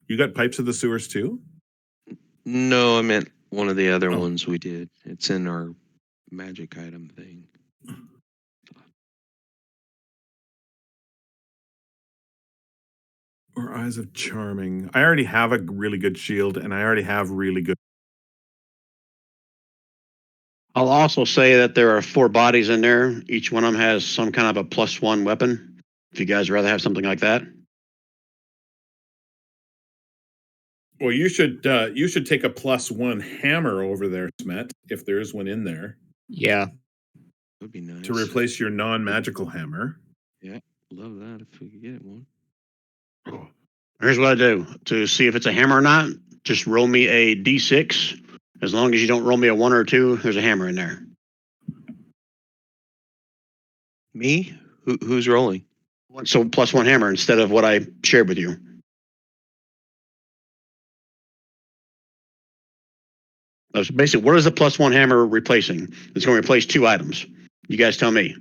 You got Pipes of the Sewers too? No, I meant one of the other Oh. ones we did. It's in our magic item thing. Or Eyes of Charming. I already have a really good shield, and I already have really good. I'll also say that there are 4 bodies in there. Each one of them has some kind of a +1 weapon. If you guys rather have something like that. Well, you should take a +1 hammer over there, Smet, if there is one in there, Yeah. Would be nice. to replace your non-magical hammer. Love that if we could get one. Here's what I do. To see if it's a hammer or not, just roll me a D6. As long as you don't roll me a 1 or 2, there's a hammer in there. Me? Who's rolling? So +1 hammer instead of what I shared with you. So basically, what is the +1 hammer replacing? It's going to replace 2 items. You guys tell me.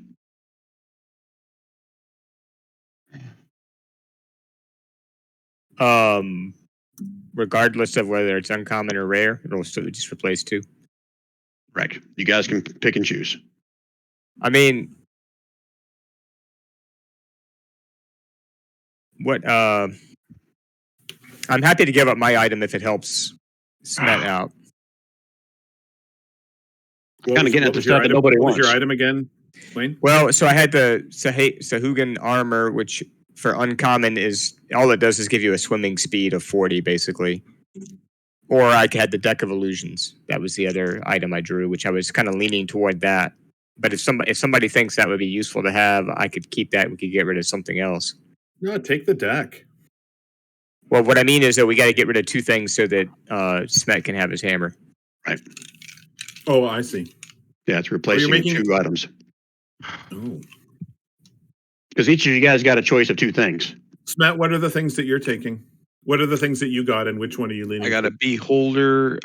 Regardless of whether it's uncommon or rare, it'll still just replace 2. Correct. You guys can pick and choose. I mean, what? I'm happy to give up my item if it helps Smet out. Kinda getting at the was your stuff that item- nobody what was your wants. item again, Wayne? Well, so I had the Sahugan armor, which for uncommon is all it does is give you a swimming speed of 40, basically. Or I had the Deck of Illusions. That was the other item I drew, which I was kind of leaning toward that. But if somebody thinks that would be useful to have, I could keep that. We could get rid of something else. No, take the deck. Well, what I mean is that we got to get rid of 2 things so that Smet can have his hammer. Oh, I see. Yeah, it's replacing making 2 items. Ooh. Because each of you guys got a choice of two things. Smet, what are the things that you're taking? What are the things that you got, and which one are you leaning? I got a beholder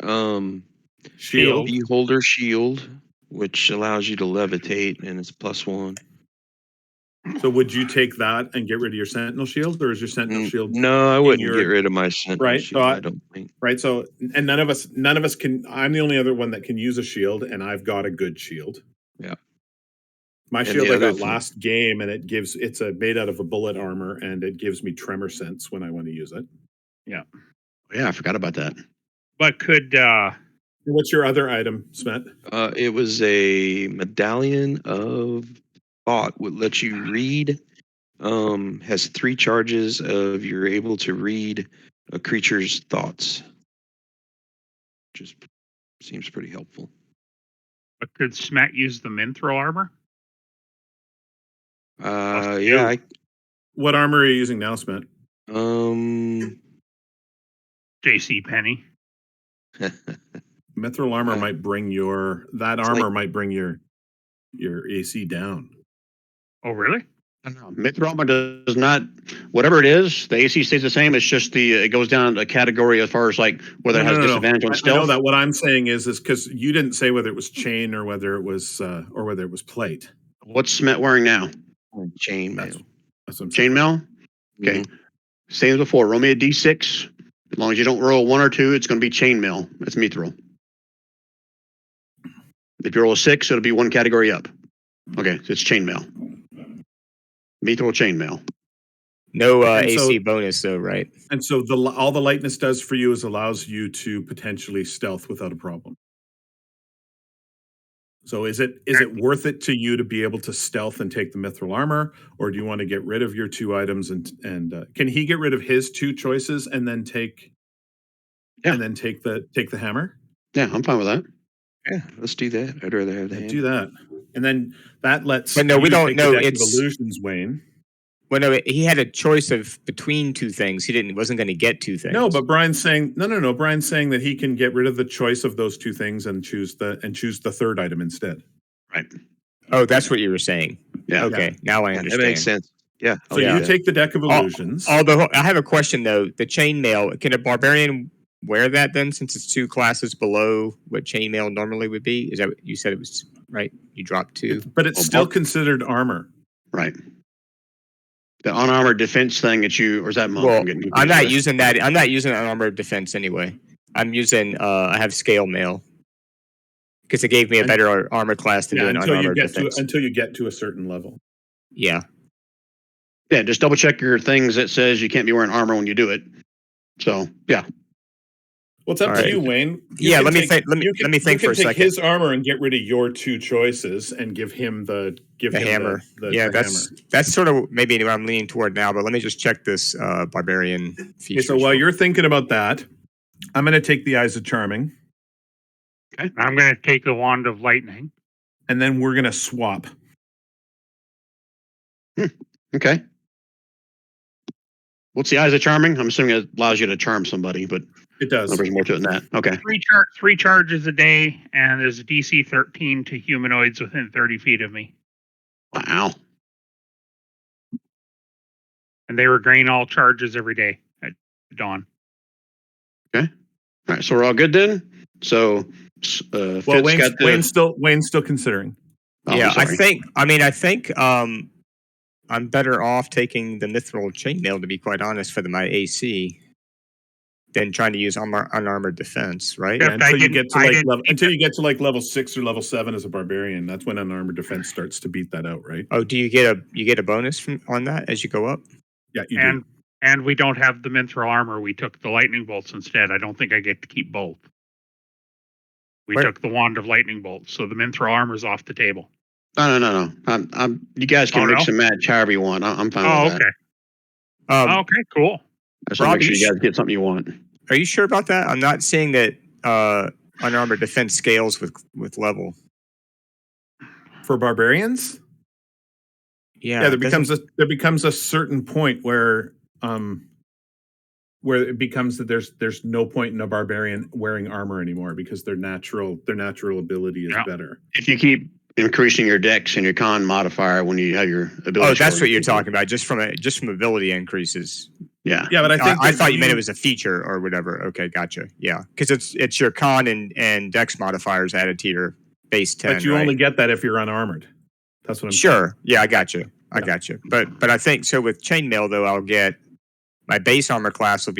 shield. beholder shield, which allows you to levitate, and it's +1. So would you take that and get rid of your sentinel shield, or is your sentinel shield No, I wouldn't your- get rid of my sentinel Right, shield. so I don't think. right? So, and none of us can. I'm the only other one that can use a shield, and I've got a good shield. Yeah. My And shield the I other got last game, and it's made out of a bullet armor, and it gives me tremor sense when I want to use it. Yeah. Yeah, I forgot about that. But could What's your other item, Smet? It was a medallion of thought. Would let you read. Has 3 charges of you're able to read a creature's thoughts. Just seems pretty helpful. Smet use the Mithril Armor? Yeah. What armor are you using now, Smet? JC Penny. Mithril armor might bring your might bring your AC down. Oh, really? I don't know. Mithril Armor does not, whatever it is, the AC stays the same. It's just it goes down a category as far as like whether it has disadvantage on I know stealth. that. What I'm saying is because you didn't say whether it was chain or whether it was plate. What's Smet wearing now? Chainmail. That's what I'm saying. Chainmail? Okay. Same as before. Roll me a d6. As long as you don't roll 1 or 2, it's going to be chainmail. That's mithril. If you roll a 6, it'll be 1 category up. Okay, so it's chainmail. Mithril chainmail. No AC bonus though, right? And so all the lightness does for you is allows you to potentially stealth without a problem. So is it worth it to you to be able to stealth and take the mithril armor, or do you want to get rid of your 2 items and can he get rid of his 2 choices and then take the hammer? Yeah, I'm fine with that. Yeah, let's do that. I'd rather have the hammer. Do that, and then that lets. But no, we don't know. It's illusions, Wayne. Well, no, he had a choice of between 2 things. He wasn't going to get 2 things. No, but Brian's saying no. Brian's saying that he can get rid of the choice of those 2 things and choose the 3rd item instead. Right. Oh, that's what you were saying. Yeah. Okay, now I understand. That makes sense. Yeah. So you take the deck of illusions. Although I have a question though, the chainmail, can a barbarian wear that then, since it's 2 classes below what chainmail normally would be? Is that what you said it was, right? You dropped 2. But it's still considered armor. Right. The unarmored defense thing that or is that monk? Well, I'm not using that. I'm not using unarmored defense anyway. I'm using, I have scale mail. Because it gave me a better armor class to do an unarmored defense. Until you get to a certain level. Yeah. Yeah, just double check your things that says you can't be wearing armor when you do it. So, yeah. Well, it's up to you, Wayne. Let me think for a second. Take his armor and get rid of your 2 choices and give him the hammer. Hammer. That's sort of maybe what I'm leaning toward now. But let me just check this barbarian feature. Okay, so while you're thinking about that, I'm going to take the Eyes of Charming. Okay. I'm going to take the Wand of Lightning. And then we're going to swap. Okay. What's the Eyes of Charming? I'm assuming it allows you to charm somebody, but it does. There's more to it than that. Okay. 3 charges a day, and there's a DC 13 to humanoids within 30 feet of me. Wow. And they regain all charges every day at dawn. Okay. All right. So we're all good then. So, well, Wayne's still considering. Oh, yeah, I think I'm better off taking the mithril chainmail, to be quite honest, for my AC than trying to use unarmored defense, right? Yeah, until you get to level 6 or level 7 as a barbarian, that's when unarmored defense starts to beat that out, right? Oh, do you get a bonus on that as you go up? Yeah, you do. And we don't have the Mithril Armor. We took the lightning bolts instead. I don't think I get to keep both. We took the Wand of Lightning bolts, so the Mithril Armor's off the table. No. You guys can mix and match however you want. I'm fine with that. Okay, cool. I just want to make sure you guys get something you want. Are you sure about that? I'm not seeing that unarmored defense scales with level. For barbarians? Yeah, there becomes a certain point where it becomes that there's no point in a barbarian wearing armor anymore because their natural ability is better. If you keep increasing your dex and your con modifier when you have your ability. Oh, that's score what you're increases. talking about. Just from ability increases. Yeah. Yeah, but I think I that thought you meant it was a feature or whatever. Okay, gotcha. Yeah, because it's your con and dex modifiers added to your base 10. But you right? only get that if you're unarmored. That's what I'm saying. Sure. Yeah, I got you. I Yeah. got you. But I think so with chainmail though, I'll get my base armor class it'll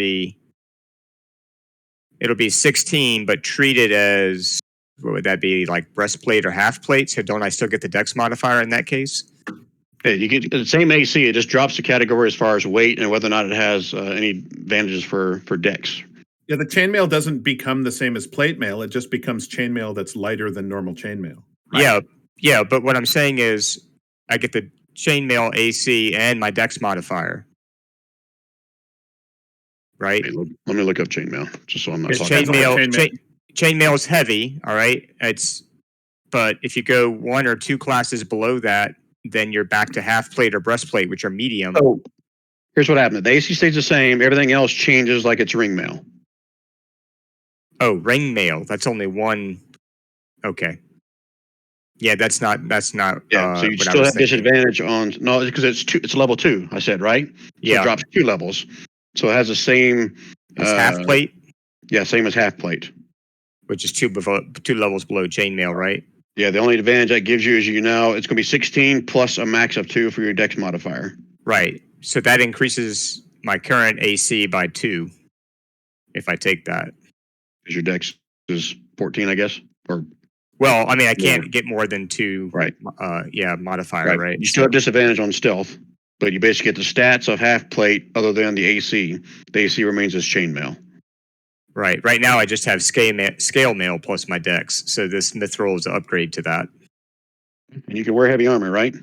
be 16, but treated as what would that be, like breastplate or half plate? So don't I still get the dex modifier in that case? Yeah, you get the same AC. It just drops the category as far as weight and whether or not it has any advantages for dex. Yeah, the chainmail doesn't become the same as plate mail. It just becomes chainmail that's lighter than normal chainmail. Right. Yeah. But what I'm saying is, I get the chainmail AC and my dex modifier, right? Hey, let me look up chainmail just so I'm not Because talking. chainmail is heavy. All right, but if you go one or two classes below that, then you're back to half plate or breastplate, which are medium. So here's what happened. The AC stays the same. Everything else changes like it's ring mail. Oh, ring mail. That's only one. Okay. Yeah, that's not. Yeah, so you still have disadvantage on because it's level 2. I said right. So yeah, it drops 2 levels. So it has the same. It's half plate. Yeah, same as half plate. Which is two levels below chainmail, right? Yeah, the only advantage that gives you is it's going to be 16 plus a max of 2 for your dex modifier. Right. So that increases my current AC by 2 if I take that. Because your dex is 14, I guess, or. Well, I mean, I can't get more than 2. Right. Modifier. Right. You still have disadvantage on stealth, but you basically get the stats of half plate other than the AC. The AC remains as chainmail. Right. Right now, I just have scale mail plus my dex. So this mithril is an upgrade to that. And you can wear heavy armor, right?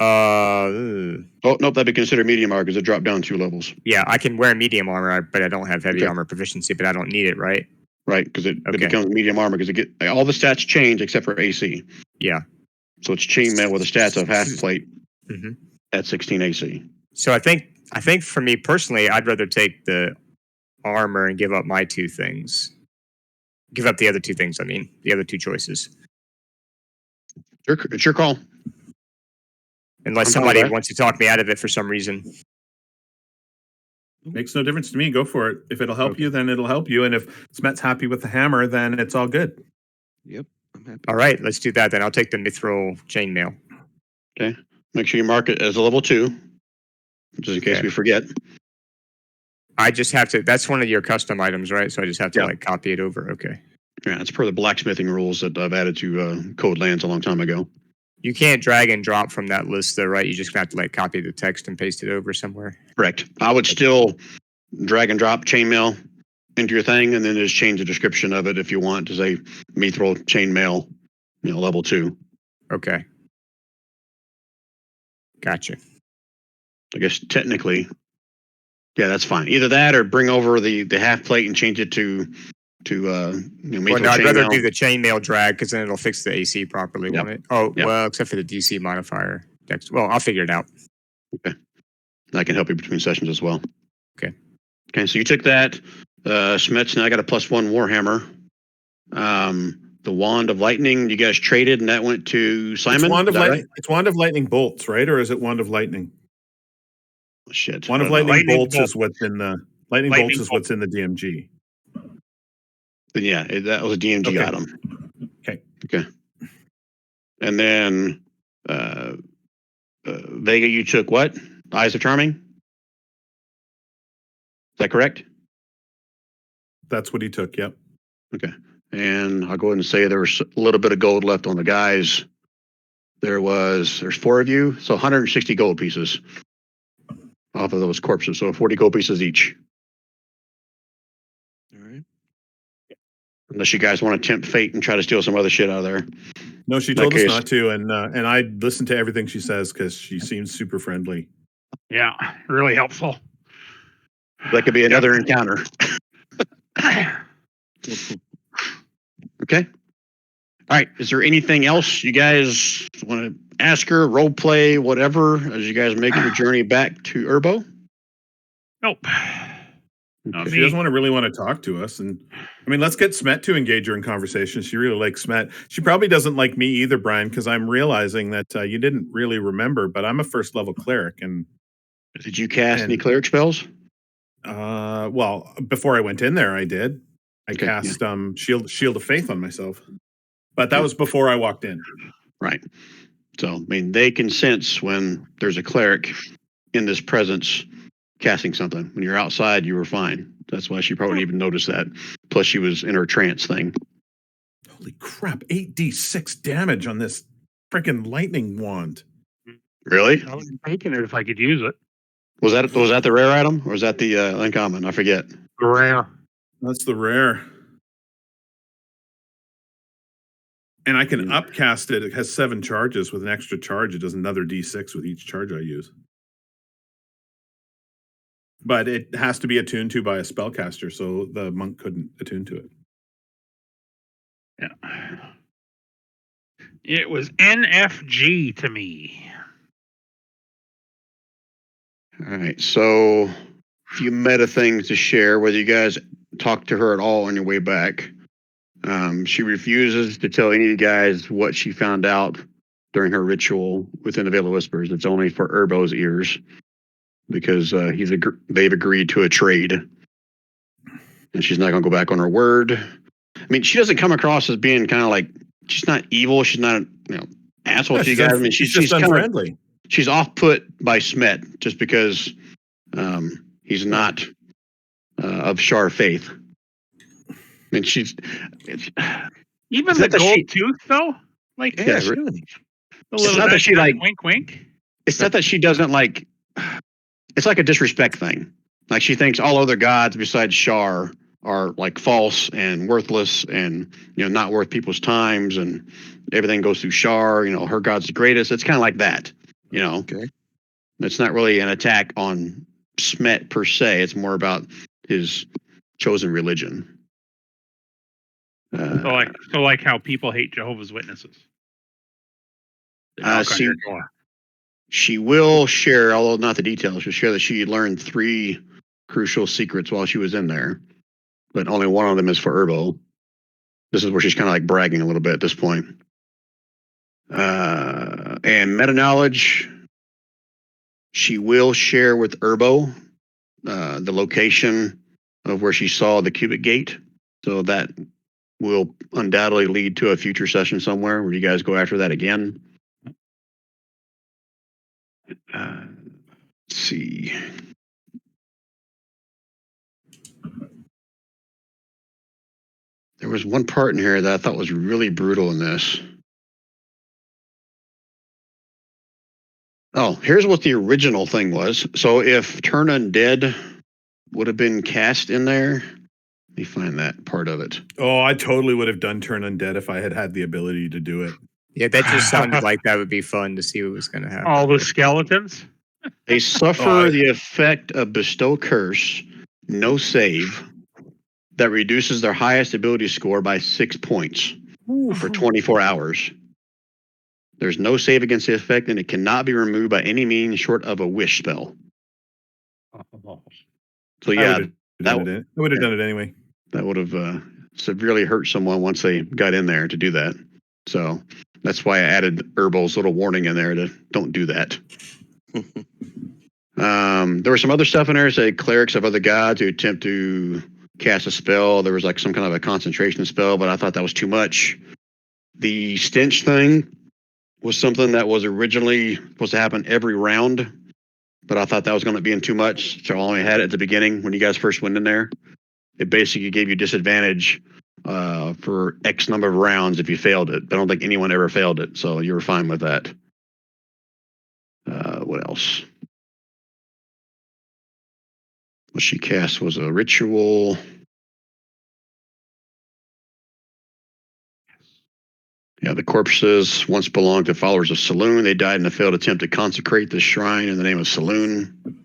Oh, nope, that'd be considered medium armor because it dropped down 2 levels. Yeah, I can wear medium armor, but I don't have heavy armor proficiency, but I don't need it, right? Right, because it becomes medium armor because all the stats change except for AC. Yeah. So it's chainmail with the stats of half plate at 16 AC. So I think for me personally, I'd rather take the armor and give up my 2 things. Give up the other 2 things. I mean, the other 2 choices. It's your call. Unless somebody wants to talk me out of it for some reason. Makes no difference to me. Go for it. If it'll help you, then it'll help you. And if Smet's happy with the hammer, then it's all good. Yep, I'm happy. All right, let's do that then. I'll take the mithril chainmail. Okay. Make sure you mark it as a level 2, just in case we forget. I just have to. That's one of your custom items, right? So I just have to copy it over. Okay. Yeah, it's per the blacksmithing rules that I've added to Code Lands a long time ago. You can't drag and drop from that list, though, right? You just have to copy the text and paste it over somewhere. Correct. I would still drag and drop chainmail into your thing, and then just change the description of it if you want to say mithril chainmail, level 2. Okay. Gotcha. I guess technically, yeah, that's fine. Either that or bring over the half plate and change it to mithril Well, no, I'd chainmail. rather do the chainmail drag because then it'll fix the AC properly, Yep. won't it? Oh, Yep. well, except for the DC modifier. Well, I'll figure it out. Okay. I can help you between sessions as well. Okay. Okay, so you took that. Smets now got a +1 Warhammer. The Wand of Lightning, you guys traded, and that went to Simon. It's Wand of Lightning. Right? It's Wand of Lightning bolts, right? Or is it Wand of Lightning? Oh, shit. Wand of Lightning bolts is what's in the Lightning bolts is what's in the DMG. Then yeah, that was a DMG item. Okay. And then Vega, you took what? Eyes of Charming? Is that correct? That's what he took. Yep. Okay. And I'll go ahead and say there was a little bit of gold left on the guys. There's 4 of you, so 160 gold pieces off of those corpses. So 40 gold pieces each. All right. Unless you guys want to tempt fate and try to steal some other shit out of there. No, she told us not to, and I listened to everything she says because she seems super friendly. Yeah, really helpful. That could be another encounter. Okay. All right. Is there anything else you guys want to ask her, role play, whatever, as you guys make your journey back to Urbo? Nope. Not She me. doesn't really want to talk to us. And I mean, let's get Smet to engage her in conversation. She really likes Smet. She probably doesn't like me either, Brian, because I'm realizing that you didn't really remember, but I'm a first level cleric. And Did you cast any cleric spells? well, before I went in there, I did. I Okay, cast Shield of Faith on myself, but that Yeah. was before I walked in. Right. So, I mean, they can sense when there's a cleric in this presence casting something. When you're outside, you were fine. That's why she probably didn't even noticed that. Plus, she was in her trance thing. Holy crap! 8d6 damage on this freaking lightning wand. Really? I was taking it if I could use it. Was that the rare item, or was that the uncommon? I forget. Rare. That's the rare. And I can upcast it. It has 7 charges. With an extra charge, it does another d6 with each charge I use. But it has to be attuned to by a spellcaster, so the monk couldn't attune to it. Yeah. It was NFG to me. All right. So, a few meta things to share. Whether you guys talked to her at all on your way back. She refuses to tell any of you guys what she found out during her ritual within the Vale of Whispers. It's only for Urbo's ears because they've agreed to a trade, and she's not going to go back on her word. I mean, she doesn't come across as being kind of like she's not evil. She's not asshole to you guys. I mean, she's just kind unfriendly. She's off put by Smet just because he's not of Shar faith. I mean, Even Is the that gold she- tooth, though? Like, Yeah, Yes. really. the little not that she, like- wink, wink. It's not that she doesn't like. It's like a disrespect thing. Like she thinks all other gods besides Shar are like false and worthless and not worth people's times, and everything goes through Shar. Her god's the greatest. It's kind of like that. Okay. It's not really an attack on Smet per se. It's more about his chosen religion. So like how people hate Jehovah's Witnesses. They knock on your door. She will share, although not the details, she'll share that she learned 3 crucial secrets while she was in there, but only one of them is for Urbo. This is where she's kind of like bragging a little bit at this point. And meta knowledge, she will share with Urbo the location of where she saw the cubic gate. So that will undoubtedly lead to a future session somewhere where you guys go after that again. Let's see. There was one part in here that I thought was really brutal in this. Oh, here's what the original thing was. So if Turn Undead would have been cast in there, let me find that part of it. Oh, I totally would have done Turn Undead if I had had the ability to do it. Yeah, that just sounded like that would be fun to see what was going to happen. All the skeletons. They suffer the effect of Bestow Curse, no save, that reduces their highest ability score by 6 points for 24 hours. There's no save against the effect, and it cannot be removed by any means short of a wish spell. So yeah, I would have done it anyway. that would have severely hurt someone once they got in there to do that. So that's why I added Urbo's little warning in there to don't do that. There was some other stuff in there, say clerics of other gods who attempt to cast a spell. There was like some kind of a concentration spell, but I thought that was too much. The stench thing was something that was originally supposed to happen every round, but I thought that was going to be in too much, so I only had it at the beginning when you guys first went in there. It basically gave you disadvantage for X number of rounds if you failed it. I don't think anyone ever failed it, so you were fine with that. What else? What she cast was a ritual. Yeah, the corpses once belonged to followers of Saloon. They died in a failed attempt to consecrate the shrine in the name of Saloon.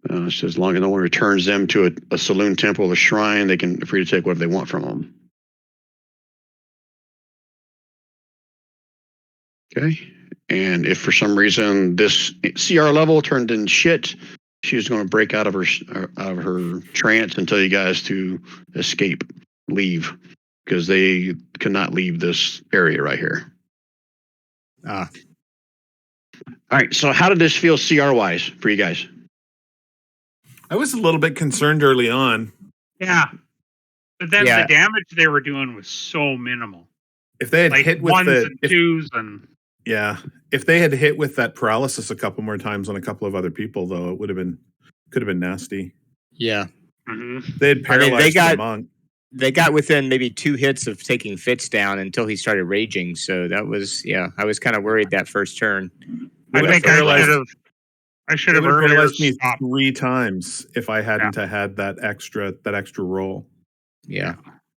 It says, as long as no one returns them to a Saloon temple or shrine, they can free to take whatever they want from them. Okay. And if for some reason this CR level turned in shit, she was going to break out of her trance and tell you guys to escape, leave, because they could not leave this area right here. Ah, All right. So how did this feel CR wise for you guys? I was a little bit concerned early on. Yeah. But then Yeah. the damage they were doing was so minimal. If they had Like hit with ones the and twos and if they had hit with that paralysis a couple more times on a couple of other people, though, it could have been nasty. yeah. They had paralyzed the monk. They got within maybe 2 hits of taking Fitz down until he started raging. So that was, I was kind of worried that first turn. I think I should have earlier paralyzed me stopped. 3 times if I hadn't had that extra roll. Yeah.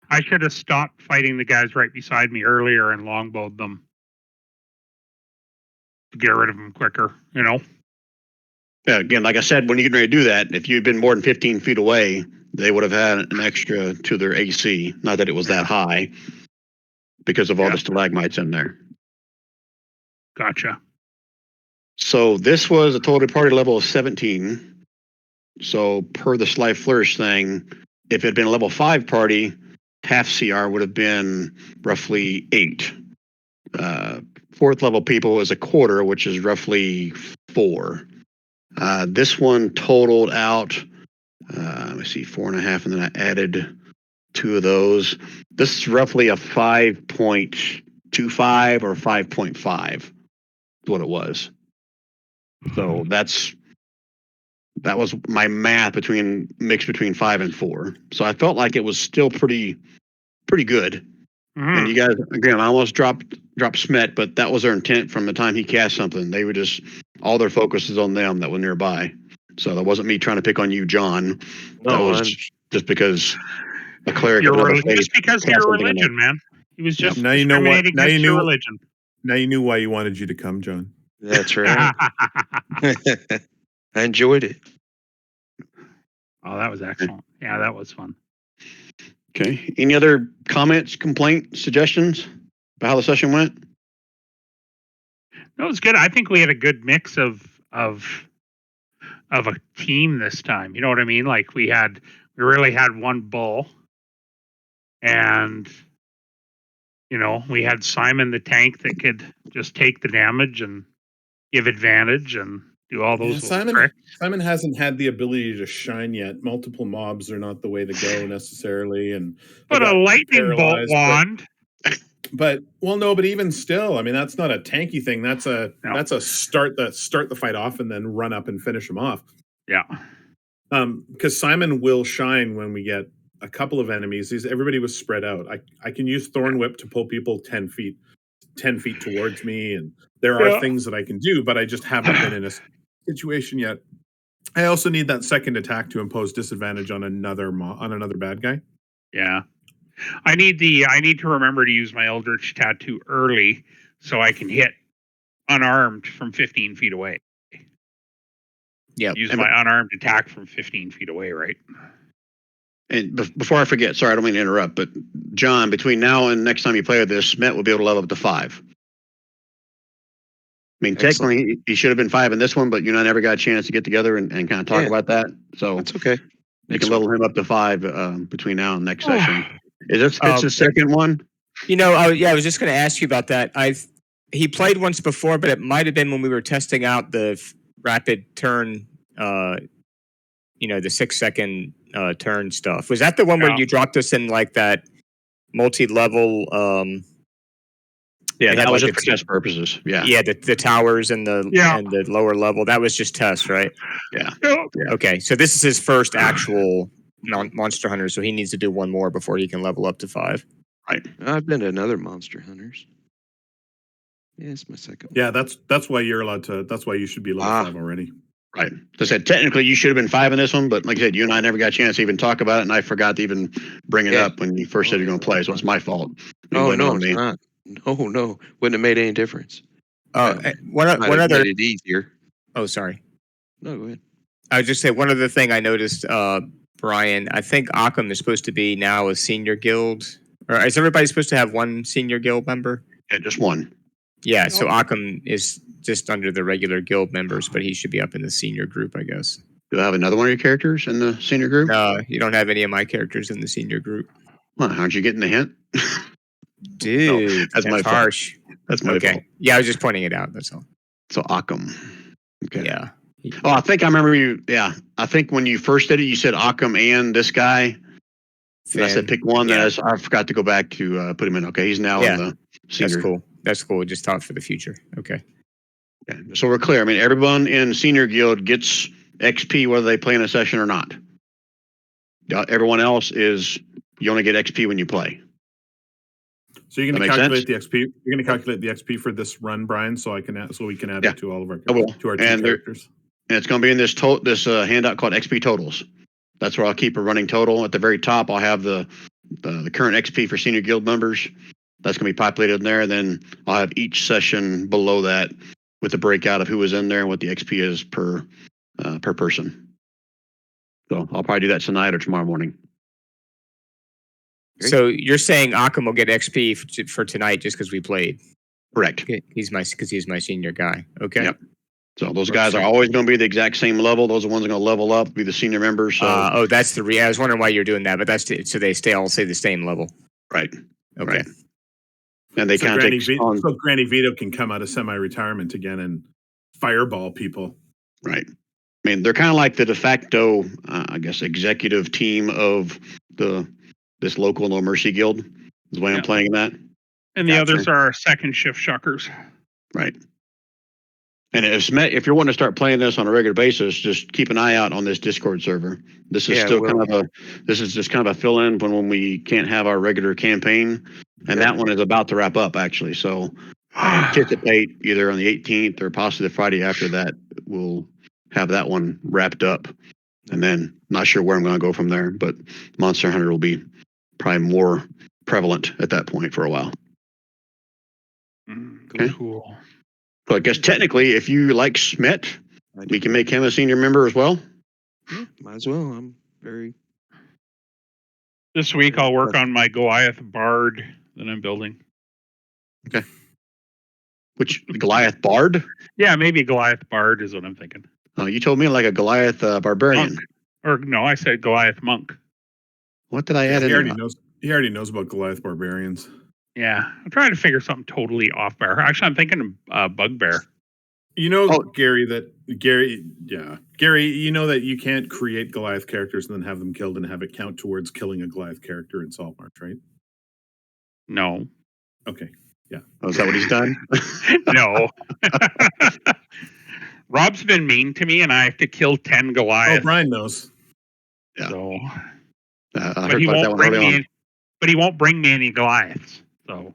I should have stopped fighting the guys right beside me earlier and longbowed them to get rid of them quicker, Yeah, again, like I said, when you get ready to do that, if you'd been more than 15 feet away, they would have had an extra to their AC. Not that it was that high, because of all the stalagmites in there. Gotcha. So this was a total party level of 17. So per the Sly Flourish thing, if it had been a level 5 party, half CR would have been roughly 8. 4th level people is a quarter, which is roughly 4. This one totaled out, let me see, 4.5, and then I added 2 of those. This is roughly a 5.25 or 5.5 is what it was. So that was my math mixed between 5 and 4. So I felt like it was still pretty good. And you guys, again, I almost dropped Smet, but that was their intent from the time he cast something. They were just, all their focus is on them that were nearby. So that wasn't me trying to pick on you, John. No, that was just because a cleric of another faith just because of cast your something in religion, man. He was just Now you know what. discriminating Now you against your knew. religion. Now you knew why you wanted you to come, John. That's right. I enjoyed it. Oh, that was excellent. Yeah, that was fun. Okay. Any other comments, complaints, suggestions about how the session went? No, it was good. I think we had a good mix of a team this time. You know what I mean? Like we really had one bull, and we had Simon the tank that could just take the damage and give advantage and do all those little tricks. Simon hasn't had the ability to shine yet. Multiple mobs are not the way to go necessarily, but a lightning bolt wand. But even still, I mean, that's not a tanky thing. That's a start the fight off and then run up and finish them off. Yeah. Because Simon will shine when we get a couple of enemies. Everybody was spread out. I can use Thorn Whip to pull people 10 feet towards me, and there are things that I can do, but I just haven't been in a situation yet. I also need that second attack to impose disadvantage on another bad guy. Yeah. I need to remember to use my Eldritch Tattoo early so I can hit unarmed from 15 feet away. Yeah. Use my unarmed attack from 15 feet away, right? And before I forget, sorry, I don't mean to interrupt, but John, between now and next time you play with this, Smet will be able to level up to 5. I mean, technically, he should have been 5 in this one, but you and I never got a chance to get together and kind of talk about that. So that's okay. You can level him up to 5 between now and next session. Is this the second one? I was just going to ask you about that. He played once before, but it might have been when we were testing out the rapid turn, the 6-second turn stuff. Was that the one where you dropped us in like that multi-level? Yeah, that was just for test purposes. Yeah. Yeah, the towers and the lower level. That was just test, right? Yeah. Okay, so this is his first actual Monster Hunter, so he needs to do one more before he can level up to 5. Right. I've been to another Monster Hunters. Yeah, it's my second. Yeah, that's why you're allowed to. That's why you should be level 5 already. Right. As I said, technically you should have been 5 in this one, but like I said, you and I never got a chance to even talk about it, and I forgot to even bring it up when you first said you're going to play, so it's my fault. No, it's not. No. Wouldn't have made any difference. One other. Made it easier. Oh, sorry. No, go ahead. I would just say one other thing I noticed, Brian. I think Occam is supposed to be now a senior guild. Or is everybody supposed to have one senior guild member? Yeah, just one. Yeah, so Occam is just under the regular guild members, but he should be up in the senior group, I guess. Do I have another one of your characters in the senior group? No, you don't have any of my characters in the senior group. Well, aren't you getting the hint? Dude, that's my fault. harsh. That's my fault. Yeah, I was just pointing it out. That's all. So Occam. Okay. Yeah. Oh, I think I remember you. Yeah, I think when you first did it, you said Occam and this guy. And I said pick one. Yeah. I forgot to go back to put him in. Okay, he's now in the senior. That's cool. That's cool. Just thought for the future. Okay. So we're clear. I mean, everyone in senior guild gets XP whether they play in a session or not. Everyone else you only get XP when you play. So you're going to calculate the XP. You're going to calculate the XP for this run, Brian, so we can add it to all of our to our two characters. And it's going to be in this handout called XP totals. That's where I'll keep a running total. At the very top, I'll have the current XP for senior guild members. That's going to be populated in there. Then I'll have each session below that with the breakout of who was in there and what the XP is per person. So I'll probably do that tonight or tomorrow morning. So you're saying Occam will get XP for tonight just because we played? Correct. He's my senior guy. Okay. Yep. So those guys are always going to be the exact same level. Those are the ones that are going to level up, be the senior members. So. That's I was wondering why you're doing that, but so they all stay the same level. Right. Okay. Right. And they kind of take on. So Granny Vito can come out of semi-retirement again and fireball people. Right. I mean, they're kind of like the de facto, I guess, executive team of this local No Mercy Guild. Is the way I'm playing that. And the others are second shift shuckers. Right. And if you're wanting to start playing this on a regular basis, just keep an eye out on this Discord server. This is just kind of a fill-in when we can't have our regular campaign, and that one is about to wrap up actually. So I anticipate either on the 18th or possibly the Friday after that we'll have that one wrapped up, and then not sure where I'm going to go from there. But Monster Hunter will be probably more prevalent at that point for a while. Okay. Cool. So I guess technically, if you like Schmidt, we can make him a senior member as well. Yeah, might as well. I'm very. This week I'll work on my Goliath Bard that I'm building. Okay. Which Goliath Bard? Yeah, maybe Goliath Bard is what I'm thinking. Oh, you told me like a Goliath Barbarian. Monk. Or no, I said Goliath Monk. What did I add in? He already knows about Goliath Barbarians. Yeah, I'm trying to figure something totally off bear. Actually, I'm thinking of Bugbear. You know, Gary, you know that you can't create Goliath characters and then have them killed and have it count towards killing a Goliath character in Saltmarsh, right? No. Okay. Yeah. Oh, is that what he's done? No. Rob's been mean to me, and I have to kill 10 Goliaths. Oh, Brian knows. Yeah. So, but he won't bring me any Goliaths. So,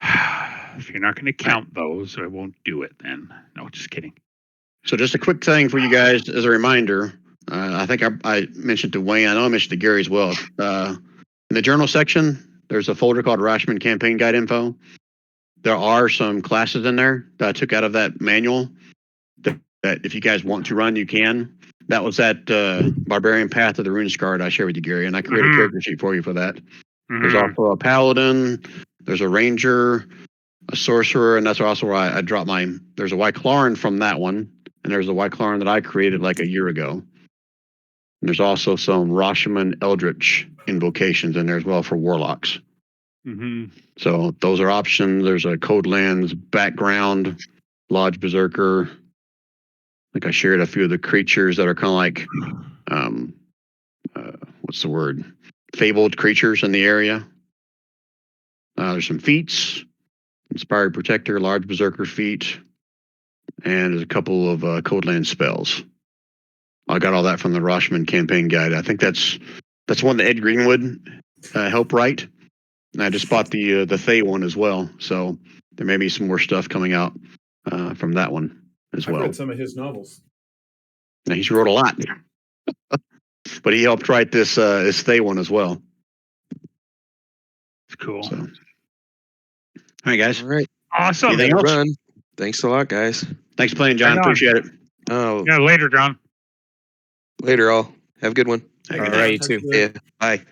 if you're not going to count those, I won't do it then. No, just kidding. So just a quick thing for you guys as a reminder. I think I mentioned to Wayne. I know I mentioned to Gary as well. In the journal section, there's a folder called Rashman Campaign Guide Info. There are some classes in there that I took out of that manual that if you guys want to run, you can. That was that Barbarian Path of the Rune Scarred I shared with you, Gary, and I created a character sheet for you for that. There's also a Paladin, there's a Ranger, a Sorcerer, and that's also where I dropped there's a Wyclaren from that one, and there's a Wyclaren that I created like a year ago. And there's also some Rashman Eldritch invocations in there as well for Warlocks. So those are options. There's a Codelands background, Lodge Berserker. I think I shared a few of the creatures that are kind of like, what's the word? Fabled creatures in the area. There's some feats, Inspired Protector, Large Berserker feat, and there's a couple of Codeland spells. I got all that from the Rashman Campaign Guide. I think that's one that Ed Greenwood helped write. And I just bought the Thay one as well. So there may be some more stuff coming out from that one as well. I've read some of his novels. Now, he's wrote a lot. But he helped write this Thay one as well. It's cool. So. All right, guys. All right. Awesome. Anything else? Run. Thanks a lot, guys. Thanks for playing, John. Appreciate it. Oh, Yeah, later, John. later, all. Have a good one. All right, you too. Yeah. Bye.